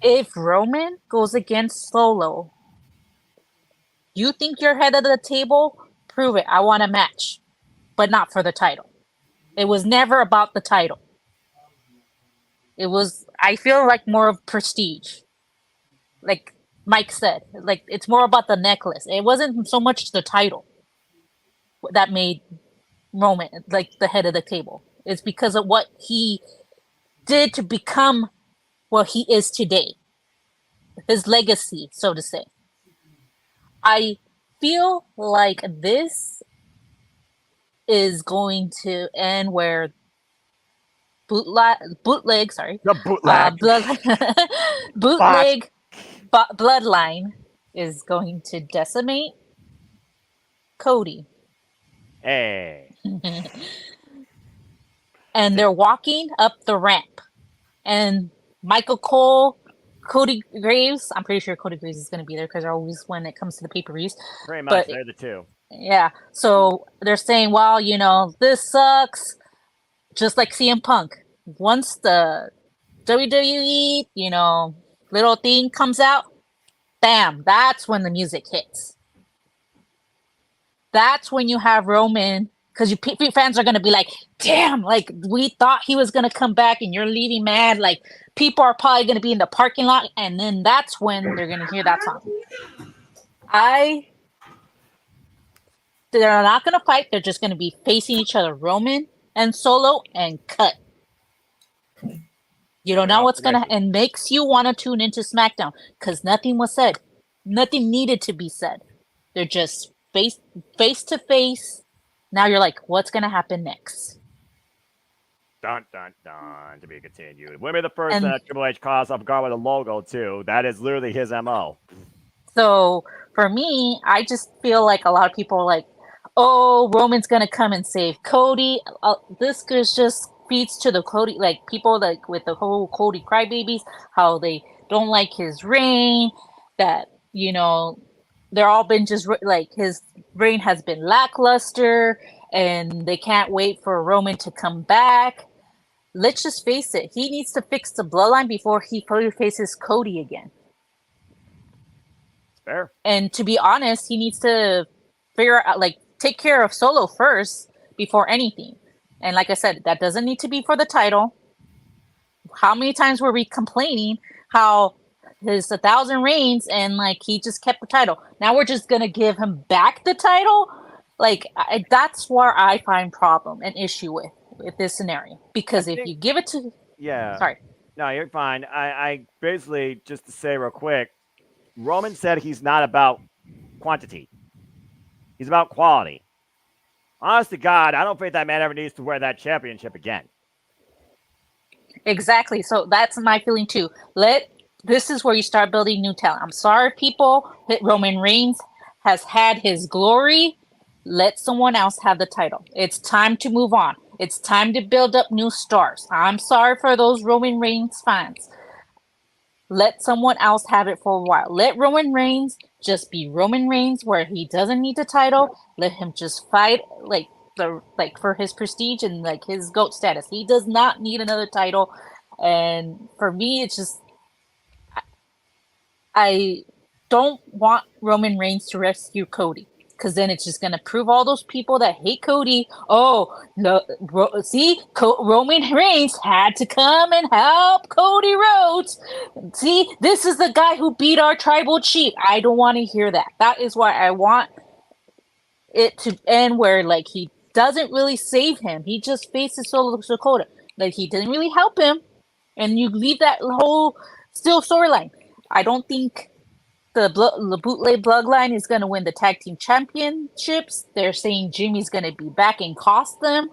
If Roman goes against Solo, you think you're head of the table? Prove it. I want a match, but not for the title. It was never about the title. It was, I feel like, more of prestige. Like Mike said, like it's more about the necklace. It wasn't so much the title that made Roman like the head of the table. It's because of what he did to become what he is today. His legacy, so to say. I feel like this is going to end where bootleg, sorry. The bootleg. Bootleg bloodline is going to decimate Cody. Hey. And they're walking up the ramp. And Michael Cole, Cody Graves, I'm pretty sure Cody Graves is going to be there because they're always when it comes to the pay-per-views. Pretty much, they're the two. Yeah. So they're saying, well, you know, this sucks. Just like CM Punk. Once the WWE, you know, little thing comes out, bam, that's when the music hits. That's when you have Roman, because you fans are going to be like, damn, like we thought he was going to come back and you're leaving mad. Like people are probably going to be in the parking lot. And then that's when they're going to hear that song. They're not going to fight. They're just going to be facing each other, Roman and Solo, and cut. You don't know what's going to, and makes you want to tune into SmackDown because nothing was said. Nothing needed to be said. They're just face to face. Now you're like, what's going to happen next? Dun, dun, dun, to be continued. Would be the first Triple H caught off guard with a logo, too. That is literally his MO. So, for me, I just feel like a lot of people are like, oh, Roman's going to come and save Cody. This just feeds to the Cody, like people like with the whole Cody crybabies, how they don't like his reign, that, you know, they're all been just like his reign has been lackluster and they can't wait for Roman to come back. Let's just face it. He needs to fix the bloodline before he faces Cody again. Fair. And to be honest, he needs to figure out, like, take care of Solo first before anything. And like I said, that doesn't need to be for the title. How many times were we complaining how his 1,000 reigns and like he just kept the title? Now we're just gonna give him back the title. Like that's where I find problem and issue with this scenario. Because if you give it to, sorry, no, you're fine. I basically, just to say real quick, Roman said he's not about quantity. He's about quality. Honest to God, I don't think that man ever needs to wear that championship again. Exactly. So that's my feeling too. This is where you start building new talent. I'm sorry, people, that Roman Reigns has had his glory. Let someone else have the title. It's time to move on. It's time to build up new stars. I'm sorry for those Roman Reigns fans. Let someone else have it for a while. Let Roman Reigns just be Roman Reigns, where he doesn't need the title. Let him just fight for his prestige and like his GOAT status. He does not need another title. And for me, it's just I don't want Roman Reigns to rescue Cody. Because then it's just going to prove all those people that hate Cody. Oh, no, Roman Reigns had to come and help Cody Rhodes. See, this is the guy who beat our tribal chief. I don't want to hear that. That is why I want it to end where, like, he doesn't really save him. He just faces Solo Dakota. Like, he didn't really help him. And you leave that whole still storyline. I don't think the bootleg bloodline is going to win the tag team championships. They're saying Jimmy's going to be back and cost them.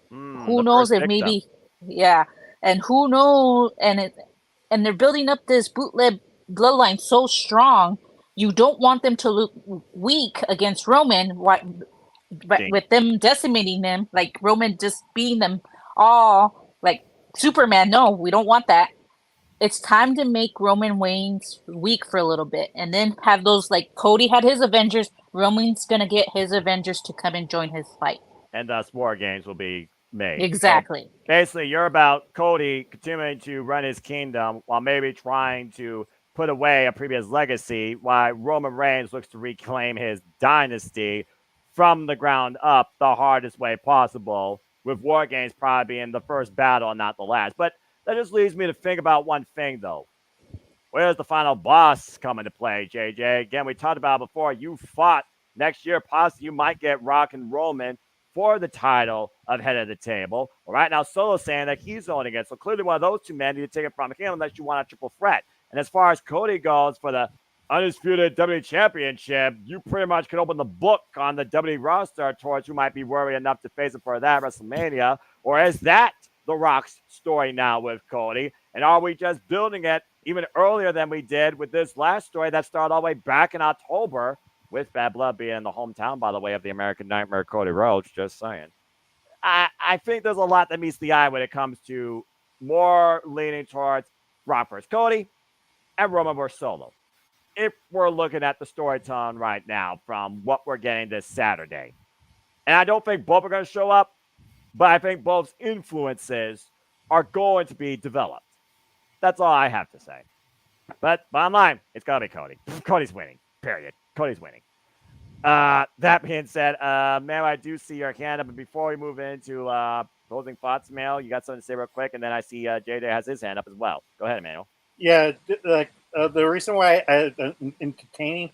Who knows if maybe, and who knows, and they're building up this bootleg bloodline so strong. You don't want them to look weak against Roman, but with them decimating them, like Roman just beating them all like Superman. No, we don't want that. It's time to make Roman Reigns weak for a little bit, and then have those, like Cody had his Avengers. Roman's gonna get his Avengers to come and join his fight, and thus War Games will be made. Exactly. So basically, you're about Cody continuing to run his kingdom while maybe trying to put away a previous legacy, while Roman Reigns looks to reclaim his dynasty from the ground up the hardest way possible, with War Games probably being the first battle and not the last. But that just leaves me to think about one thing, though. Where's the final boss come into play, JJ? Again, we talked about it before. You fought next year. Possibly you might get Rock and Roman for the title of head of the table. Well, right now, Solo's saying that he's owning it. So clearly one of those two men need to take it from him unless you want a triple threat. And as far as Cody goes for the undisputed WWE Championship, you pretty much can open the book on the WWE roster towards who might be worthy enough to face him for that WrestleMania. Or is that The Rock's story now with Cody? And are we just building it even earlier than we did with this last story that started all the way back in October with Bad Blood being in the hometown, by the way, of the American Nightmare, Cody Rhodes? Just saying. I think there's a lot that meets the eye when it comes to more leaning towards Rock versus Cody and Roman versus Solo. If we're looking at the storytelling right now from what we're getting this Saturday. And I don't think both are going to show up, but I think both influences are going to be developed. That's all I have to say. But bottom line, it's got to be Cody. Cody's winning, period. Cody's winning. That being said, Mail, I do see your hand up. But before we move into closing thoughts, Mail, you got something to say real quick? And then I see JJ has his hand up as well. Go ahead, Emmanuel. Yeah, the reason why I'm entertaining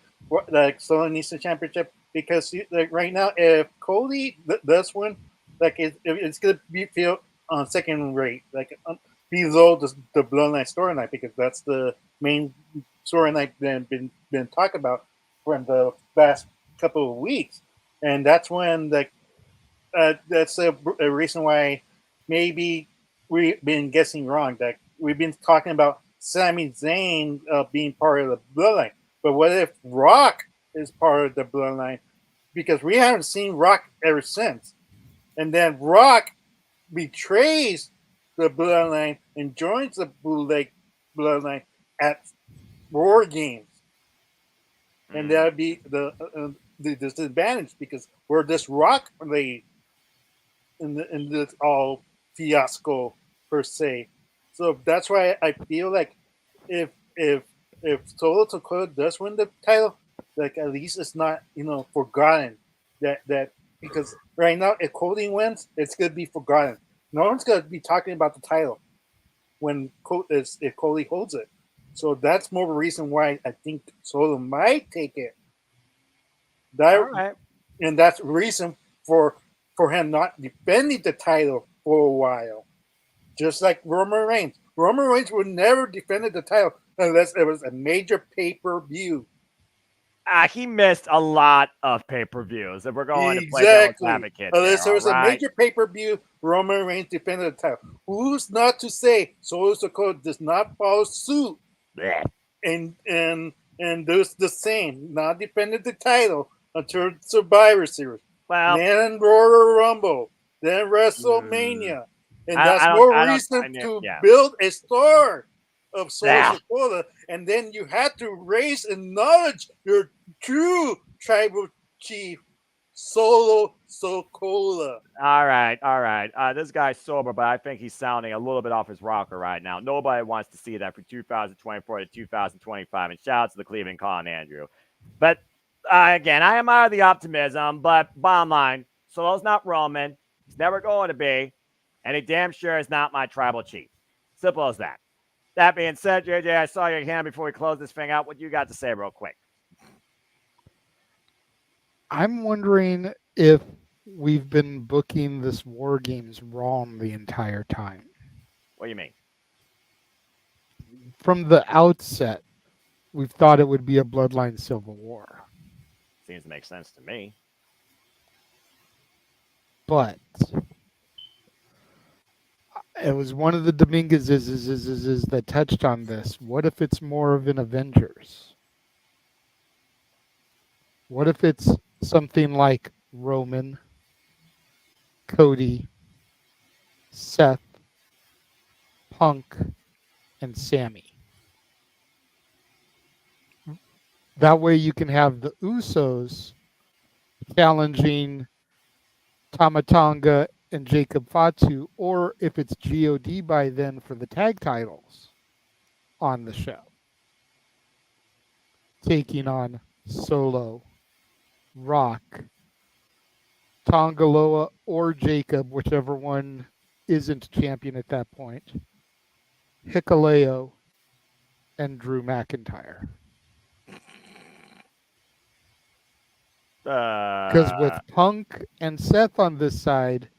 Solo needs the championship, because right now, if Cody does win, it's going to be feel on second rate, below the Bloodline storyline, because that's the main storyline been talked about from the last couple of weeks, and that's when that's a reason why maybe we've been guessing wrong. That we've been talking about Sami Zayn being part of the Bloodline, but what if Rock is part of the Bloodline? Because we haven't seen Rock ever since, and then Rock betrays the Bloodline and joins the bootleg Bloodline at War Games, and that would be the disadvantage, because we're this Rock late in this all fiasco per se. So that's why I feel like if Solo Sikoa does win the title, at least it's not forgotten that because right now if Cody wins, it's gonna be forgotten. No one's gonna be talking about the title when if Cody holds it. So that's more of a reason why I think Solo might take it. All right. And that's the reason for him not defending the title for a while. Just like Roman Reigns. Roman Reigns would never defend the title unless it was a major pay-per-view. He missed a lot of pay-per-views. If we're going to play devil's advocate, unless there was a major pay-per-view, Roman Reigns defended the title. Who's not to say Solo Sikoa does not follow suit and does the same, not defended the title until Survivor Series, then Royal Rumble, then WrestleMania, and that's more reason to build a star of Solo Sikoa, and then you had to raise and acknowledge your true tribal chief, Solo Sikoa. All right. This guy's sober, but I think he's sounding a little bit off his rocker right now. Nobody wants to see that for 2024 to 2025. And shout out to the Cleveland Colin Andrew. But again, I admire the optimism, but bottom line, Solo's not Roman. He's never going to be. And he damn sure is not my tribal chief. Simple as that. That being said, JJ, I saw your hand before we close this thing out. What you got to say real quick? I'm wondering if we've been booking this War Games wrong the entire time. What do you mean? From the outset, we've thought it would be a Bloodline Civil War. Seems to make sense to me. But It was one of the Dominguez's that touched on this. What if it's more of an Avengers? What if it's something like Roman, Cody, Seth, Punk, and Sammy? That way you can have the Usos challenging Tama Tonga and Jacob Fatu, or if it's GOD by then for the tag titles on the show, taking on Solo, Rock, Tongaloa, or Jacob, whichever one isn't champion at that point, Hikuleo, and Drew McIntyre. Because with Punk and Seth on this side,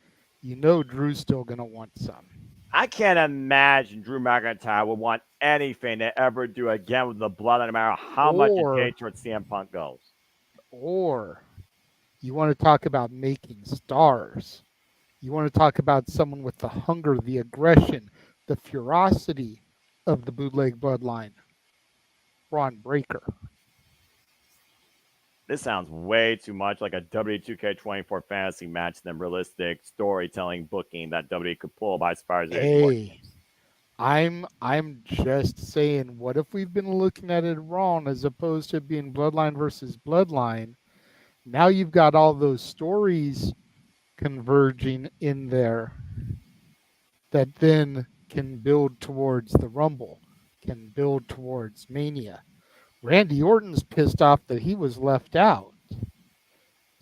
you know Drew's still going to want some. I can't imagine Drew McIntyre would want anything to ever do again with the blood, no matter how much his hate towards CM Punk goes. Or you want to talk about making stars. You want to talk about someone with the hunger, the aggression, the ferocity of the bootleg bloodline. Braun Breaker. This sounds way too much like a W2K24 fantasy match than realistic storytelling booking that WWE could pull by as far as Hey, I'm just saying, what if we've been looking at it wrong as opposed to being bloodline versus bloodline? Now you've got all those stories converging in there that then can build towards the Rumble, can build towards Mania. Randy Orton's pissed off that he was left out.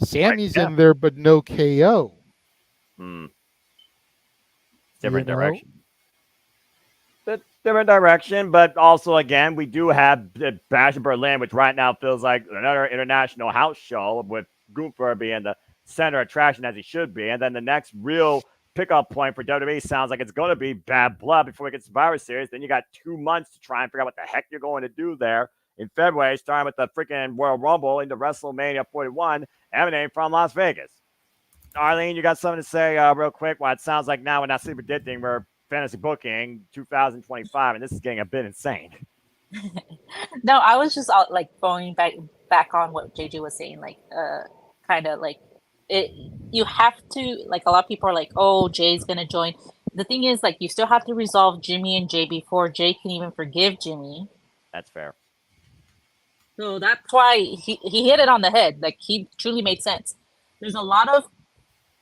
Sammy's in there, but no KO. Different direction. Different direction, but also, again, we do have Bash in Berlin, which right now feels like another international house show with Gunther being the center attraction as he should be. And then the next real pickup point for WWE sounds like it's going to be Bad Blood before we get Survivor Series. Then you got 2 months to try and figure out what the heck you're going to do there in February, starting with the freaking Royal Rumble into WrestleMania 41, emanating from Las Vegas. Arlene, you got something to say real quick? Well, it sounds like now we're not sleep predicting, we're fantasy booking 2025, and this is getting a bit insane. No, I was just like going back on what JJ was saying, like kind of like it. You have to, like, a lot of people are like, oh, Jay's gonna join. The thing is, like, you still have to resolve Jimmy and Jay before Jay can even forgive Jimmy. That's fair. So that's why he hit it on the head. Like, he truly made sense. There's a lot of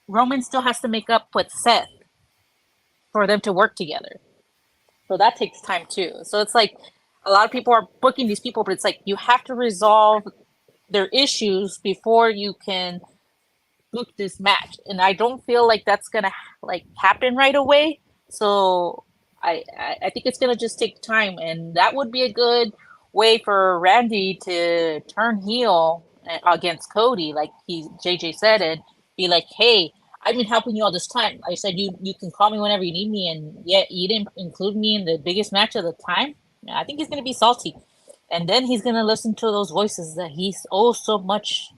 Roman still has to make up with Seth for them to work together. So that takes time too. So it's like a lot of people are booking these people, but it's like you have to resolve their issues before you can book this match. And I don't feel like that's gonna like happen right away. So I think it's gonna just take time, and that would be a good way for Randy to turn heel against Cody, like JJ said, and be like, hey, I've been helping you all this time. I said you can call me whenever you need me, and yet you didn't include me in the biggest match of the time. I think he's gonna be salty, and then he's gonna listen to those voices that he's so much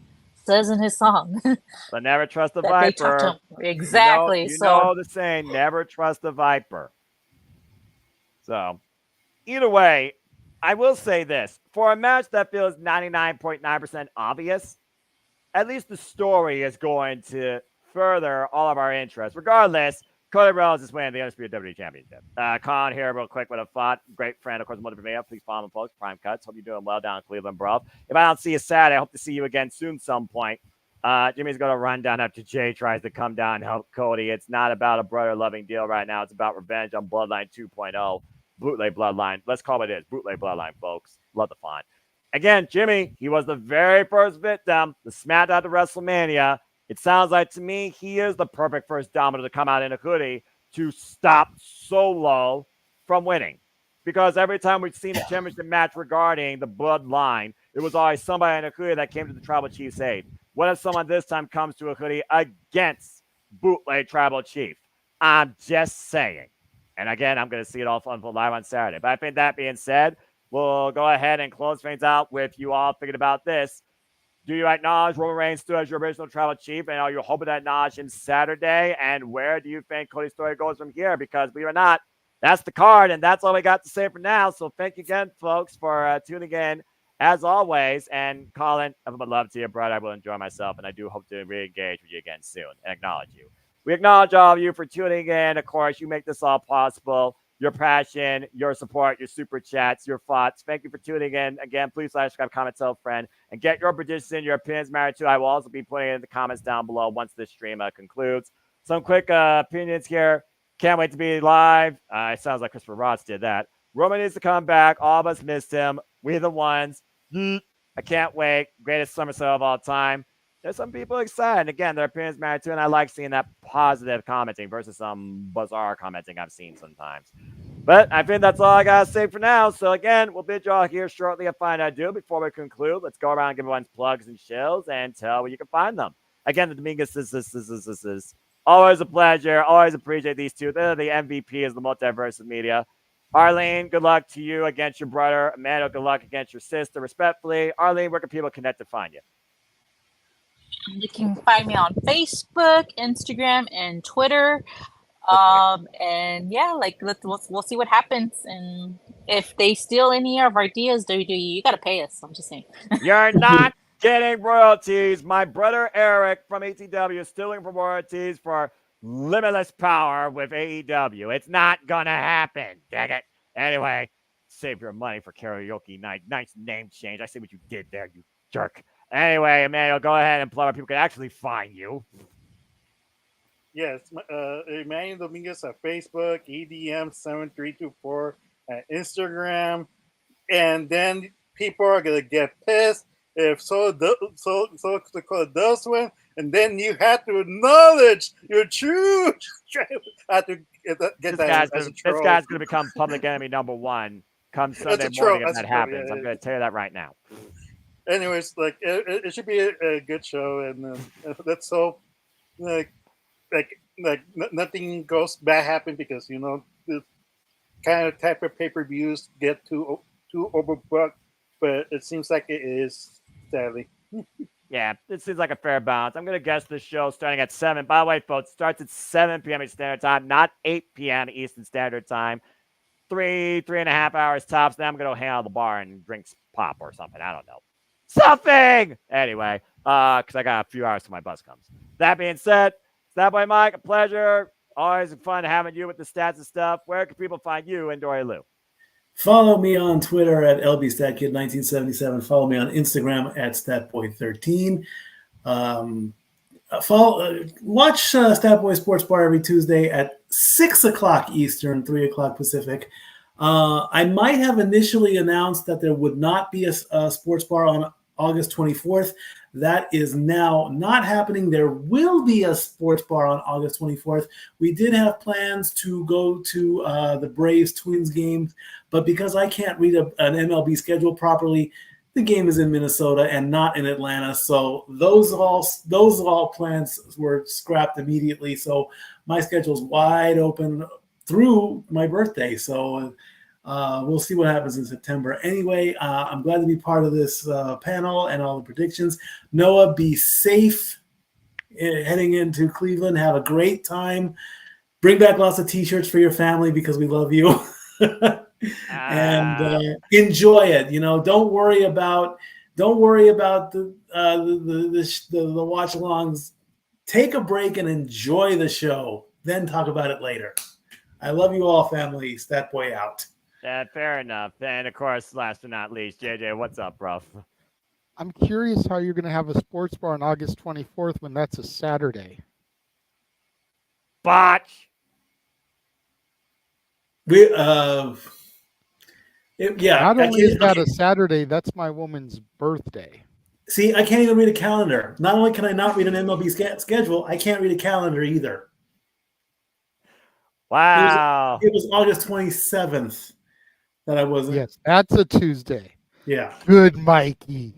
says in his song. But never trust the Viper. Exactly. You know the saying, never trust the Viper. So, either way, I will say this. For a match that feels 99.9% obvious, at least the story is going to further all of our interests. Regardless, Cody Rhodes is winning the Undisputed WWE Championship. Con here real quick with a thought. Great friend, of course, Mother Premier. Please follow him, folks. Prime Cuts. Hope you're doing well down in Cleveland, bro. If I don't see you Saturday, I hope to see you again soon some point. Jimmy's going to run down after Jay tries to come down and help Cody. It's not about a brother-loving deal right now. It's about revenge on Bloodline 2.0. Bootleg Bloodline. Let's call it Bootleg Bloodline, folks. Love the font. Again, Jimmy, he was the very first victim, the SmackDown to WrestleMania. It sounds like to me he is the perfect first domino to come out in a hoodie to stop Solo from winning. Because every time we've seen a championship match regarding the bloodline, it was always somebody in a hoodie that came to the Tribal Chief's aid. What if someone this time comes to a hoodie against Bootleg Tribal Chief? I'm just saying. And again, I'm going to see it all unfold live on Saturday. But I think that being said, we'll go ahead and close things out with you all thinking about this. Do you acknowledge Roman Reigns still as your original tribal chief? And are you hoping to acknowledge him Saturday? And where do you think Cody's story goes from here? Because believe it or not, that's the card, and that's all we got to say for now. So thank you again, folks, for tuning in, as always. And Colin, nothing but love to you, brother. I will enjoy myself, and I do hope to re-engage with you again soon and acknowledge you. We acknowledge all of you for tuning in. Of course, you make this all possible. Your passion, your support, your super chats, your thoughts. Thank you for tuning in. Again, please like, subscribe, comment, tell a friend, and get your predictions and your opinions matter too. I will also be putting it in the comments down below once this stream concludes. Some quick opinions here. Can't wait to be live. It sounds like Christopher Ross did that. Roman needs to come back. All of us missed him. We're the ones. I can't wait. Greatest SummerSlam of all time. There's some people excited. Again, their opinions matter too, and I like seeing that positive commenting versus some bizarre commenting I've seen sometimes. But I think that's all I got to say for now. So again, we'll bid you all here shortly and find out do. Before we conclude, let's go around and give everyone's plugs and shills and tell where you can find them. Again, the Dominguez is always a pleasure. Always appreciate these two. They're the MVPs of the multiverse of media. Arlene, good luck to you against your brother. Amanda, good luck against your sister. Respectfully, Arlene, where can people connect to find you? You can find me on Facebook, Instagram, and Twitter. And yeah, like we'll see what happens. And if they steal any of our ideas, you gotta pay us. I'm just saying. You're not getting royalties. My brother Eric from ATW is stealing from royalties for limitless power with AEW. It's not gonna happen. Dang it. Anyway, save your money for karaoke night. Nice name change. I see what you did there, you jerk. Anyway, Emmanuel, go ahead and plug where people can actually find you. Yes, Emmanuel Dominguez at Facebook, EDM7324 at Instagram, and then people are gonna get pissed if so does win, and then you have to acknowledge your true. I have to get that. This guy's gonna become public enemy number one come Sunday morning if that happens. I'm gonna tell you that right now. Anyways, like it should be a good show, and let's hope like nothing goes bad happen, because the kind of type of pay-per-views get too overbooked, but it seems like it is, sadly. Yeah, it seems like a fair balance. I'm gonna guess the show starting at 7. By the way, folks, starts at 7 p.m. Eastern Standard Time, not 8 p.m. Eastern Standard Time. 3.5 hours tops. Then I'm gonna hang out at the bar and drink pop or something. I don't know. Something! Anyway, because I got a few hours till my bus comes. That being said, That Boy Mike, a pleasure. Always fun having you with the stats and stuff. Where can people find you and Dory Lou? Follow me on Twitter at LBStatKid1977. Follow me on Instagram at StatBoy13. Watch Statboy Sports Bar every Tuesday at 6 o'clock Eastern, 3 o'clock Pacific. I might have initially announced that there would not be a sports bar on August 24th. That is now not happening. There will be a sports bar on August 24th. We did have plans to go to the Braves Twins game, but because I can't read an MLB schedule properly, the game is in Minnesota and not in Atlanta. So those all plans were scrapped immediately. So my schedule's wide open through my birthday. So we'll see what happens in September. Anyway, I'm glad to be part of this panel and all the predictions. Noah, be safe heading into Cleveland. Have a great time. Bring back lots of T-shirts for your family because we love you. And enjoy it. Don't worry about the watch-alongs. Take a break and enjoy the show. Then talk about it later. I love you all, family. Stat Boy out. Yeah, fair enough. And of course, last but not least, JJ, what's up, bro? I'm curious how you're going to have a sports bar on August 24th when that's a Saturday. Botch. Not only is that a Saturday, that's my woman's birthday. See, I can't even read a calendar. Not only can I not read an MLB schedule, I can't read a calendar either. Wow. It was August 27th that I wasn't. Yes, that's a Tuesday. Yeah. Good, Mikey.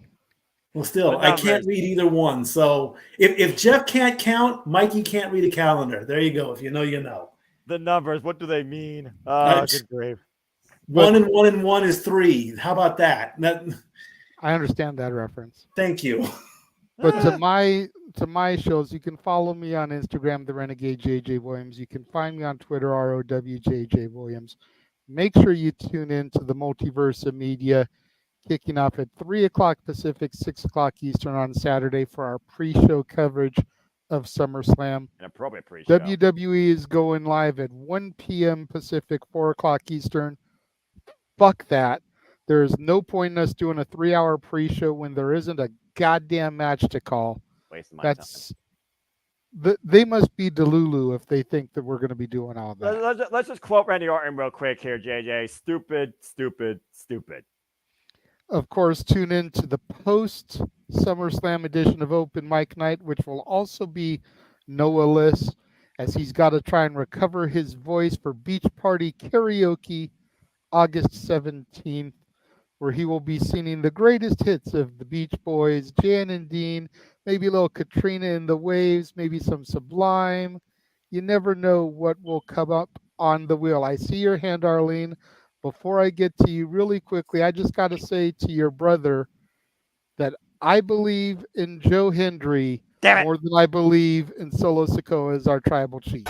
Well, still, I can't read either one. So if Jeff can't count, Mikey can't read a calendar. There you go. If you know, you know. The numbers, what do they mean? Good grief. 1 and 1 and 1 is 3. How about that? I understand that reference. Thank you. But to my shows, you can follow me on Instagram, the Renegade JJ Williams. You can find me on Twitter, ROWJJ Williams. Make sure you tune in to the Multiverse of Media, kicking off at 3 o'clock Pacific, 6 o'clock Eastern on Saturday for our pre-show coverage of SummerSlam. An appropriate pre-show. WWE is going live at 1 p.m. Pacific, 4 o'clock Eastern. Fuck that. There is no point in us doing a 3-hour pre-show when there isn't a goddamn match to call. Wasting my time. They must be Delulu if they think that we're going to be doing all that. Let's just quote Randy Orton real quick here, JJ. Stupid, stupid, stupid. Of course, tune in to the post SummerSlam edition of Open Mic Night, which will also be Noah-less, as he's got to try and recover his voice for Beach Party Karaoke August 17th, where he will be singing the greatest hits of the Beach Boys, Jan and Dean, maybe a little Katrina and the Waves, maybe some Sublime. You never know what will come up on the wheel. I see your hand, Arlene. Before I get to you really quickly, I just got to say to your brother that I believe in Joe Hendry more than I believe in Solo Sikoa as our tribal chief.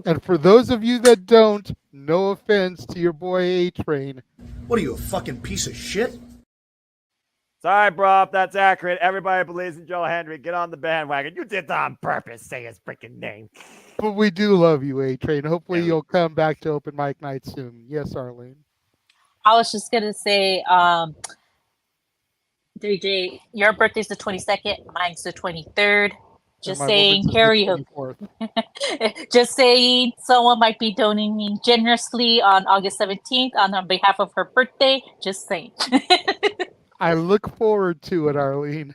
And for those of you that don't, no offense to your boy A-Train. What are you, a fucking piece of shit? Sorry, bro, if that's accurate. Everybody believes in Joe Hendry. Get on the bandwagon. You did that on purpose. Say his freaking name. But we do love you, A-Train. Hopefully you'll come back to Open Mic Night soon. Yes, Arlene. I was just going to say, DJ, your birthday's the 22nd. Mine's the 23rd. Just saying karaoke. Just saying someone might be donating generously on August 17th on behalf of her birthday. Just saying. I look forward to it, Arlene.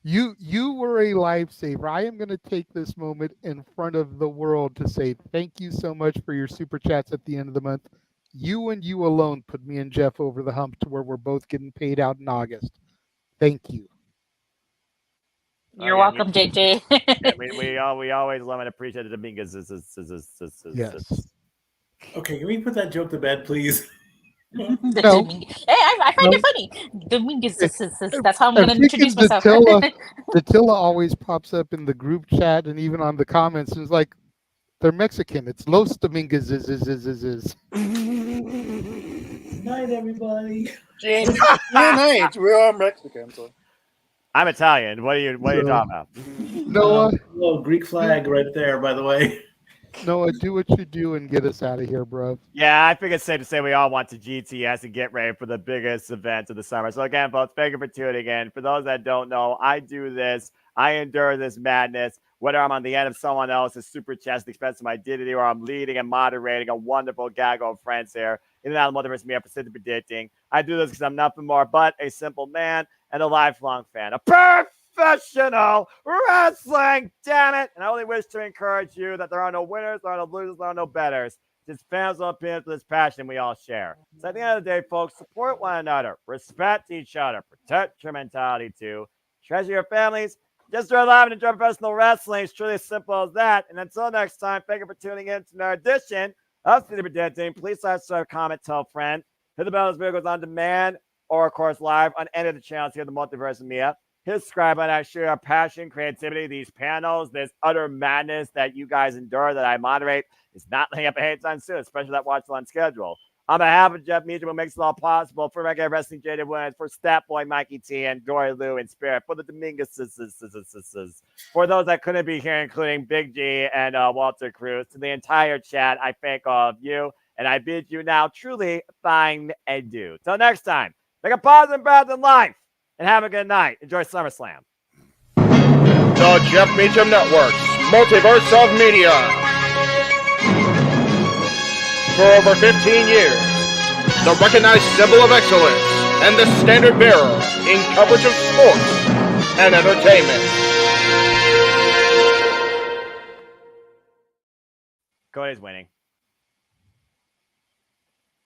You were a lifesaver. I am going to take this moment in front of the world to say thank you so much for your super chats at the end of the month. You and you alone put me and Jeff over the hump to where we're both getting paid out in August. Thank you. You're welcome, JJ. we always love and appreciate the Dominguez. Yes. Okay, can we put that joke to bed, please? Hey, I find it funny. Dominguez, that's how I'm going to introduce myself. Datilla always pops up in the group chat and even on the comments, and it's like, they're Mexican. It's Los Dominguez. Night, everybody. Night. We're all Mexican. So. I'm Italian. What are you talking about? Noah. Little Greek flag right there, by the way. Noah, do what you do and get us out of here, bro. Yeah, I think it's safe to say we all want to GTS and get ready for the biggest event of the summer. So again, folks, thank you for tuning in. For those that don't know, I do this. I endure this madness. Whether I'm on the end of someone else's super chat at the expense of my dignity, or I'm leading and moderating a wonderful gaggle of friends here in and out of the multiverse, me up for predicting. I do this because I'm nothing more but a simple man and a lifelong fan. A professional wrestling, damn it. And I only wish to encourage you that there are no winners, there are no losers, there are no betters. Just fans of opinions for this passion we all share. So at the end of the day, folks, support one another, respect each other, protect your mentality too, treasure your families, just enjoy live and enjoy professional wrestling. It's truly as simple as that. And until next time, thank you for tuning in to another edition of City Predicting. Please subscribe, comment, tell a friend. Hit the bell as video goes on demand or, of course, live on any of the channels here at the Multiverse of Mia. Hit subscribe on. I share our passion, creativity, these panels, this utter madness that you guys endure that I moderate. It's not laying up anytime soon, especially that watch on schedule. On behalf of Jeff Meacham, who makes it all possible, for Regular Wrestling JD Williams, for Stat Boy Mikey T, and Dory Lou in spirit, for the Dominguez, for those that couldn't be here, including Big G and Walter Cruz, to the entire chat, I thank all of you, and I bid you now truly fine adieu. Till next time, make a positive path in life, and have a good night. Enjoy SummerSlam. The Jeff Meacham Network's Multiverse of Media. For over 15 years, the recognized symbol of excellence and the standard bearer in coverage of sports and entertainment. Cody's winning.